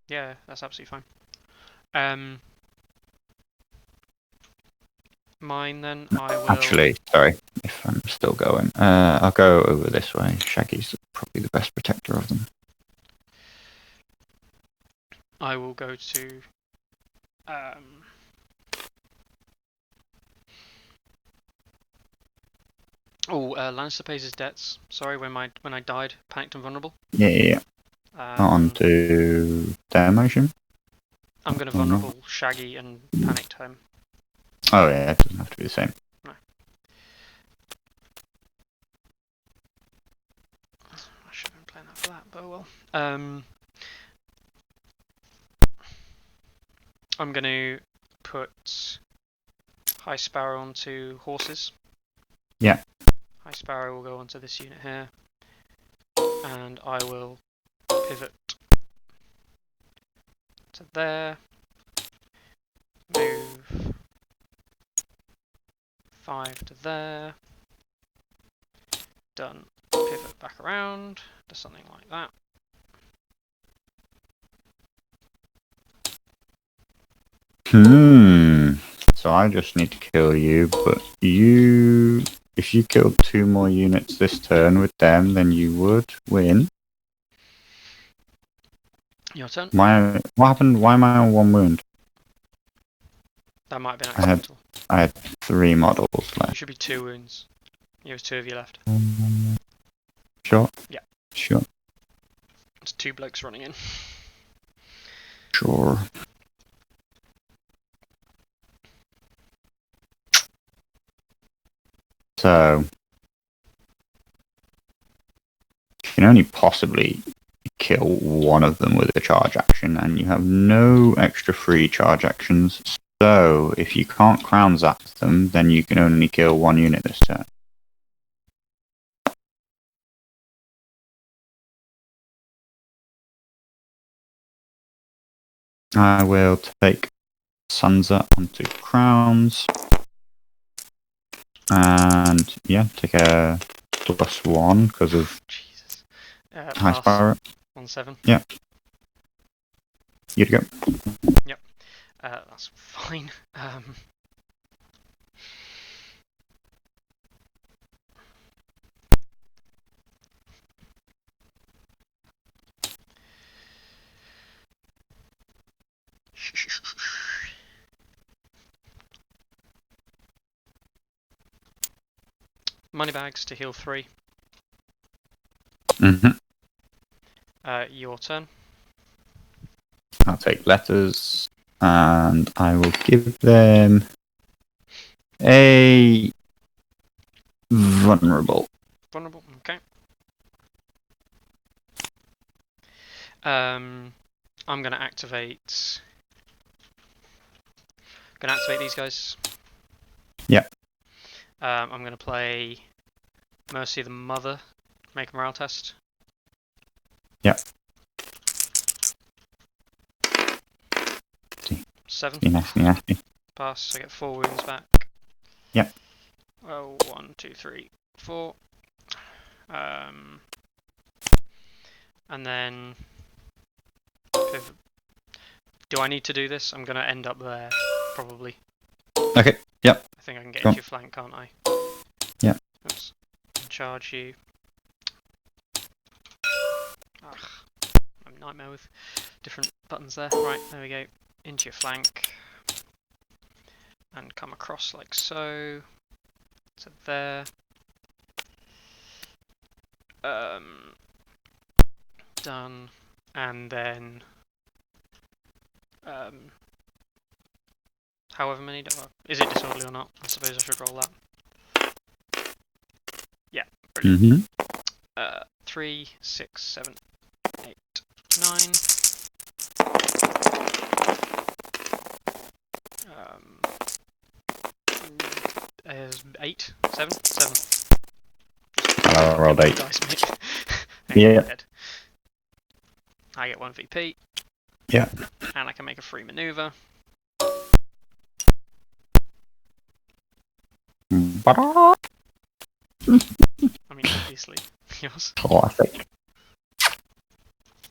Yeah, that's absolutely fine. Mine then, I will... Actually, sorry, if I'm still going. I'll go over this way. Shaggy's probably the best protector of them. I will go to... Lannister pays his debts. Sorry, when I died, panicked and vulnerable. Yeah. On to their motion. I'm going to vulnerable Shaggy and panicked home. Oh yeah, it doesn't have to be the same. No. I should have been playing that for that, but oh well. I'm going to put High Sparrow onto horses. Yeah. High Sparrow will go onto this unit here. And I will pivot to there. Move 5 to there. Done. Pivot back around to something like that. So I just need to kill you, but if you killed 2 more units this turn with them, then you would win. Your turn. What happened? Why am I on 1 wound? That might have been accidental. I had 3 models left. You should be 2 wounds. There's 2 of you left. Sure? Yeah. Sure. There's 2 blokes running in. Sure. So, you can only possibly kill one of them with a charge action, and you have no extra free charge actions. So, if you can't crown zap them, then you can only kill 1 unit this turn. I will take Sansa onto crowns. And yeah, take a +1 because of Jesus. high Pass. spiral. 1-7. Yeah. You to go. Yep. That's fine. Moneybags to heal 3. Your turn. I'll take letters and I will give them a vulnerable. Vulnerable. Okay. I'm gonna activate. Gonna activate these guys. Yeah. I'm gonna play Mercy of the Mother. Make a morale test. Yeah. 7. Nasty. Pass. I get 4 wounds back. Yeah. Oh, 1, 2, 3, 4. And then. Do I need to do this? I'm gonna end up there, probably. Okay. Yep. I think I can get into your flank, can't I? Yeah. Oops. Charge you. Ugh. I'm a nightmare with different buttons there. Right, there we go. Into your flank. And come across like so. So there. Done. And then however many is it disorderly or not? I suppose I should roll that. Yeah, brilliant. 3, 6, 7, 8, 9. 8, 7, 7. I rolled 8. Dice, mate. Yeah. Dead. I get 1 VP. Yeah. And I can make a free maneuver. I mean, obviously, yours. Classic.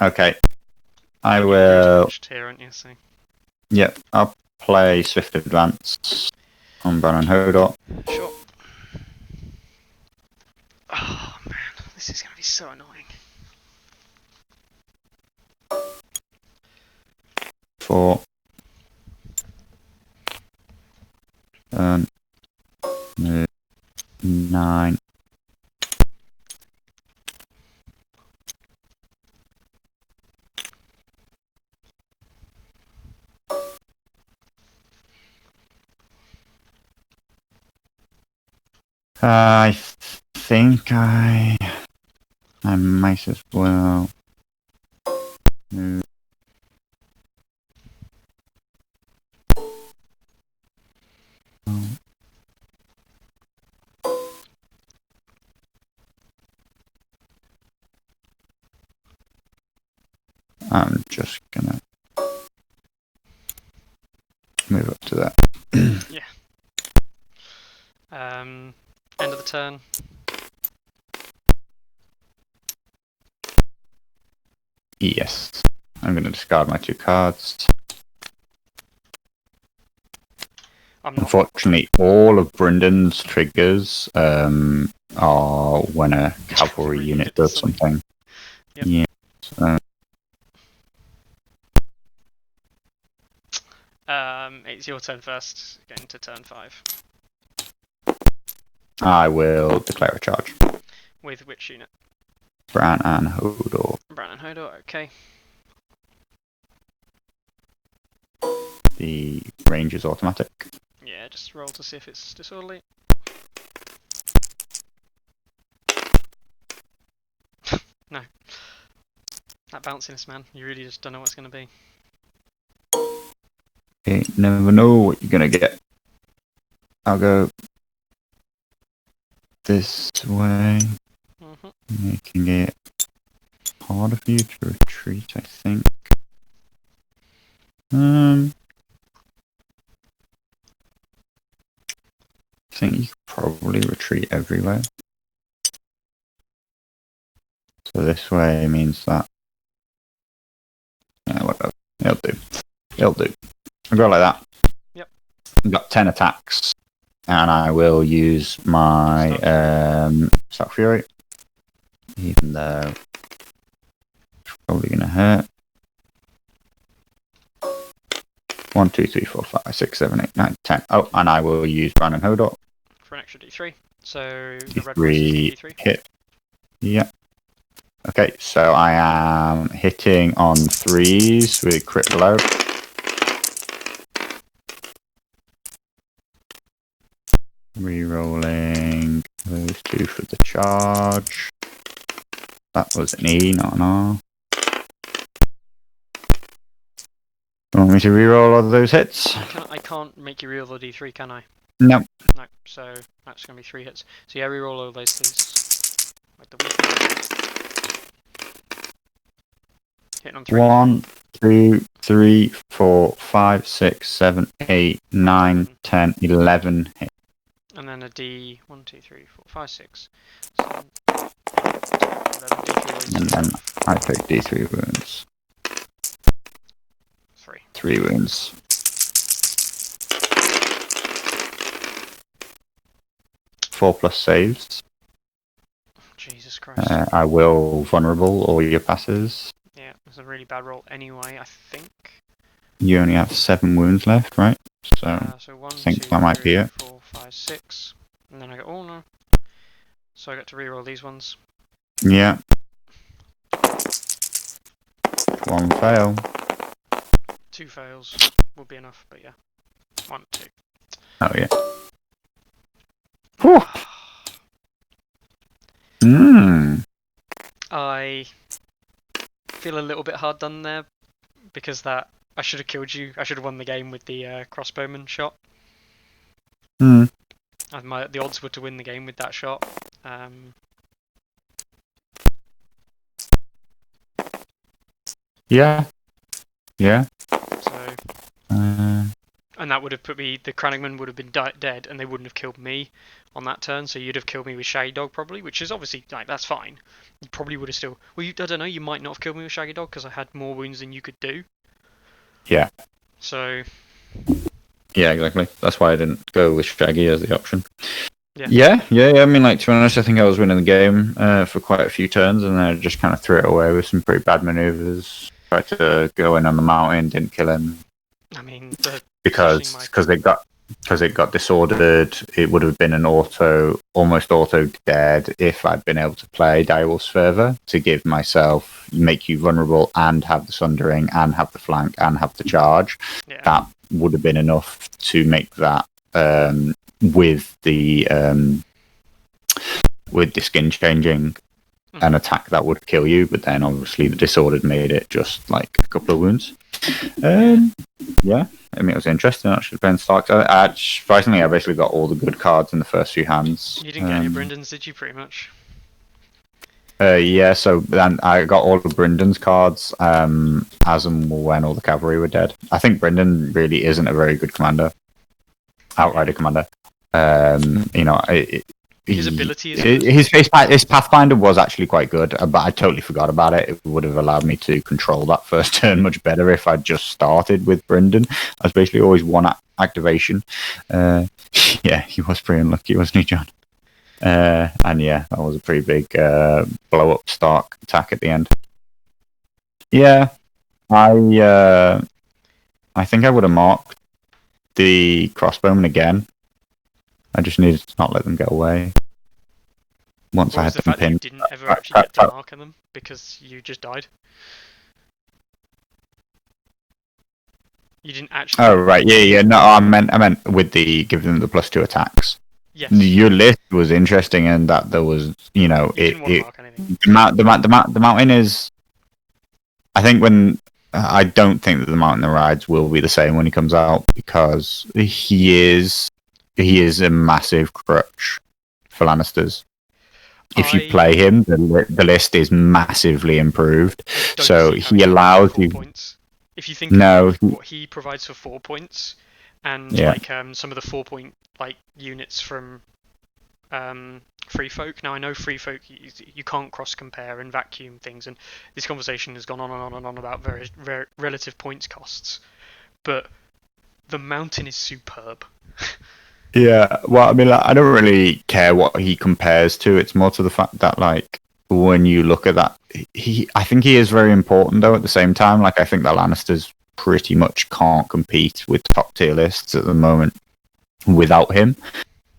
Okay. I will. Here, aren't you? So. Yep. I'll play Swift Advance on Bran and Hodor. Sure. Oh man, this is gonna be so annoying. 4. 9. I think I might as well move. I'm just gonna move up to that. Yeah. End of the turn. Yes. I'm gonna discard my 2 cards. Unfortunately, all of Brendan's triggers are when a cavalry unit does something. Yep. Yeah. It's your turn first. Getting to turn 5. I will declare a charge. With which unit? Bran and Hodor. Bran and Hodor. Okay. The range is automatic. Yeah, just roll to see if it's disorderly. No. That bounciness, man. You really just don't know what it's going to be. You never know what you're gonna get. I'll go this way, making it harder for you to retreat, I think. I think you could probably retreat everywhere. So this way means that. Yeah, whatever. It'll do. It'll do. I'll go like that. Yep. I've got 10 attacks. And I will use my Stark Fury. Even though it's probably going to hurt. 1, 2, 3, 4, 5, 6, 7, 8, 9, 10. Oh, and I will use Brandon Hodor. For an extra D3. So the red one is D3. Hit. Yeah. Okay, so I am hitting on 3s with crit blow. Rerolling those 2 for the charge. That was an E, not an R. You want me to reroll all of those hits? I can't make you reroll the D3, can I? No. No, so that's going to be 3 hits. So yeah, reroll all those, please. Like the weak. Hitting on 3. 1, 2, 3, 4, 5, 6, 7, 8, 9, 10, 11 hits. And then a D. 1, 2, 3, 4, 5, 6, 7, 8, 11 D3. And then I take D3 wounds. 3. 3 wounds. 4 plus saves. Jesus Christ. I will vulnerable all your passes. Yeah, it's a really bad roll anyway, I think. You only have 7 wounds left, right? So 1, I think 2, that might 3, be it. 4, 5, 6. And then I go, oh no. So I got to reroll these ones. Yeah. 1 fail. 2 fails will be enough, but yeah. 1, 2. Oh yeah. Whew. I feel a little bit hard done there because that I should have killed you. I should have won the game with the crossbowman shot. Hmm. The odds were to win the game with that shot. Yeah. Yeah. So. And that would have put me. The Crannogman would have been dead, and they wouldn't have killed me on that turn. So you'd have killed me with Shaggy Dog probably, which is obviously like that's fine. You probably would have still. Well, I don't know. You might not have killed me with Shaggy Dog because I had more wounds than you could do. Yeah. So. Yeah, exactly. That's why I didn't go with Shaggy as the option. Yeah. Yeah. I mean, like, to be honest, I think I was winning the game for quite a few turns, and then I just kind of threw it away with some pretty bad maneuvers. Tried to go in on the mountain, didn't kill him. I mean, because it got disordered, it would have been an almost auto dead if I'd been able to play Direwolf's Fervor to give myself make you vulnerable and have the sundering and have the flank and have the charge. Yeah. That would have been enough to make that with the skin changing an attack that would kill you, but then obviously the disordered made it just like a couple of wounds. Yeah, I mean, it was interesting actually playing Starks. Surprisingly, I basically got all the good cards in the first few hands. You didn't get any Bryndons, did you? Pretty much. Yeah, so then I got all of Bryndon's cards as and when all the cavalry were dead. I think Bryndon really isn't a very good commander, outrider commander. His ability is his Pathfinder was actually quite good, but I totally forgot about it. It would have allowed me to control that first turn much better if I'd just started with Bryndon. I was basically always one activation. Yeah, he was pretty unlucky, wasn't he, John? And yeah, that was a pretty big blow up Stark attack at the end. Yeah, I think I would have marked the crossbowman again. I just needed to not let them get away. Once I had them pinned. You didn't ever actually get to mark on them because you just died. You didn't actually. Oh right, yeah. No, I meant with the giving them the +2 attacks. Yes. Your list was interesting in that there was, you didn't want to mark anything. The mountain is. I think I don't think that the mountain the rides will be the same when he comes out because he is a massive crutch for Lannisters. If you play him, the list is massively improved. So he allows you. Points. If you think of what he provides for 4 points, and like some of the 4-point like units from free folk. Now I know free folk you can't cross compare and vacuum things, and this conversation has gone on and on and on about various relative points costs, but the mountain is superb. Yeah, well, I mean, like, I don't really care what he compares to. It's more to the fact that, like, when you look at that, I think he is very important, though, at the same time. Like, I think the Lannisters pretty much can't compete with top tier lists at the moment without him.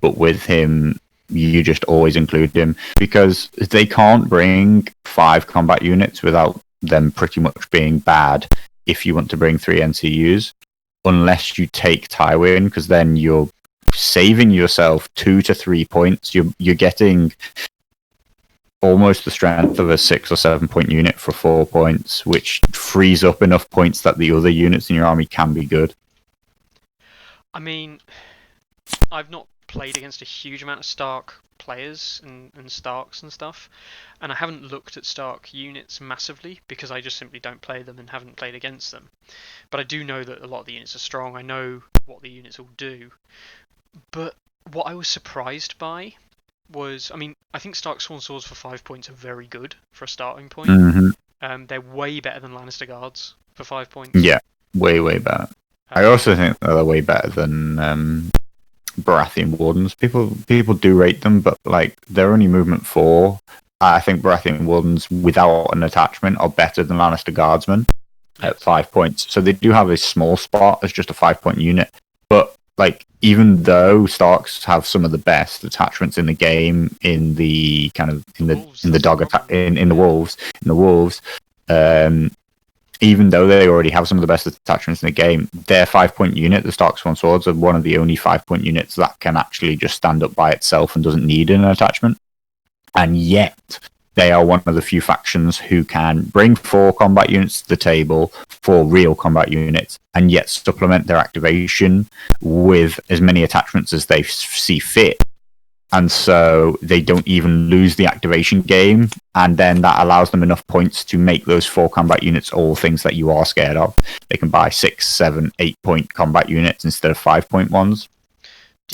But with him, you just always include him because they can't bring 5 combat units without them pretty much being bad if you want to bring 3 NCUs, unless you take Tywin, because then you're saving yourself 2 to 3 points. You're getting almost the strength of a 6 or 7 point unit for 4 points, which frees up enough points that the other units in your army can be good. I mean, I've not played against a huge amount of Stark players and Starks and stuff, and I haven't looked at Stark units massively because I just simply don't play them and haven't played against them. But I do know that a lot of the units are strong. I know what the units will do. But what I was surprised by was, I mean, I think Stark Sworn Swords for 5 points are very good for a starting point. Mm-hmm. They're way better than Lannister Guards for 5 points. Yeah, way better. I also think they're way better than Baratheon Wardens. People do rate them, but like they're only movement 4. I think Baratheon Wardens without an attachment are better than Lannister Guardsmen at 5 points. So they do have a small spot as just a 5 point unit. But like even though Starks have some of the best attachments in the game, in the kind of in the dog attack in the wolves, even though they already have some of the best attachments in the game, their 5 point unit, the Stark Sworn Swords, are one of the only 5 point units that can actually just stand up by itself and doesn't need an attachment. And yet, they are one of the few factions who can bring 4 combat units to the table, 4 real combat units, and yet supplement their activation with as many attachments as they see fit. And so they don't even lose the activation game, and then that allows them enough points to make those 4 combat units all things that you are scared of. They can buy 6, 7, 8 point combat units instead of 5 point ones,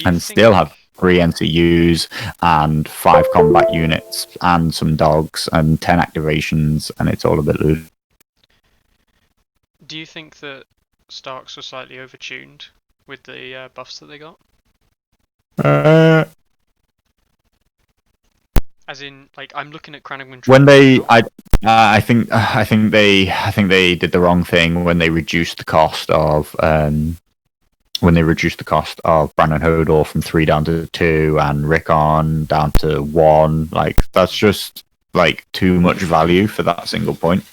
and still have 3 NCUs and 5 combat units and some dogs and 10 activations, and it's all a bit loose. Do you think that Starks were slightly overtuned with the buffs that they got? As in, like, I'm looking at Crannogman. When they, I think they did the wrong thing when they reduced the cost of Brandon Hodor from 3 down to 2 and Rickon down to 1. Like that's just like too much value for that single point.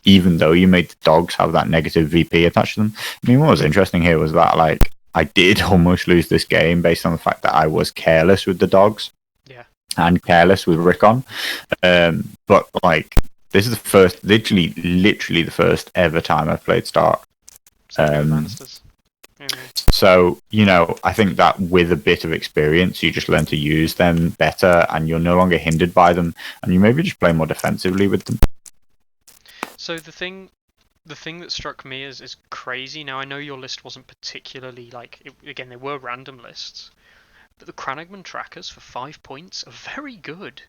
Even though you made the dogs have that negative VP attached to them. I mean, what was interesting here was that like I did almost lose this game based on the fact that I was careless with the dogs. Yeah. And careless with Rickon. But like this is the first, literally the first ever time I've played Stark. So, you know, I think that with a bit of experience, you just learn to use them better and you're no longer hindered by them and you maybe just play more defensively with them. So the thing that struck me as crazy, now I know your list wasn't particularly like, again, they were random lists, but the Crannogman trackers for 5 points are very good.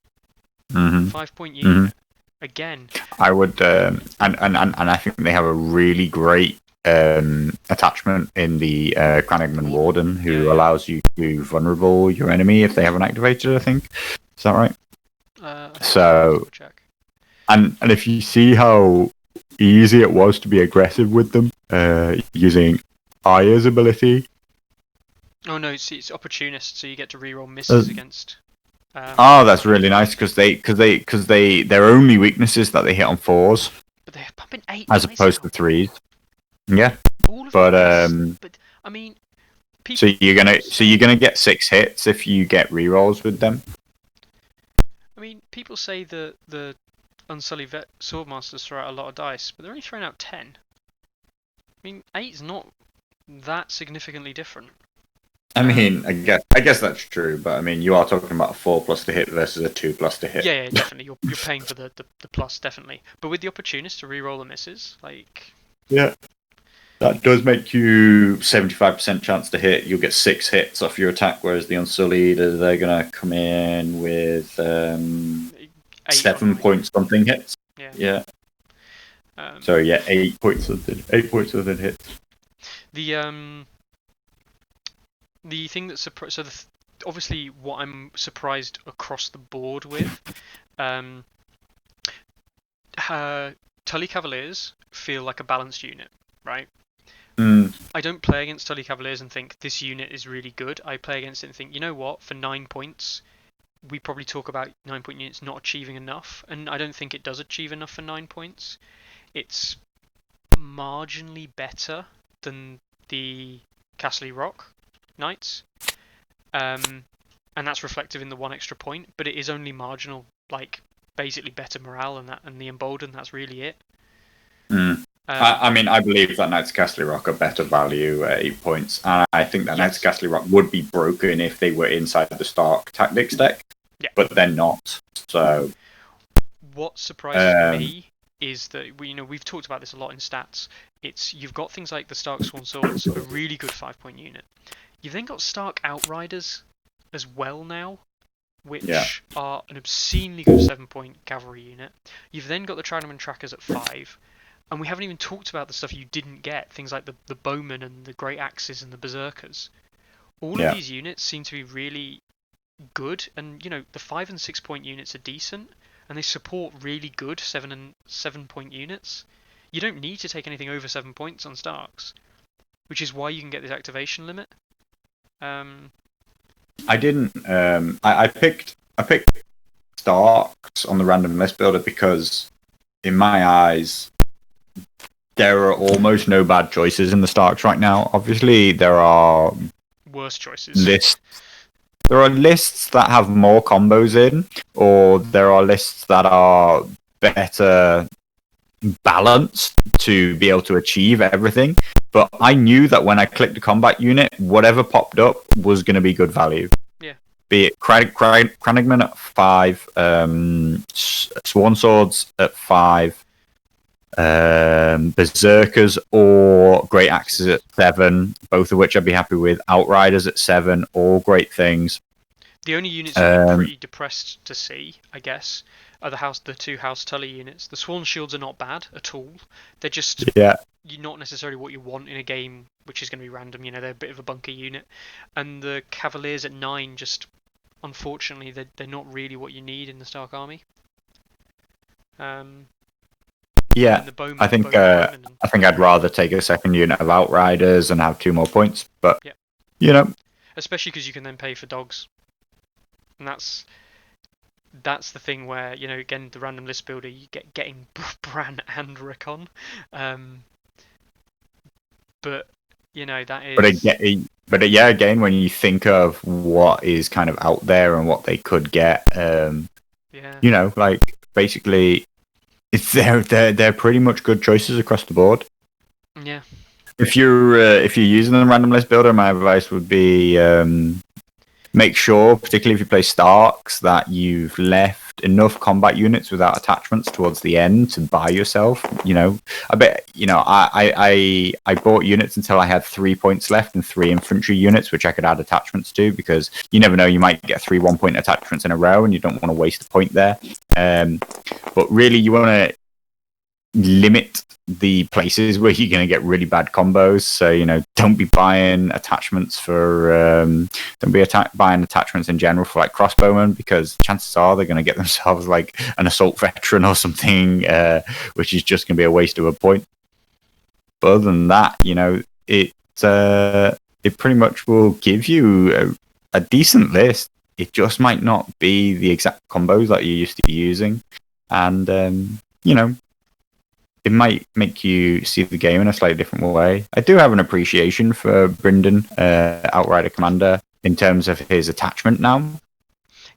5 point unit. Again. I would, and I think they have a really great attachment in the Crannogman Warden, who allows you to vulnerable your enemy if they haven't activated, I think. Is that right? So, and if you see how easy it was to be aggressive with them, using Aya's ability. Oh no, it's opportunist, so you get to reroll misses against. That's really nice because their only weaknesses that they hit on 4s, but they're pumping 8 as opposed to 3s. Yeah, but I mean, so you're gonna get 6 hits if you get rerolls with them. I mean, people say that the Unsullied Swordmasters throw out a lot of dice, but they're only throwing out 10. I mean, 8's not that significantly different. I mean, I guess that's true, but I mean, you are talking about a 4+ to hit versus a 2+ to hit. Yeah, definitely. You're paying for the plus, definitely. But with the opportunist to reroll the misses, like. Yeah. That does make you 75% chance to hit. You'll get 6 hits off your attack, whereas the Unsullied, they're going to come in with 7 point something hits. Yeah. So yeah, 8 points something. 8 points something hits. The thing that's obviously what I'm surprised across the board with, Tully Cavaliers feel like a balanced unit, right? I don't play against Tully Cavaliers and think this unit is really good. I play against it and think, you know what, for 9 points, we probably talk about 9-point units not achieving enough, and I don't think it does achieve enough for 9 points. It's marginally better than the Castle Rock Knights, and that's reflective in the 1 extra point, but it is only marginal, like basically better morale and the Emboldened, that's really it. I mean, I believe that Knights of Castle Rock are better value at 8 points, and I think that Knights of Castle Rock would be broken if they were inside the Stark Tactics deck, but they're not. So, what surprises me is that we've talked about this a lot in stats. You've got things like the Stark Sworn Swords, a really good 5-point unit. You've then got Stark Outriders as well now, which are an obscenely good 7-point cavalry unit. You've then got the Chinaman Trackers at 5. And we haven't even talked about the stuff you didn't get, things like the Bowmen and the Great Axes and the Berserkers. All of these units seem to be really good, and the 5 and 6-point units are decent, and they support really good 7-point units. You don't need to take anything over 7 points on Starks, which is why you can get this activation limit. I didn't. I picked Starks on the random list builder because, in my eyes, there are almost no bad choices in the Starks right now. Obviously, there are worse choices. There are lists that have more combos in, or there are lists that are better balanced to be able to achieve everything. But I knew that when I clicked a combat unit, whatever popped up was going to be good value. Yeah. Be it Crannogman at 5, Sworn Swords at 5, Berserkers or Great Axes at 7, both of which I'd be happy with. Outriders at 7, all great things. The only units I'm pretty depressed to see, I guess, are the 2 House Tully units. The Sworn Shields are not bad at all. They're just not necessarily what you want in a game which is going to be random. They're a bit of a bunker unit. And the Cavaliers at 9, just unfortunately, they're not really what you need in the Stark Army. I think I'd rather take a second unit of Outriders and have 2 more points, but especially because you can then pay for dogs, and that's the thing where again the random list builder you getting Bran and Rickon, but that is. But again, when you think of what is kind of out there and what they could get, like basically. They're pretty much good choices across the board. Yeah. If you're using the random list builder, my advice would be make sure, particularly if you play Starks, that you've left enough combat units without attachments towards the end to buy yourself. I bet I bought units until I had 3 points left and 3 infantry units which I could add attachments to, because you never know, you might get 3 1-point attachments in a row and you don't want to waste a point there. But really, you want to limit the places where you're going to get really bad combos. So don't be buying attachments buying attachments in general for like crossbowmen, because chances are they're going to get themselves like an assault veteran or something, which is just going to be a waste of a point. But other than that, it pretty much will give you a decent list. It just might not be the exact combos that you're used to using, and it might make you see the game in a slightly different way. I do have an appreciation for Brynden, Outrider Commander, in terms of his attachment now.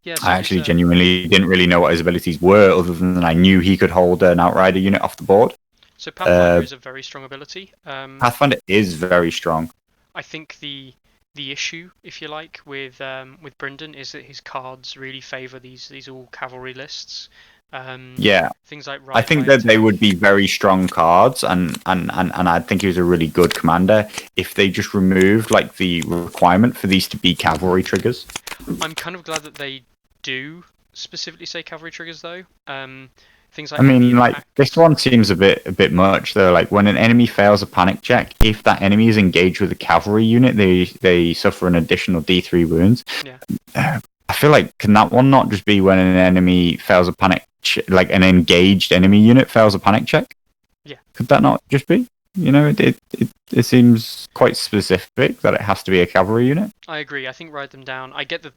Yeah, I actually genuinely didn't really know what his abilities were, other than I knew he could hold an Outrider unit off the board. So Pathfinder is a very strong ability. Pathfinder is very strong. I think the issue, if you like, with Brynden is that his cards really favour these all cavalry lists. Yeah. Things like I Ride think by that they Attack. would be very strong cards, and I think he was a really good commander if they just removed like the requirement for these to be cavalry triggers. I'm kind of glad that they do specifically say cavalry triggers though. Things like I mean, ambient like this acts. one seems a bit much though. Like when an enemy fails a panic check, if that enemy is engaged with a cavalry unit, they suffer an additional D3 wounds. Yeah. I feel like can that one not just be when an enemy fails a panic, like an engaged enemy unit fails a panic check? Yeah. Could that not just be? It seems quite specific that it has to be a cavalry unit. I agree. I think Ride Them Down. I get the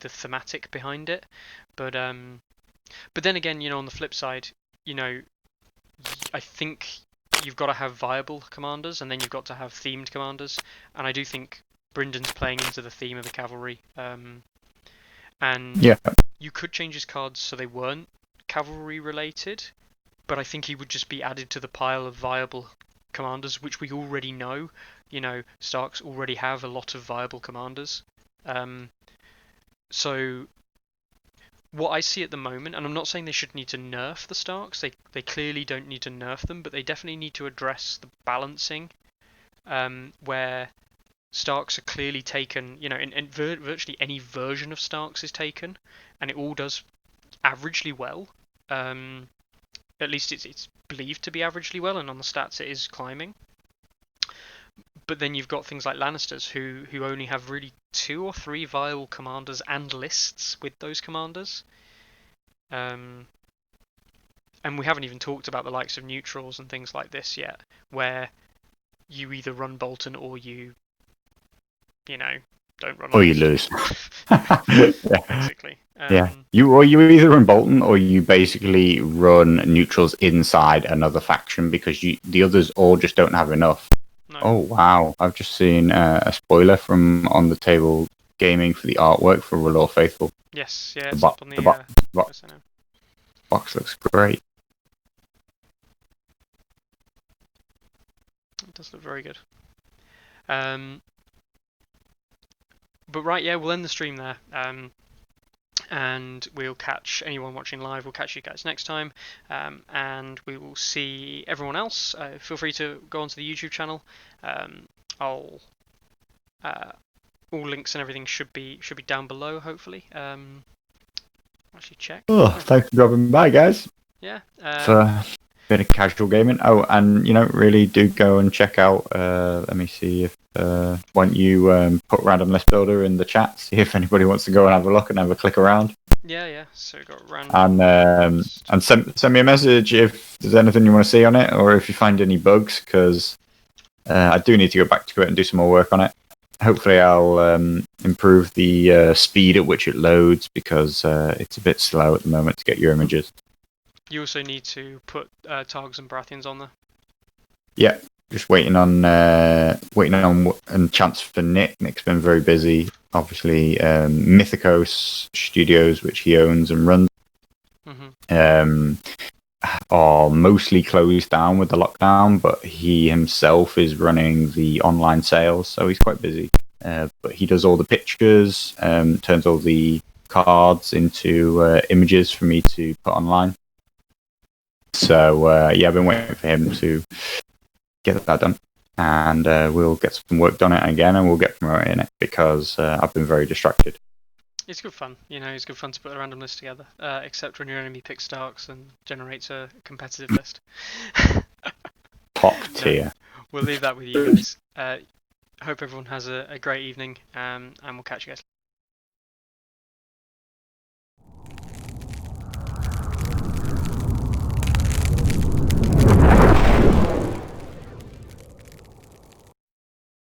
thematic behind it, but then again, on the flip side, I think you've got to have viable commanders, and then you've got to have themed commanders, and I do think Bryndon's playing into the theme of the cavalry. And Yeah. you could change his cards so they weren't cavalry related, but I think he would just be added to the pile of viable commanders, which we already know. Starks already have a lot of viable commanders. So what I see at the moment, and I'm not saying they should need to nerf the Starks, they clearly don't need to nerf them, but they definitely need to address the balancing, where Starks are clearly taken, and virtually any version of Starks is taken, and it all does averagely well. At least it's believed to be averagely well, and on the stats it is climbing. But then you've got things like Lannisters who only have really 2 or 3 viable commanders and lists with those commanders. And we haven't even talked about the likes of neutrals and things like this yet, where you either run Bolton or you don't run. Or you lose. Basically. Yeah. You either run Bolton or you basically run neutrals inside another faction because the others all just don't have enough. No. Oh wow! I've just seen a spoiler from On the Table Gaming for the artwork for R'hllor Faithful. Yes, yeah, it's up on the box looks great. It does look very good. But right, yeah, we'll end the stream there. And we'll catch anyone watching live. We'll catch you guys next time, and we will see everyone else. Feel free to go onto the YouTube channel. All links and everything should be down below. Hopefully, actually check. Oh, thanks for dropping by, guys. Yeah. For a bit of casual gaming. Oh, and really do go and check out. Let me see if. Why don't you put Random List Builder in the chat? See if anybody wants to go and have a look and have a click around. Yeah. So we got random. And send me a message if there's anything you want to see on it, or if you find any bugs, because I do need to go back to it and do some more work on it. Hopefully, I'll improve the speed at which it loads because it's a bit slow at the moment to get your images. You also need to put Targs and Baratheons on there. Yeah. Just waiting on and chance for Nick. Nick's been very busy. Obviously, Mythicos Studios, which he owns and runs, are mostly closed down with the lockdown. But he himself is running the online sales, so he's quite busy. But he does all the pictures, turns all the cards into images for me to put online. So I've been waiting for him to get that done, and we'll get some work done it again, and we'll get promoted in it because I've been very distracted. It's good fun, it's good fun to put a random list together, except when your enemy picks Starks and generates a competitive list. Top tier. We'll leave that with you guys. Hope everyone has a great evening, and we'll catch you guys